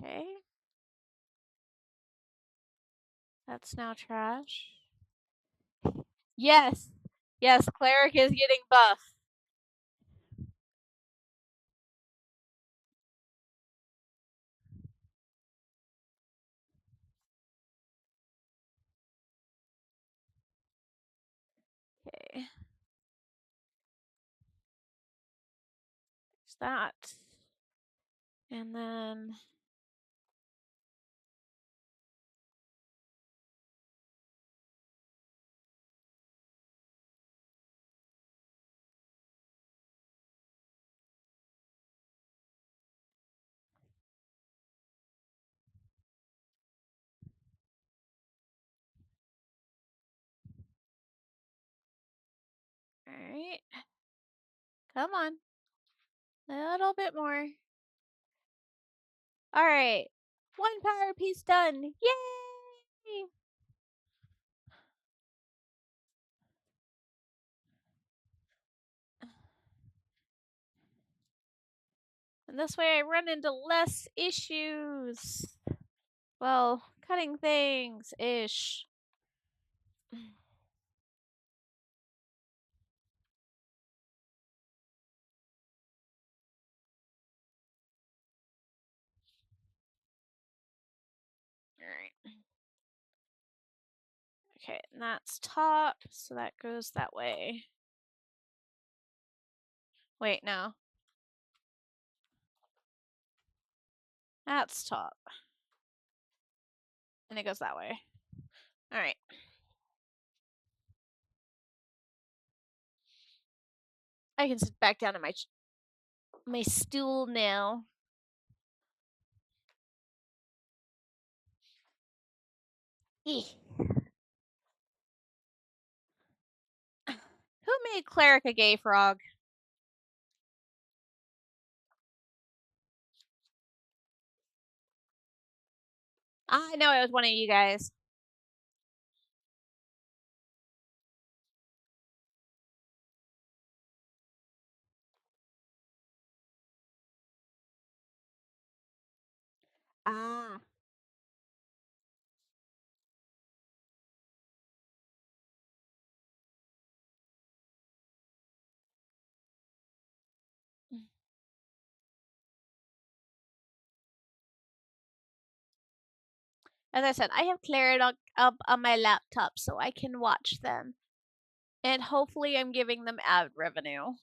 Okay. That's now trash. Yes. Yes, Cleric is getting buff. Okay. There's that. And then alright. Come on. A little bit more. Alright. One power piece done. Yay! And this way I run into less issues. Well, cutting things-ish. Alright. Okay, and that's top, so that goes that way. Wait, no. That's top. And it goes that way. Alright. I can sit back down in my stool now. Who made Cleric a gay frog? I know it was one of you guys. Ah. As I said, I have Cleric up on my laptop so I can watch them. And hopefully I'm giving them ad revenue.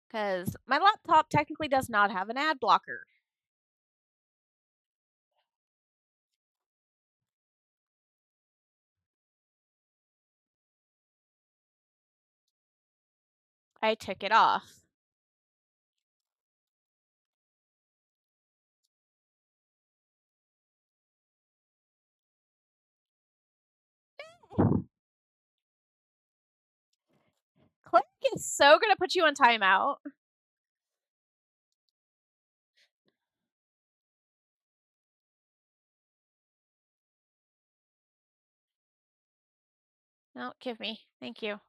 Because my laptop technically does not have an ad blocker. I took it off. Cleric is so gonna put you on timeout. No, give me. Thank you.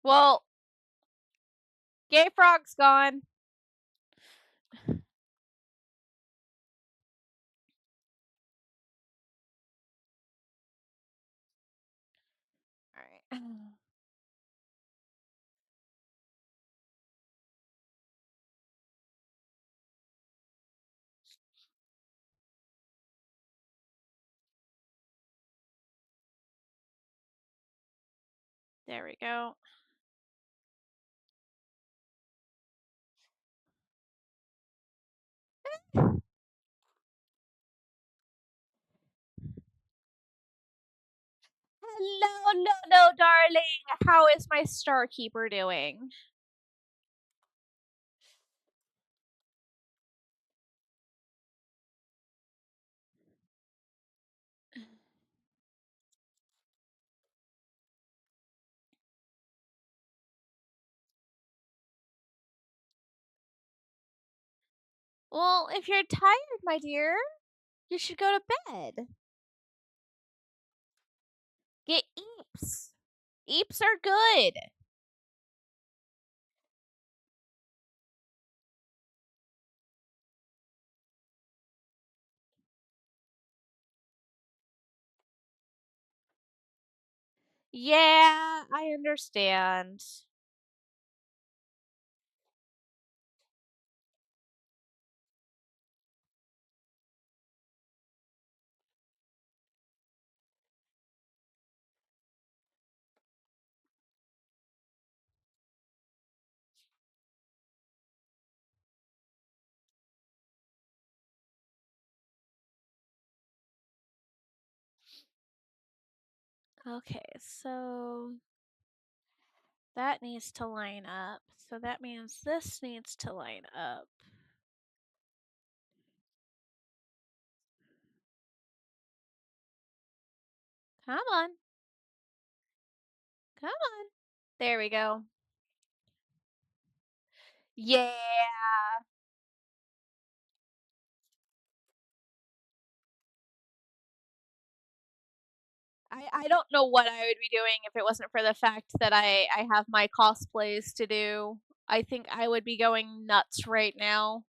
Well, Gay Frog's gone. Alright. There we go. Hello, no, darling. How is my Star Keeper doing? Well, if you're tired, my dear, you should go to bed. Get eeps. Eeps are good. Yeah, I understand. Okay, so that needs to line up. So that means this needs to line up. Come on. Come on. There we go. Yeah. I don't know what I would be doing if it wasn't for the fact that I have my cosplays to do. I think I would be going nuts right now.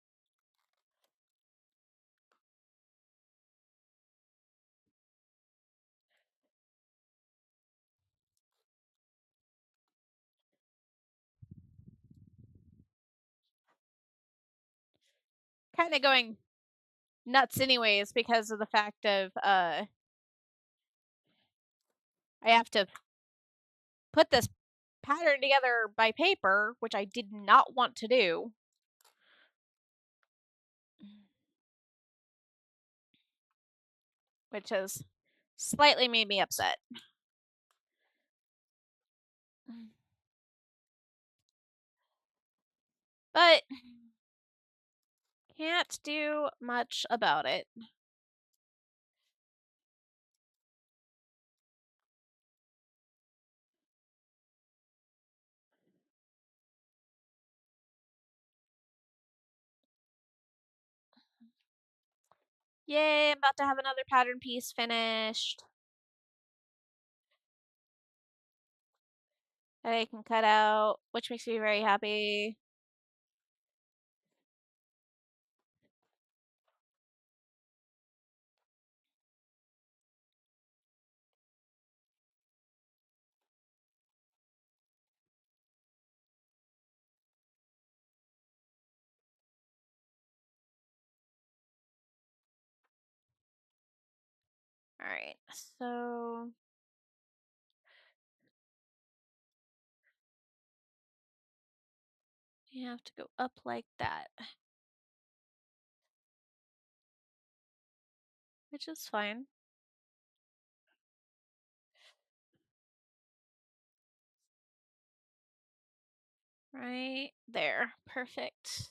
Kind of going nuts anyways because of the fact of I have to put this pattern together by paper, which I did not want to do. Which has slightly made me upset. But can't do much about it. Yay, I'm about to have another pattern piece finished. That I can cut out, which makes me very happy. Alright, so you have to go up like that. Which is fine. Right there. Perfect.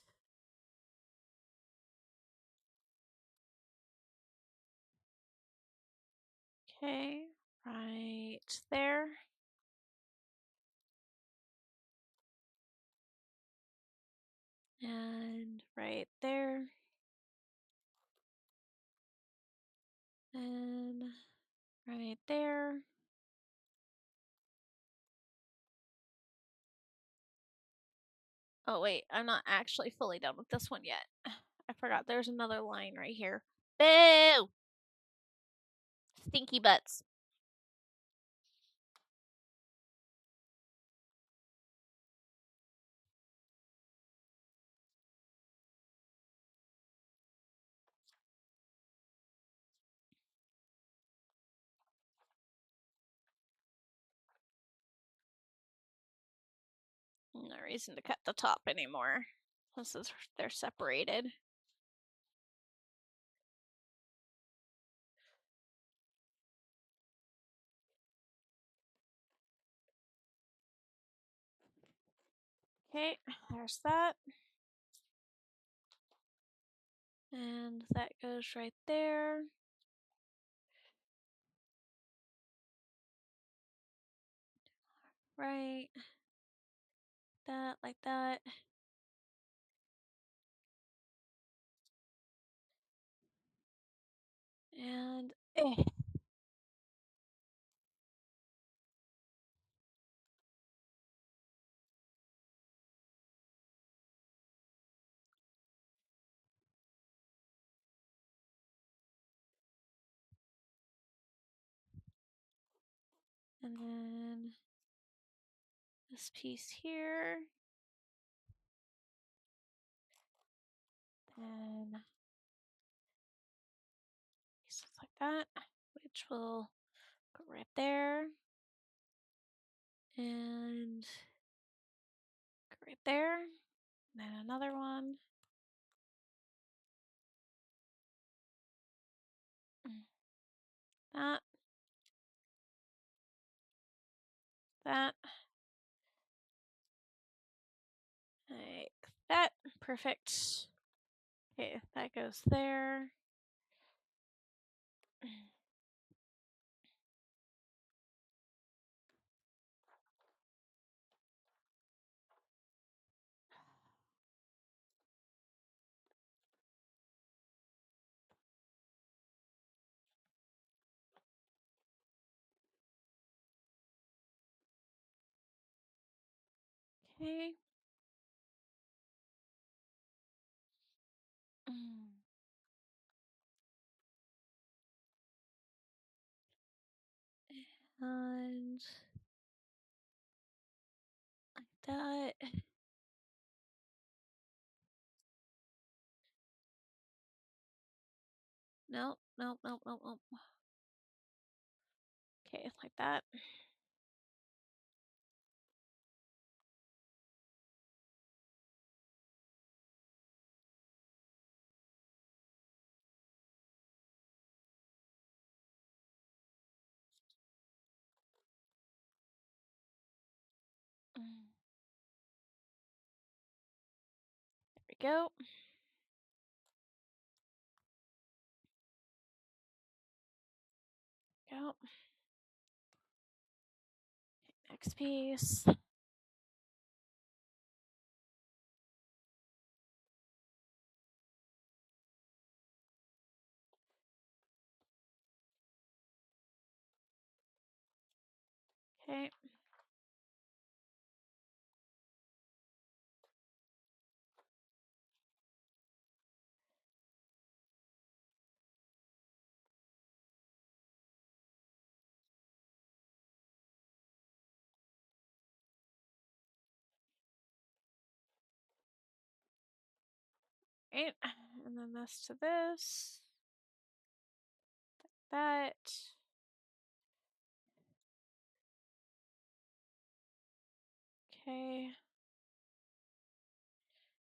Okay, right there. And right there. Oh wait, I'm not actually fully done with this one yet. I forgot there's another line right here. Boo! Stinky butts. No reason to cut the top anymore. They're separated. Okay, there's that. And that goes right there. Right. That, like that. And and then this piece here. Then pieces like that, which will go right there. And go right there. And then another one. That. That. Like that. Perfect. Okay, that goes there. Okay. And like that. Nope, nope, nope, nope, nope. Okay, like that. There we go. Go. Next piece. Okay. Right. And then this to this. That. Okay.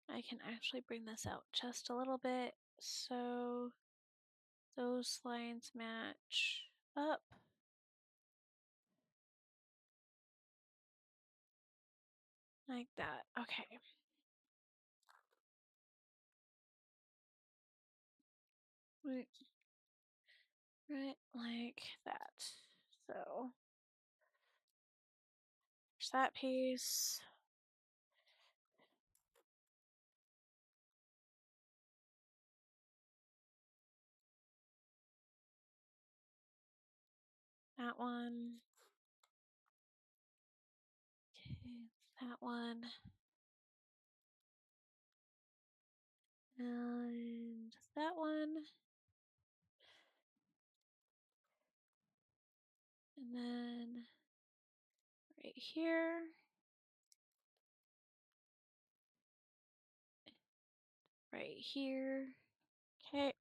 I can actually bring this out just a little bit so those lines match up. Like that. Okay. Right. Right like that. So there's that piece. That one. Okay, that one. And that one. And then right here. Right here. Okay.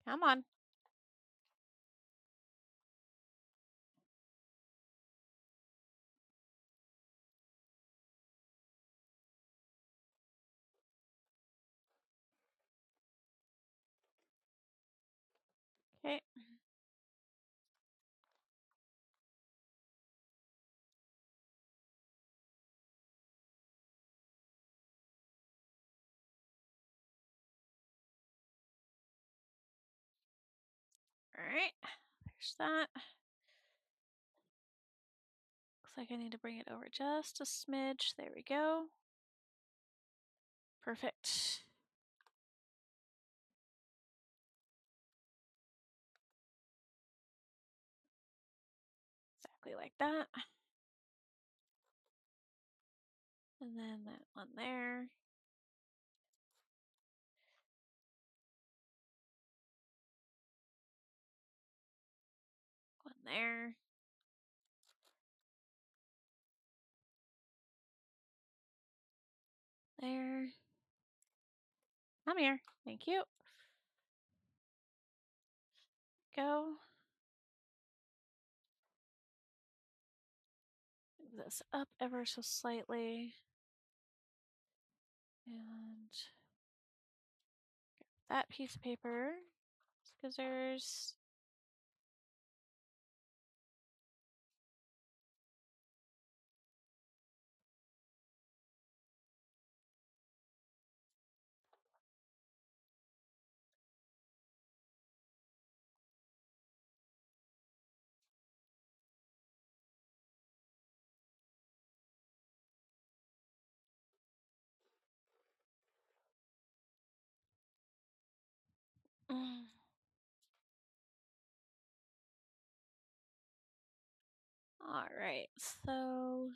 Come on. Okay. All right. There's that. Looks like I need to bring it over just a smidge. There we go. Perfect. Exactly like that. And then that one there. One there. There. Come here. Thank you. Go. Move this up ever so slightly. And that piece of paper. Scissors. Mm. All right, so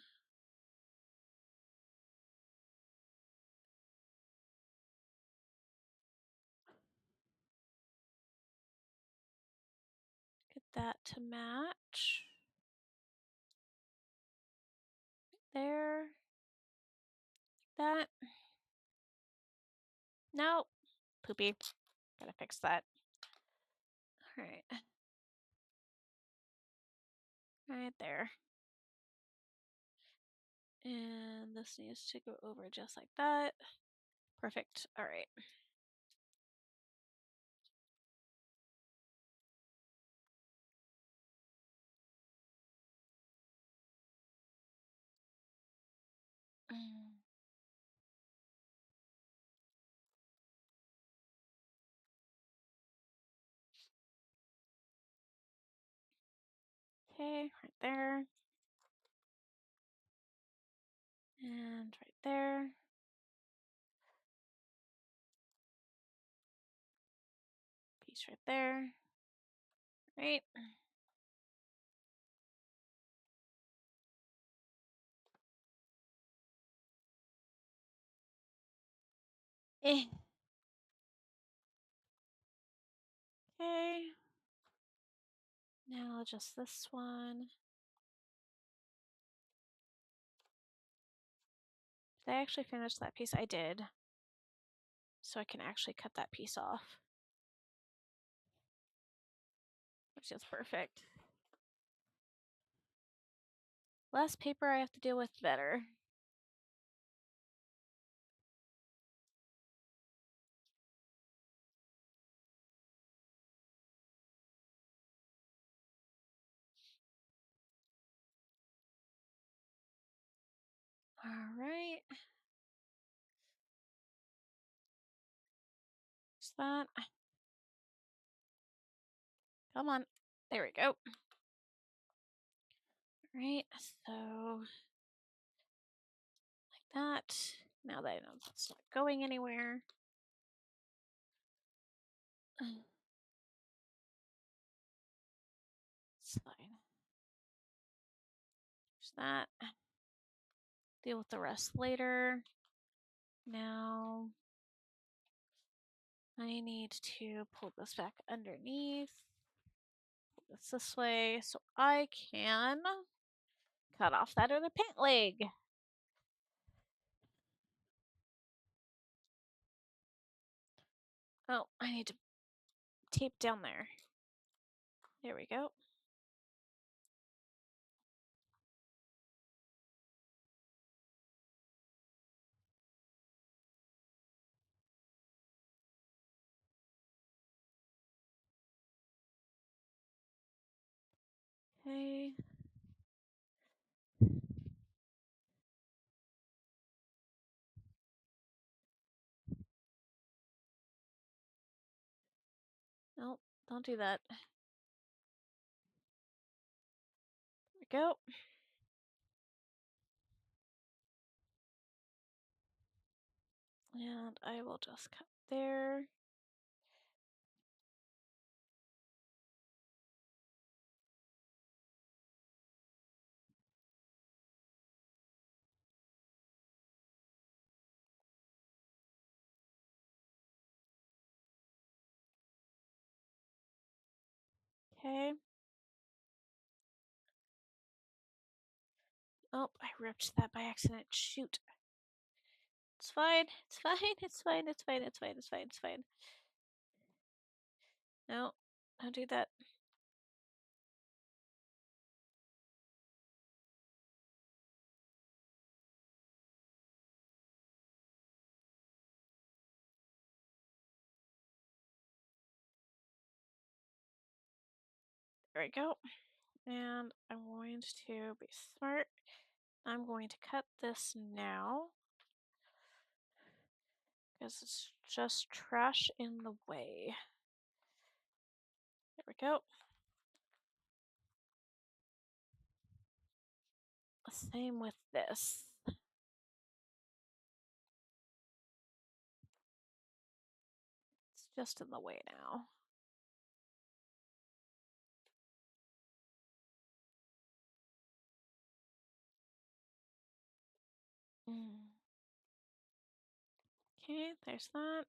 get that to match. There. That. Nope. Poopy. Gotta fix that. All right. Right there. And this needs to go over just like that. Perfect. All right. Okay, right there. And right there. Piece right there. Right. Eh. Okay. Now just this one. Did I actually finish that piece? I did. So I can actually cut that piece off. Which is perfect. Less paper I have to deal with, better. All right. Just that. Come on. There we go. All right. So like that. Now that I know it's not going anywhere. It's fine. There's that. Deal with the rest later. Now I need to pull this back underneath. Pull this way so I can cut off that other pant leg. Oh, I need to tape down there. There we go. Okay. Nope, don't do that. There we go. And I will just cut there. Okay. Oh, I ripped that by accident. Shoot. It's fine. It's fine. It's fine. It's fine. It's fine. It's fine. It's fine. No, don't do that. There we go. And I'm going to be smart. I'm going to cut this now because it's just trash in the way. There we go. Same with this. It's just in the way now. Okay, there's that.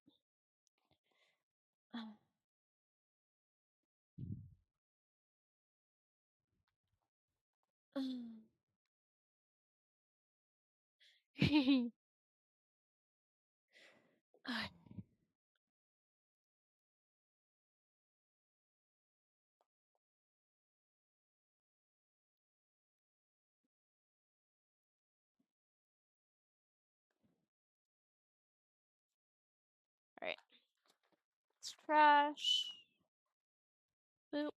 Alright. It's trash. Boop.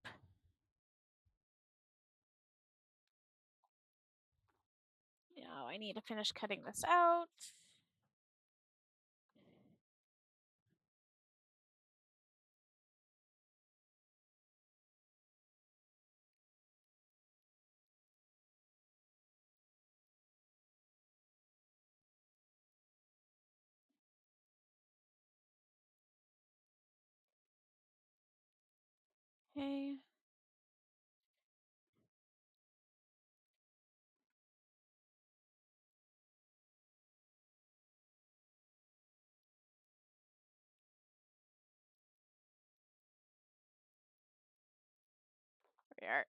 Now I need to finish cutting this out. Okay. There we are.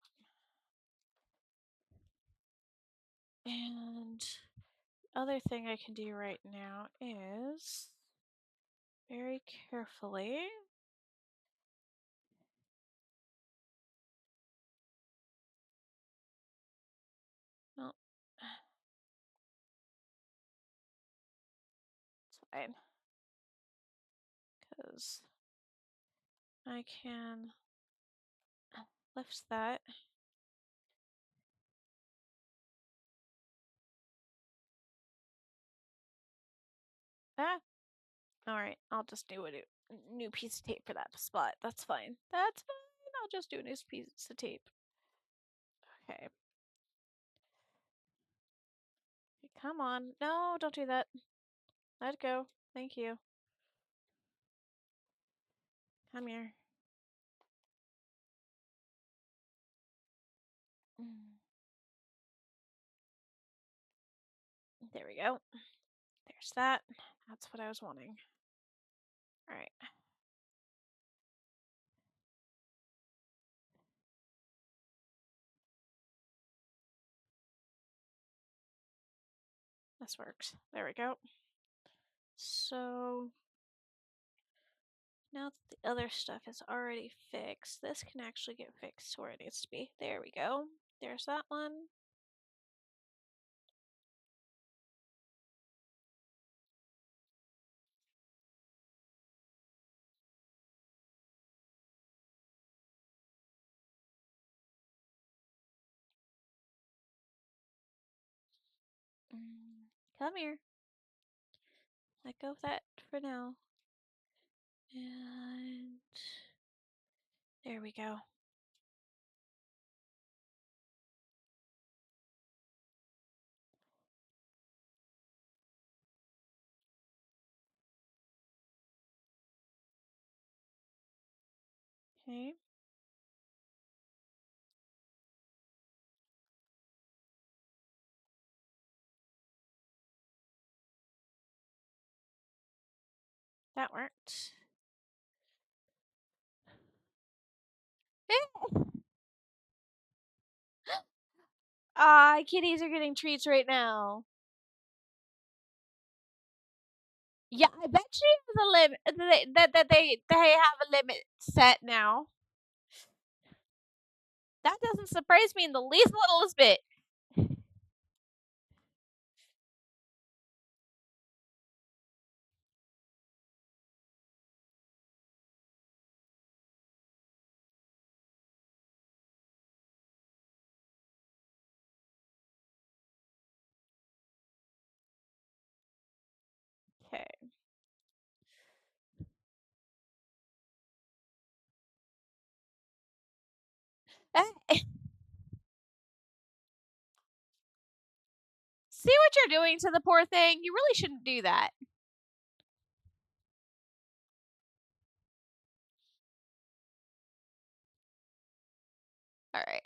And the other thing I can do right now is very carefully well, it's fine. Because I can lift that. Ah! Alright, I'll just do a new piece of tape for that spot. That's fine. That's fine. I'll just do a new piece of tape. Okay. Come on. No, don't do that. I'd go. Thank you. Come here. There we go. There's that. That's what I was wanting. All right. This works. There we go. So now that the other stuff is already fixed, this can actually get fixed to where it needs to be. There we go. There's that one. Come here. Let go of that for now. And there we go. Okay. That worked. Ah, kitties are getting treats right now. Yeah, I bet you the limit they have a limit set now. That doesn't surprise me in the least littlest bit. Okay. See what you're doing to the poor thing? You really shouldn't do that. All right.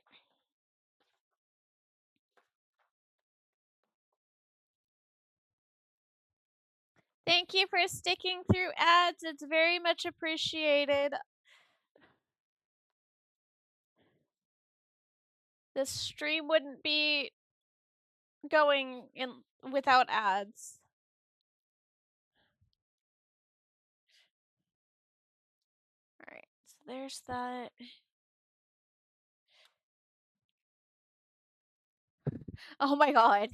Thank you for sticking through ads. It's very much appreciated. This stream wouldn't be going in without ads. All right. So there's that. Oh my god.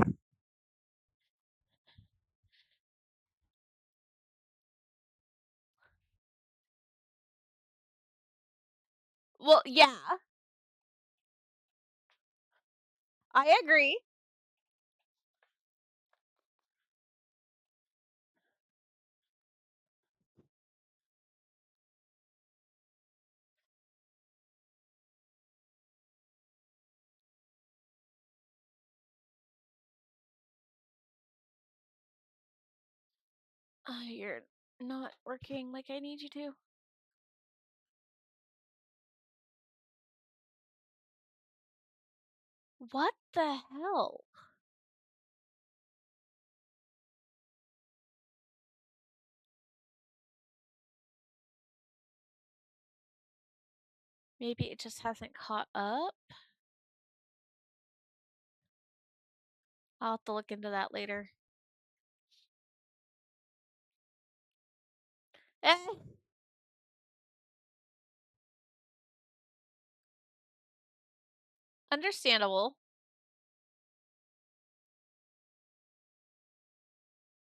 Well, yeah. I agree. You're not working like I need you to. What the hell? Maybe it just hasn't caught up? I'll have to look into that later. Eh. Understandable.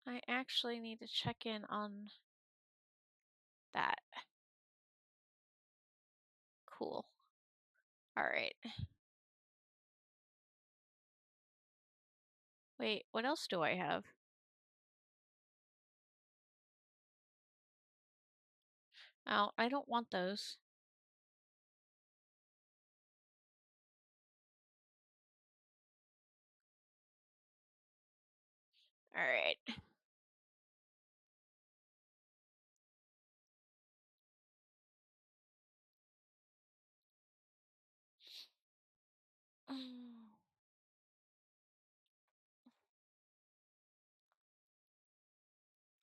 I actually need to check in on that. Cool. Alright. Wait, what else do I have? Oh, I don't want those. Alright.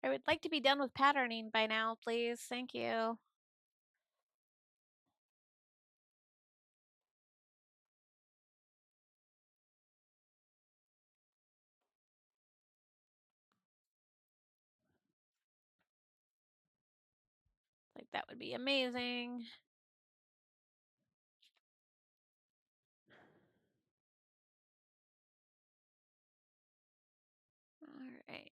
I would like to be done with patterning by now, please. Thank you. Like, that would be amazing. All right.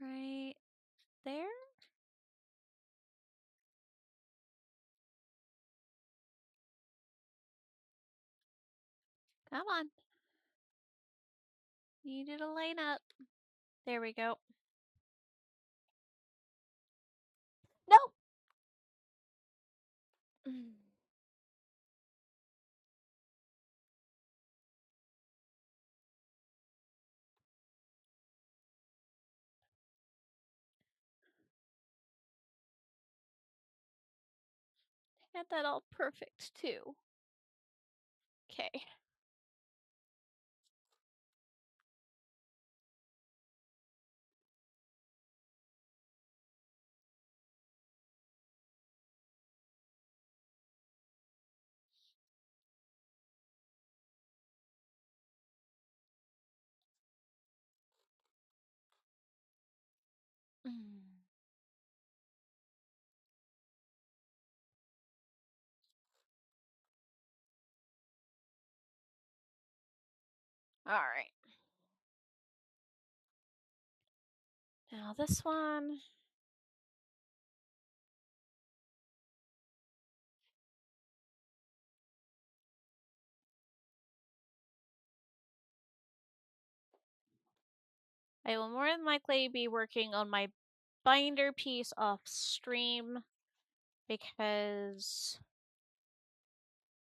Right there. Come on. You need to line up. There we go. Nope. Had that all perfect too. Okay. All right. Now this one. I will more than likely be working on my binder piece off stream because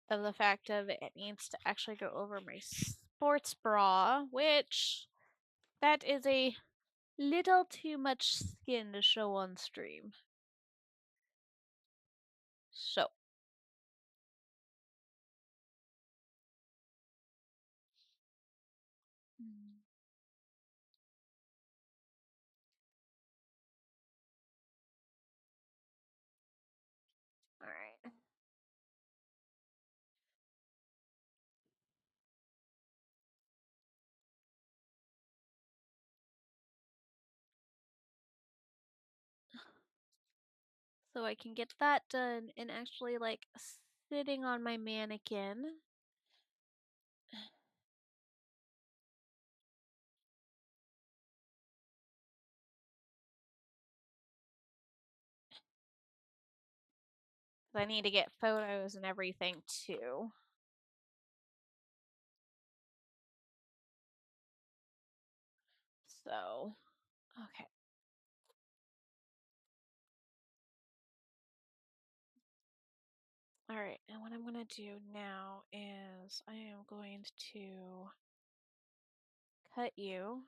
of the fact of it needs to actually go over my sports bra, which that is a little too much skin to show on stream. So. All right. So I can get that done and actually like sitting on my mannequin. I need to get photos and everything too. So, okay. All right, and what I'm going to do now is I am going to cut you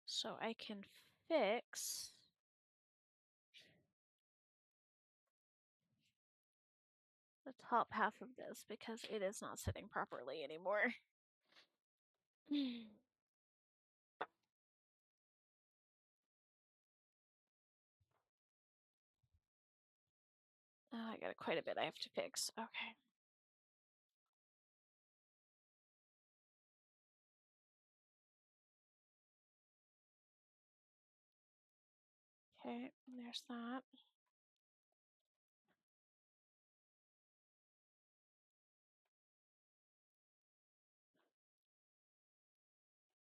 so I can fix the top half of this because it is not sitting properly anymore. Oh, I got quite a bit I have to fix. Okay. Okay, there's that.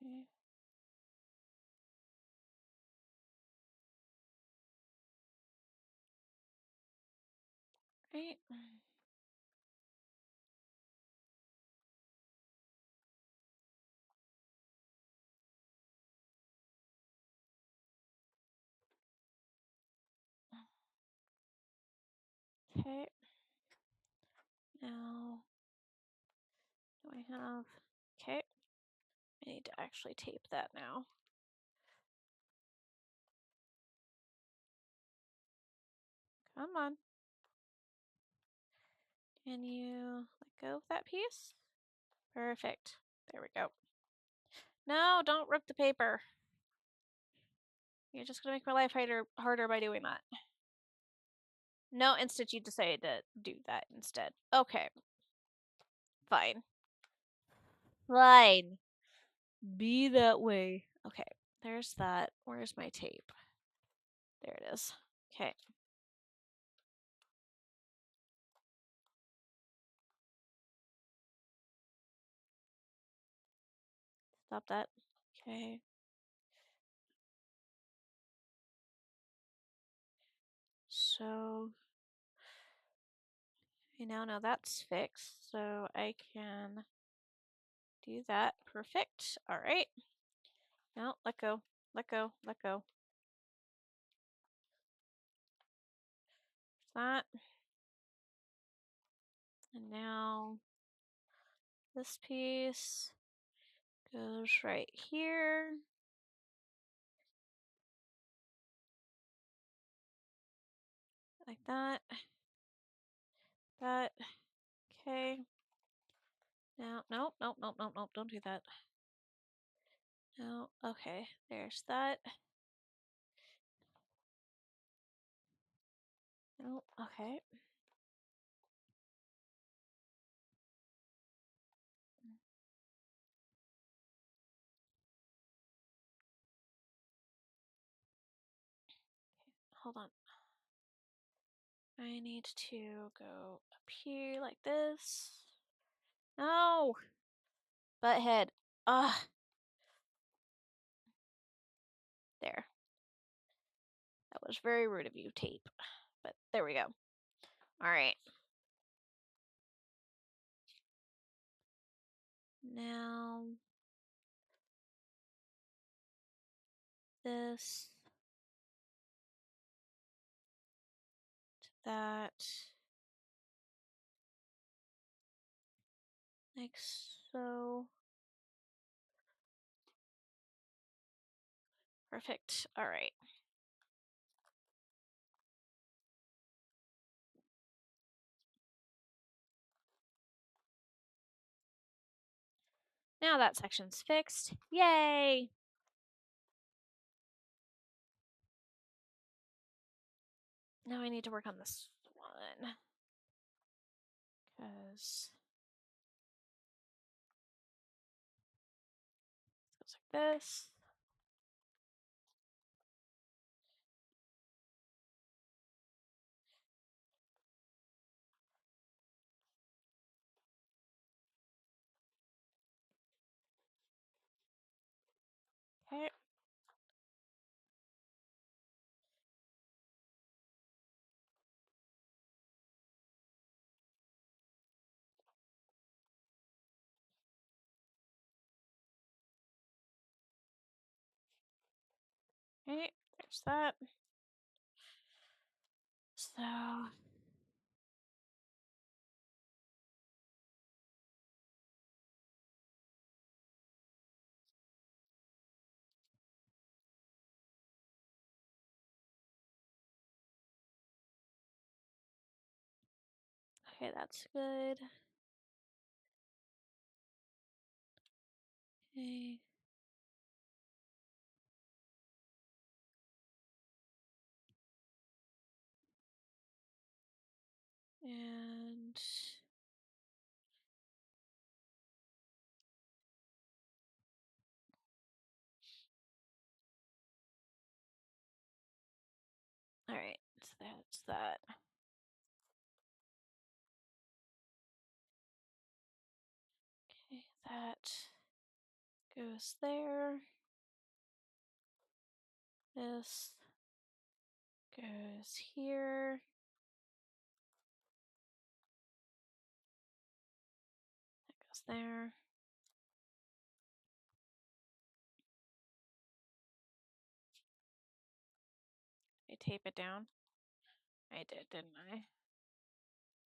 Okay. Right. Okay. Now, do I have... Okay. I need to actually tape that now. Come on. Can you let go of that piece? Perfect. There we go. No, don't rip the paper. You're just gonna make my life harder by doing that. No, instead you decided to do that instead. Okay. Fine. Fine. Be that way. Okay, there's that. Where's my tape? There it is. Okay. Stop that. Okay. So I now know that's fixed, so I can do that. Perfect. All right. No, let go. Let go. Let go. That. And now this piece goes right here. Like that. That. Okay. Now, nope, nope, nope, nope, nope, don't do that. No, okay, there's that. No, okay. Hold on. I need to go up here like this. No! Butthead. Ugh. There. That was very rude of you, tape. But there we go. Alright. Now... this... to that... like so... Perfect. Alright. Now that section's fixed. Yay! Now I need to work on this one. Because... it goes like this. Okay. Okay, there's that. So... okay, that's good. Okay. And... alright, so that's that. Okay, that goes there. This goes here. That goes there. I tape it down. I did, didn't I?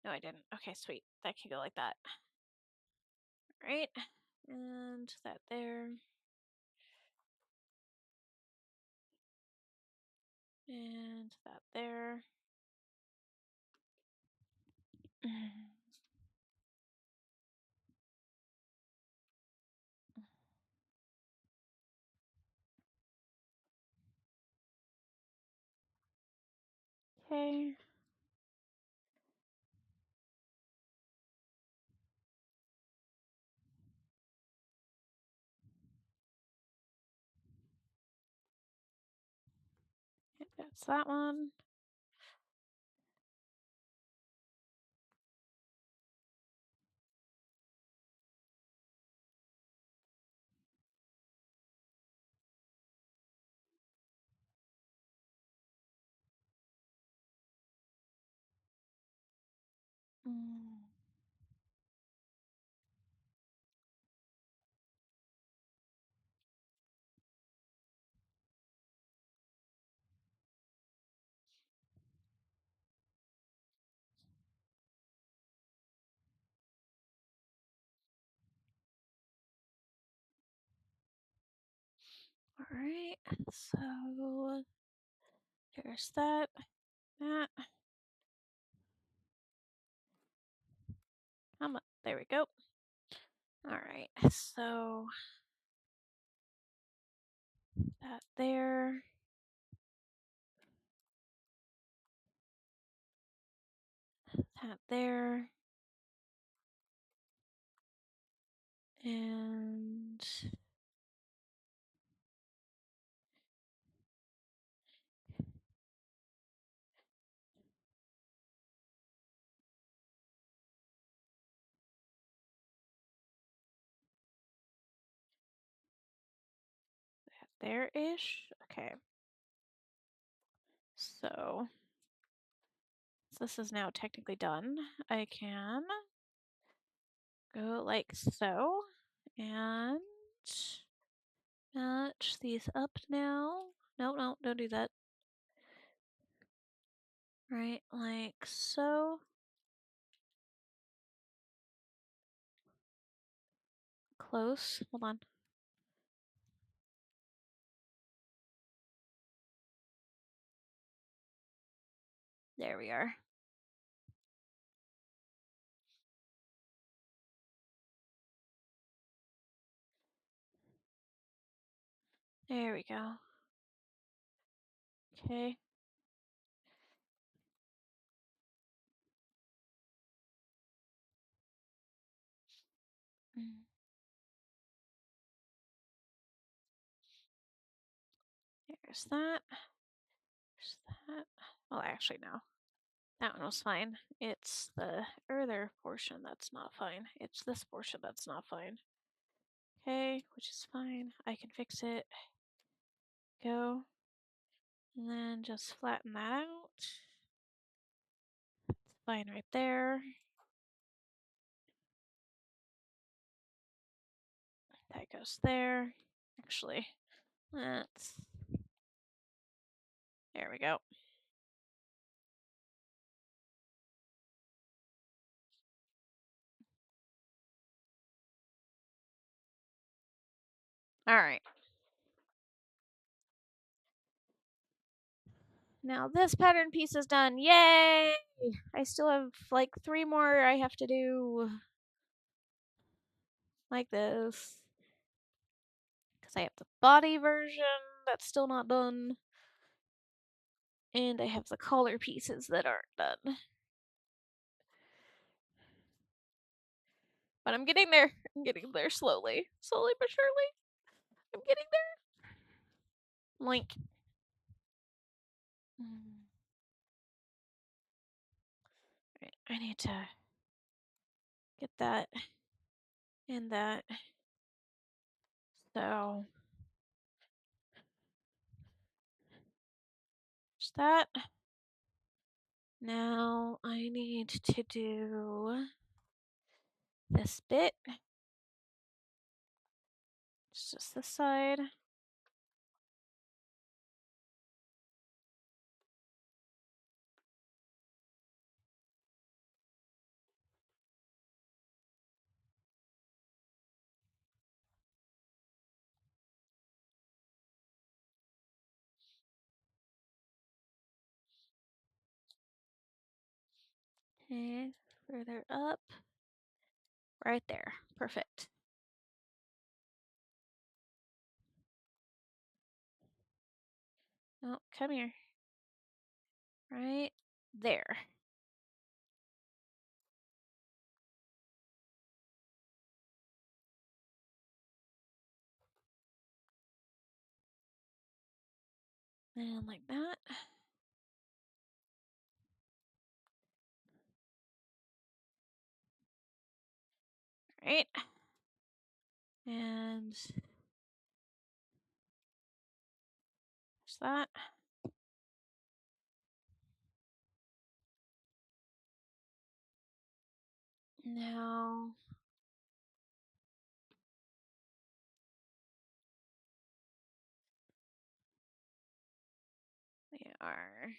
No, I didn't. Okay, sweet. That can go like that. Alright. And that there. And that there. Okay. That's that one. Alright, so there's that. There we go. Alright, so that there. That there. And that there-ish. Okay. So this is now technically done. I can go like so and match these up now. No, don't do that. Right, like so. Close. Hold on. There we are. There we go. Okay. There's that. There's that. Well, actually, no. That one was fine. It's the other portion that's not fine. It's this portion that's not fine. Okay, which is fine. I can fix it. Go. And then just flatten that out. It's fine right there. That goes there. Actually, that's... There we go. Alright. Now this pattern piece is done. Yay! I still have like 3 more I have to do. Like this. Because I have the body version that's still not done. And I have the collar pieces that aren't done. But I'm getting there. I'm getting there slowly. Slowly but surely. I'm getting there. Link. Right, I need to get that and that. So there's that. Now I need to do this bit. It's just this side. Okay, further up. Right there. Perfect. Oh, come here. Right there. And like that. Right. And there's that. Now we are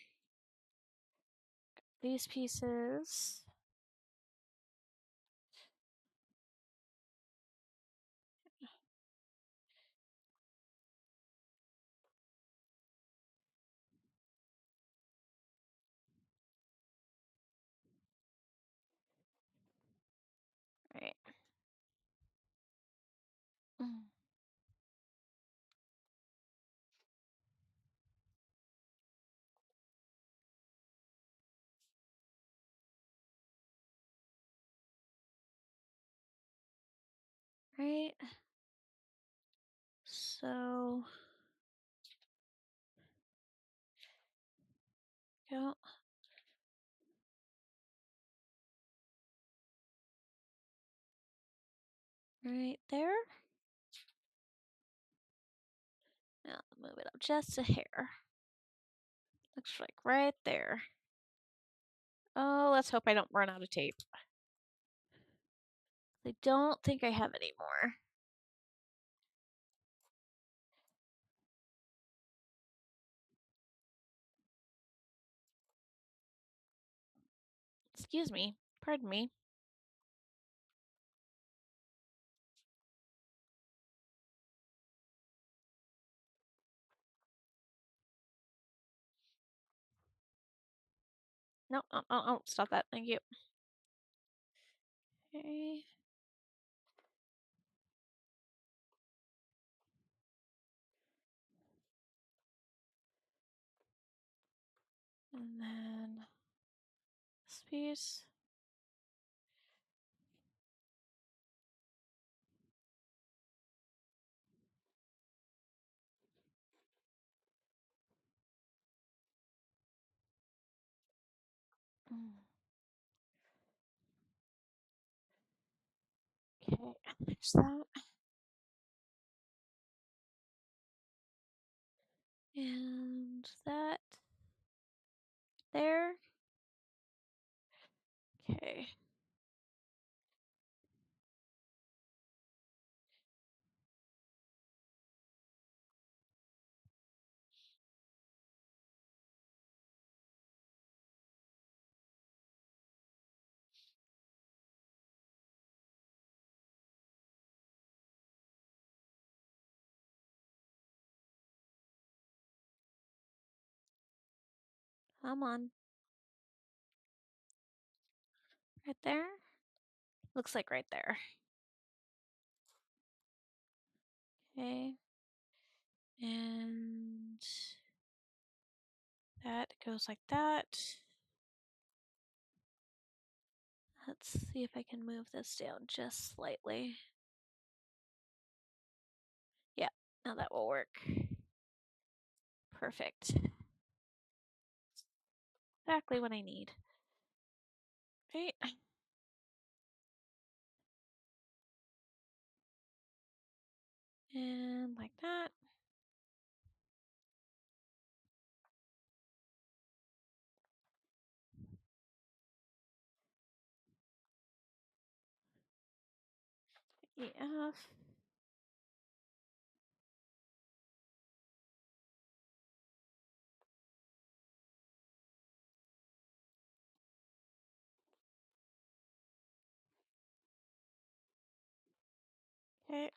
these pieces. Right. Mm. Right. So go right there. Now move it up just a hair. Looks like right there. Oh, let's hope I don't run out of tape. I don't think I have any more. Excuse me. Pardon me. No, oh, stop that. Thank you. Okay. And then this piece. Mm. Okay, there's that. And that. There. Okay. Come on. Right there. Looks like right there. Okay. And that goes like that. Let's see if I can move this down just slightly. Yeah, now that will work. Perfect. Exactly what I need. Right. And like that. EF. Okay.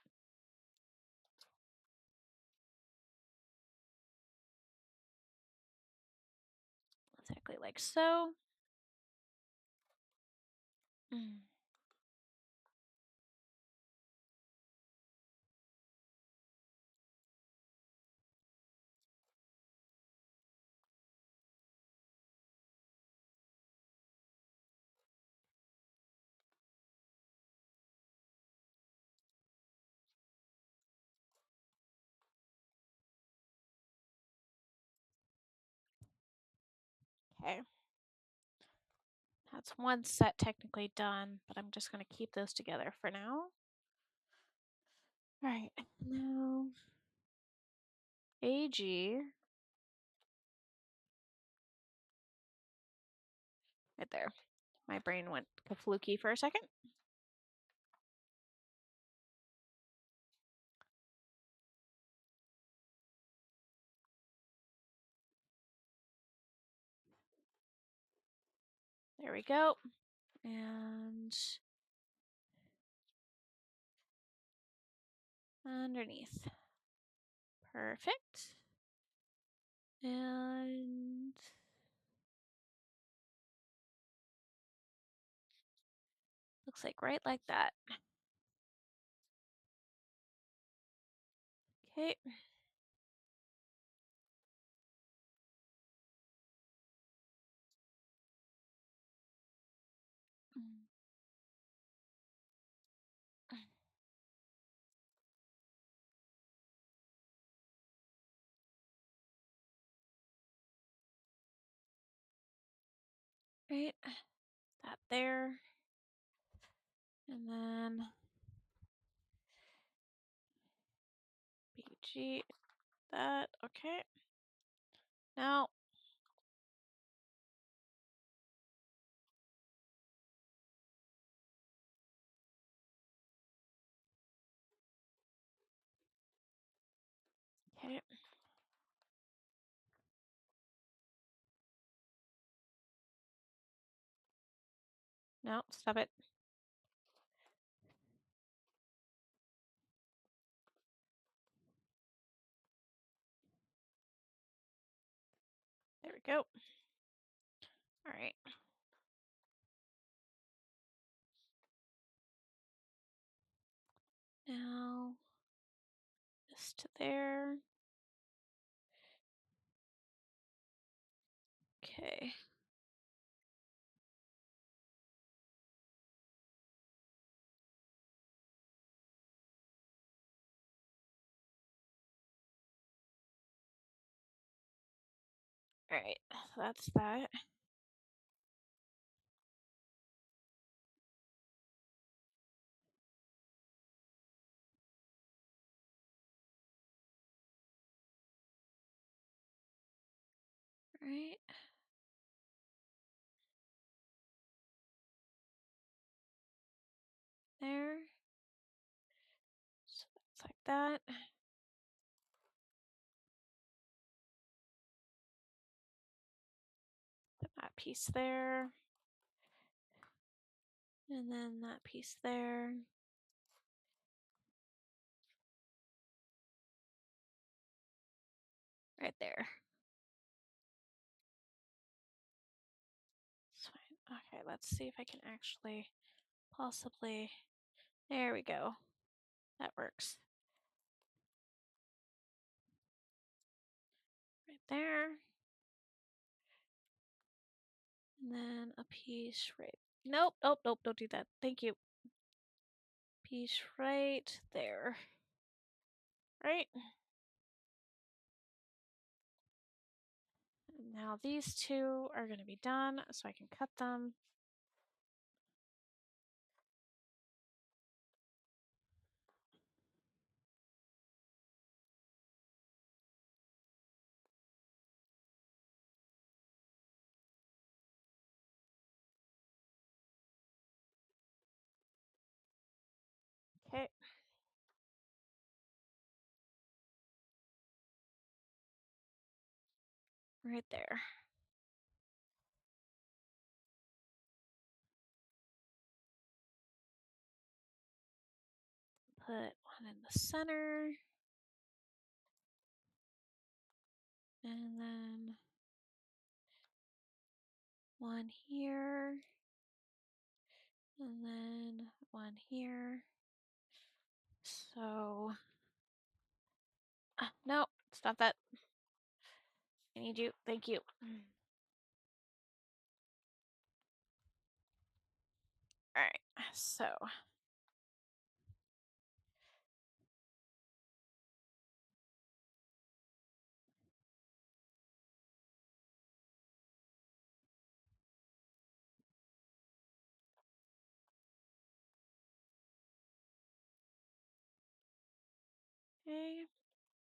Exactly like so. Mm. Okay. That's one set technically done, but I'm just going to keep those together for now. All right, now AG. Right there. My brain went kafluky for a second. There we go. And underneath. Perfect. And looks like right like that. Okay. Right. That there. And then BG. That. Okay. Now. Okay. No, stop it. There we go. All right. Now this to there. Okay. All right. So that's that. All right. There. So that's like that. Put that piece there. And then that piece there. Right there. It's fine. Okay, let's see if I can actually possibly. There we go. That works. Right there. And then a piece right. Nope, nope, nope, don't do that. Thank you. Piece right there. Right? And now these two are going to be done, so I can cut them. Okay. Right there. Put one in the center. And then one here. And then one here. So, no, stop that. I need you. Thank you. All right, so. Okay,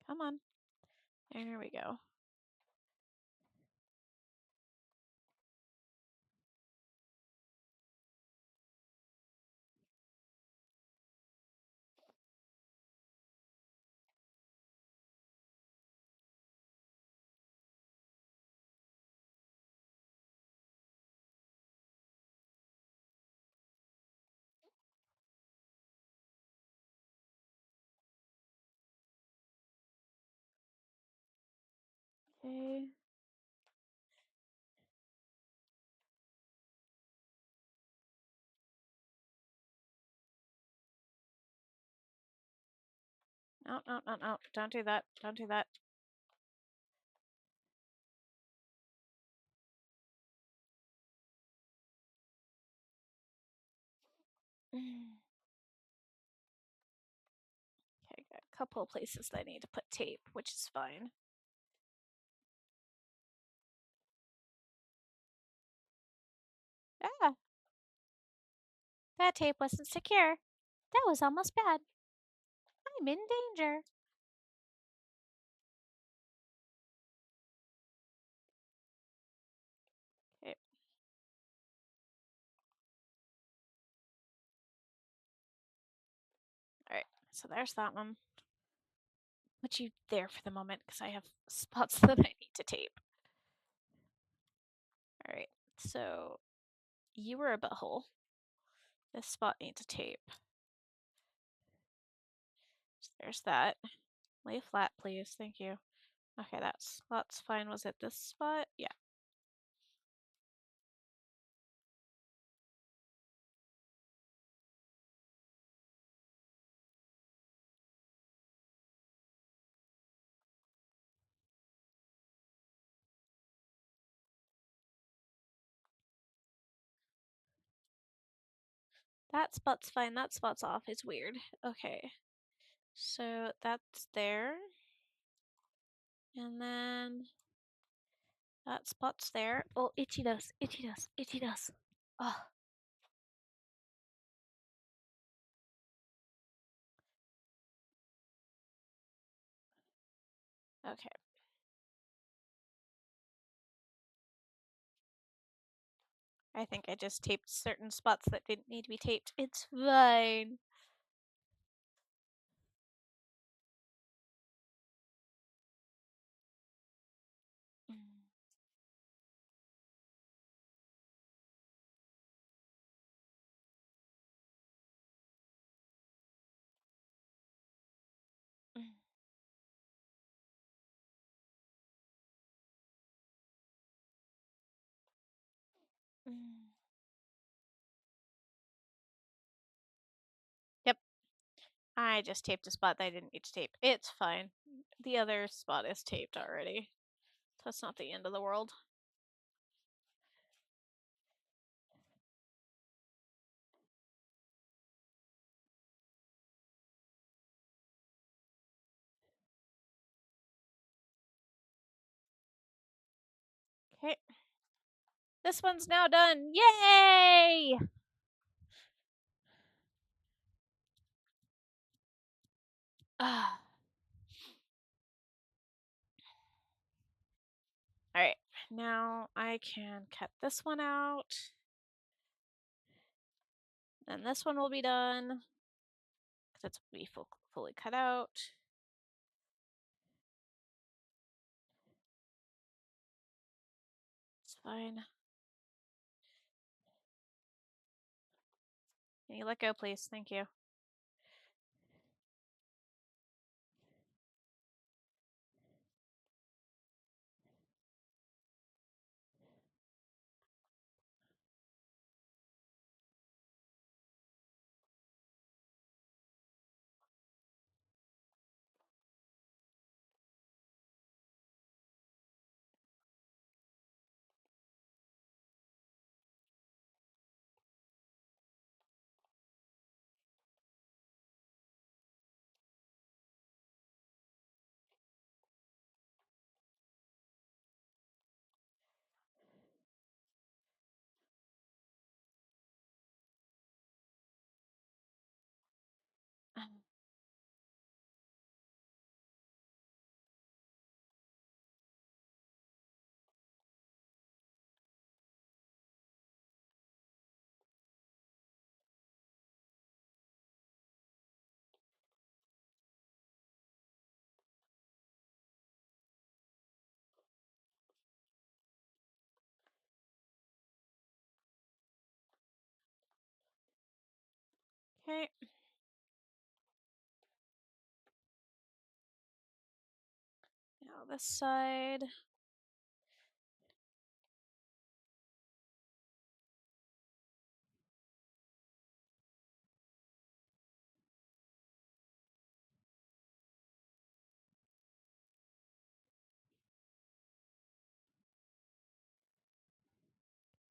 come on. There we go. Okay. No, no, no, no. Don't do that. Don't do that. Okay, got a couple of places that I need to put tape, which is fine. Ah, that tape wasn't secure. That was almost bad. I'm in danger. Okay. Alright, so there's that one. Put you there for the moment because I have spots that I need to tape. Alright, so you were a butthole. This spot needs a tape. So there's that. Lay flat, please. Thank you. Okay, that spot's fine. Was it this spot? Yeah. That spot's fine. That spot's off. It's weird. Okay. So that's there. And then that spot's there. Oh, itchy does. Itchy does. Itchy does. Oh. Okay. I think I just taped certain spots that didn't need to be taped. It's fine. Yep. I just taped a spot that I didn't need to tape. It's fine. The other spot is taped already. So it's not the end of the world. Okay. This one's now done. Yay! Ah. Alright, now I can cut this one out. And this one will be done. Because it's will be fully cut out. It's fine. Can you let go, please? Thank you. Okay. Now this side.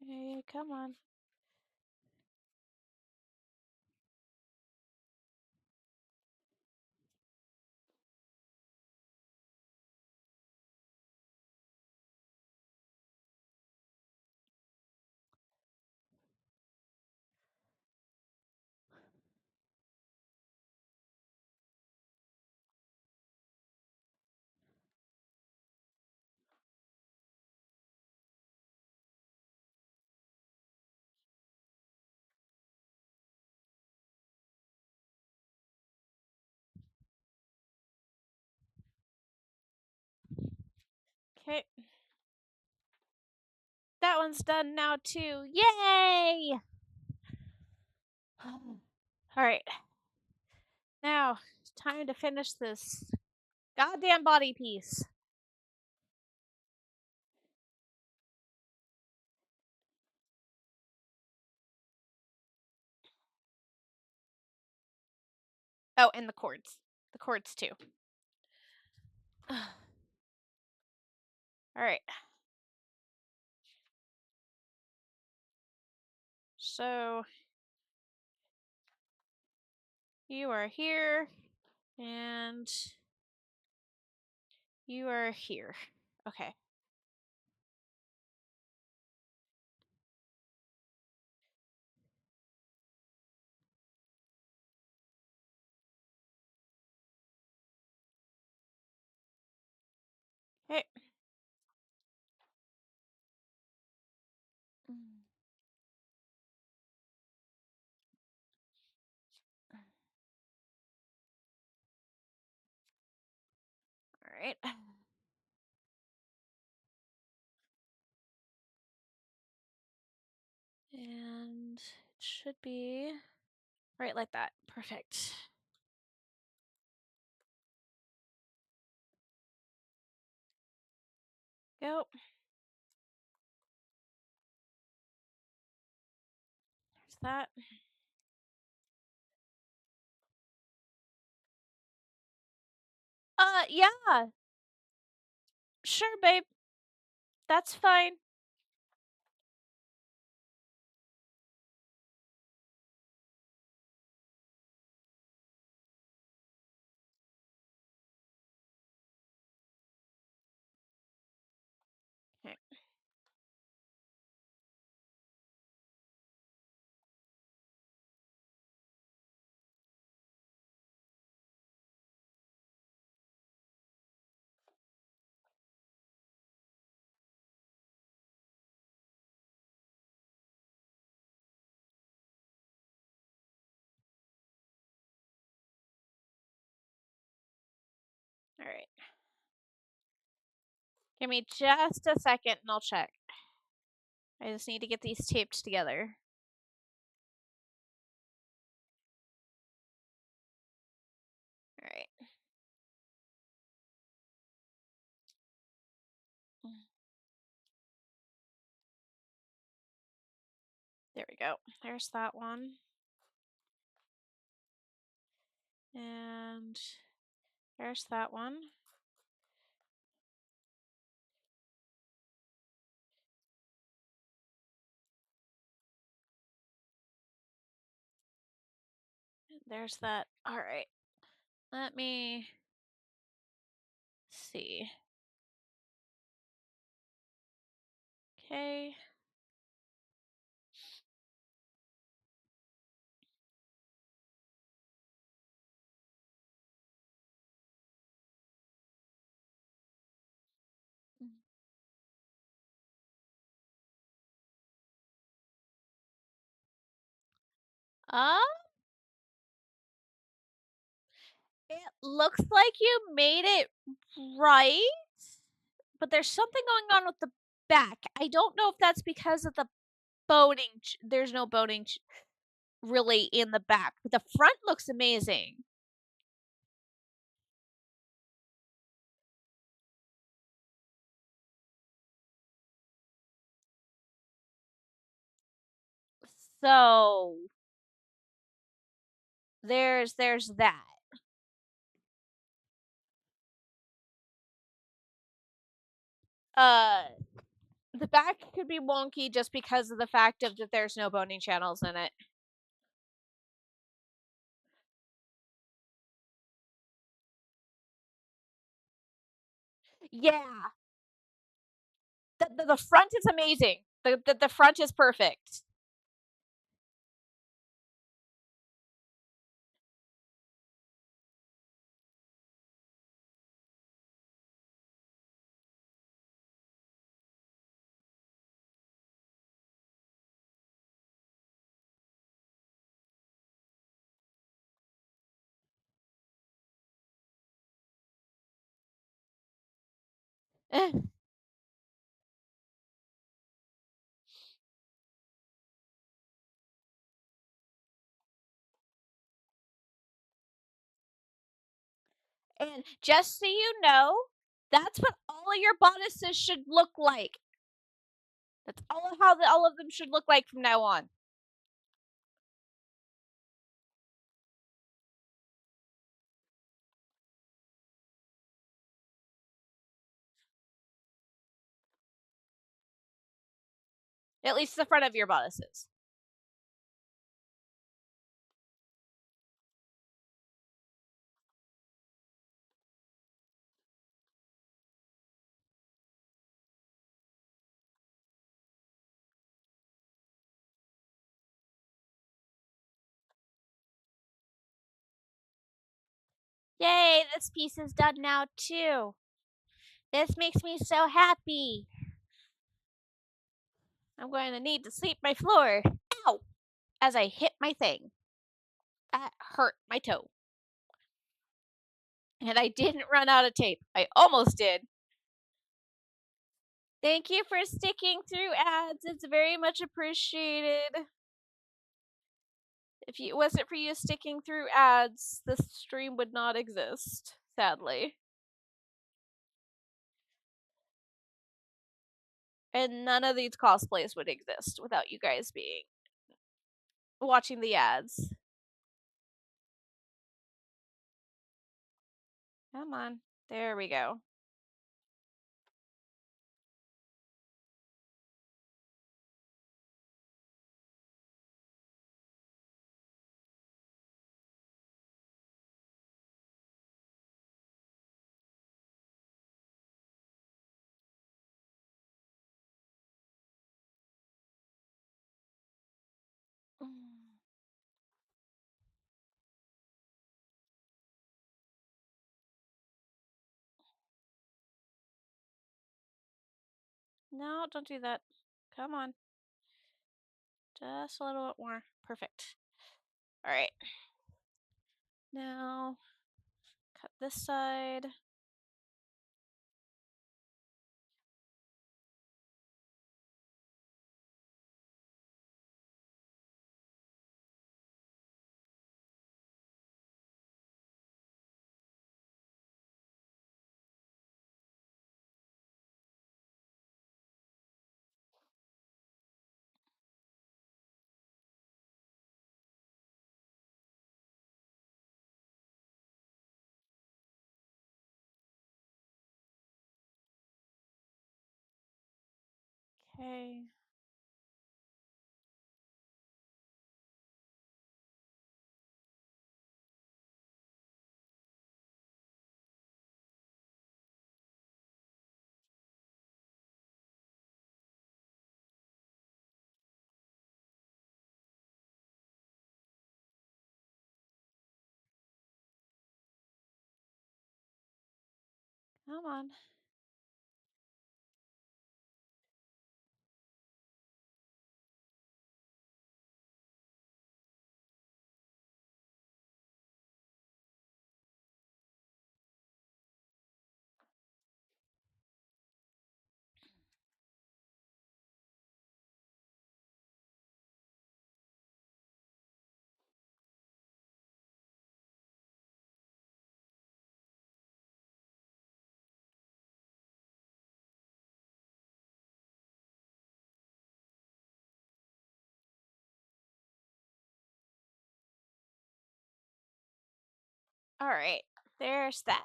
Hey, come on. Okay. That one's done now too. Yay! Alright. Now, it's time to finish this goddamn body piece. Oh, and the cords. The cords too. Alright. So, you are here, and you are here. Okay. Okay. Alright. And it should be right like that. Perfect. Go. There's that. Yeah. Sure, babe. That's fine. Okay. Alright. Give me just a second and I'll check. I just need to get these taped together. Alright. There we go. There's that one. And there's that one. And there's that. Alright. Let me see. Okay. Um, it looks like you made it right, but there's something going on with the back. I don't know if that's because of the boating. There's no boating. really in the back, but the front looks amazing. So there's that. Uh, the back could be wonky just because of the fact of that there's no boning channels in it. Yeah, the front is amazing. The front is perfect. Eh, and just so you know, that's what all of your bodices should look like. That's all of them should look like from now on. At least the front of your bodices. Yay, this piece is done now too. This makes me so happy. I'm going to need to sweep my floor. Ow! As I hit my thing. That hurt my toe. And I didn't run out of tape. I almost did. Thank you for sticking through ads. It's very much appreciated. If it wasn't for you sticking through ads, this stream would not exist, sadly. And none of these cosplays would exist without you guys being watching the ads. Come on. There we go. No, don't do that. Come on. Just a little bit more. Perfect. All right. Now, cut this side. Okay. Come on. All right, there's that.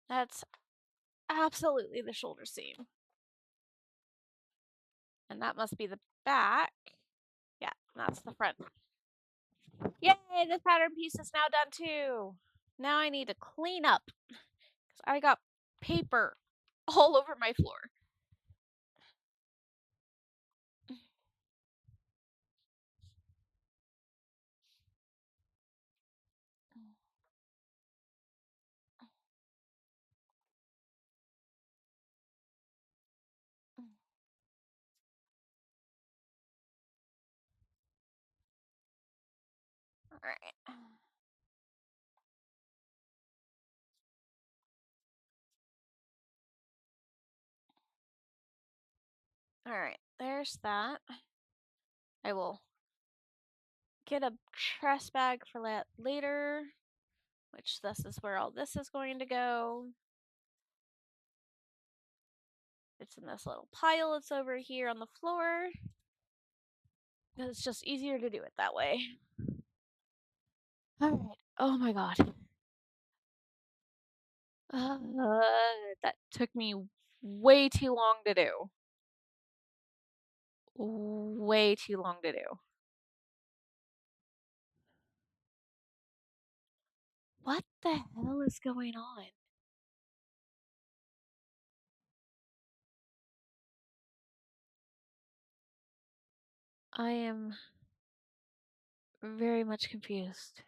That's absolutely the shoulder seam. And that must be the back. Yeah, that's the front. Yay, this pattern piece is now done too. Now I need to clean up because I got paper all over my floor. All right. All right, there's that. I will get a trash bag for that later, which this is where all this is going to go. It's in this little pile that's over here on the floor. It's just easier to do it that way. All right. Oh my god. That took me way too long to do. Way too long to do. What the hell is going on? I am very much confused.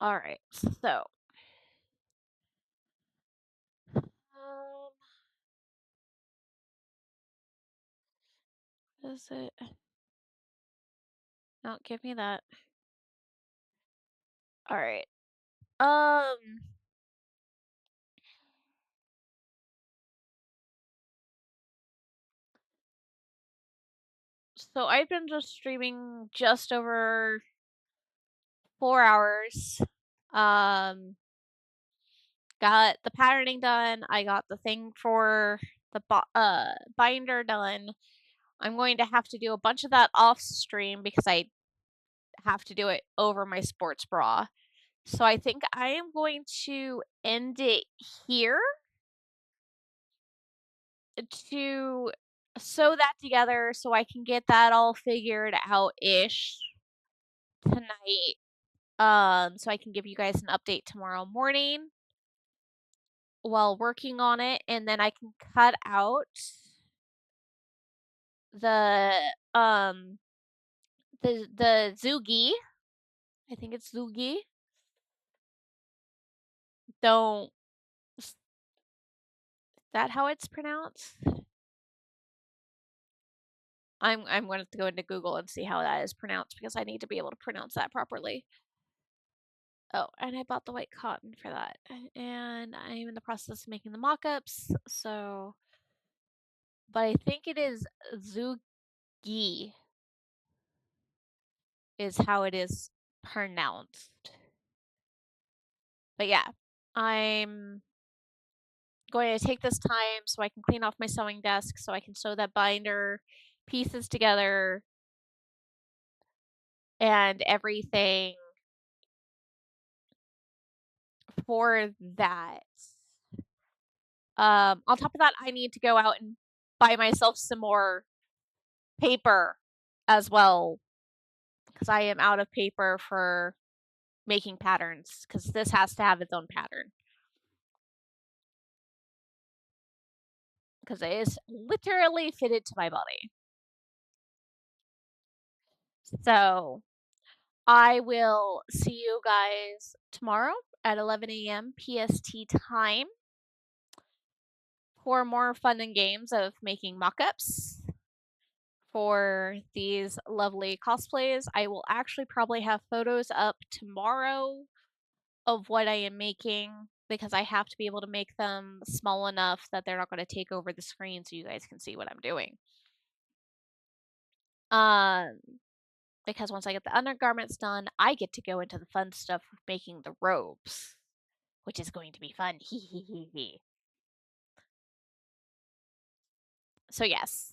All right, so is it? No, give me that. All right. So I've been just streaming just over 4 hours. Um, got the patterning done. I got the thing for the binder done. I'm going to have to do a bunch of that off stream because I have to do it over my sports bra. So I think I am going to end it here to sew that together so I can get that all figured out ish tonight. So I can give you guys an update tomorrow morning while working on it, and then I can cut out the the Zugi. I think it's Zugi. Don't is that how it's pronounced? I'm going to go into Google and see how that is pronounced because I need to be able to pronounce that properly. Oh, and I bought the white cotton for that. And I'm in the process of making the mock-ups, so but I think it is Zugi is how it is pronounced. But yeah, I'm going to take this time so I can clean off my sewing desk so I can sew that binder pieces together and everything for that. On top of that, I need to go out and buy myself some more paper as well because I am out of paper for making patterns because this has to have its own pattern because it is literally fitted to my body. So I will see you guys tomorrow at 11 a.m. PST time for more fun and games of making mock-ups for these lovely cosplays. I will actually probably have photos up tomorrow of what I am making because I have to be able to make them small enough that they're not going to take over the screen so you guys can see what I'm doing. Um because once I get the undergarments done, I get to go into the fun stuff of making the robes, which is going to be fun. Hee hee hee hee. So yes,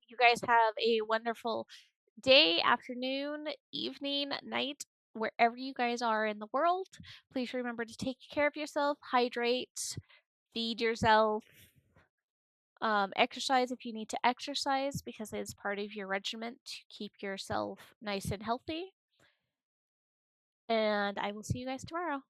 you guys have a wonderful day, afternoon, evening, night, wherever you guys are in the world. Please remember to take care of yourself, hydrate, feed yourself, exercise if you need to exercise because it is part of your regimen to keep yourself nice and healthy. And I will see you guys tomorrow.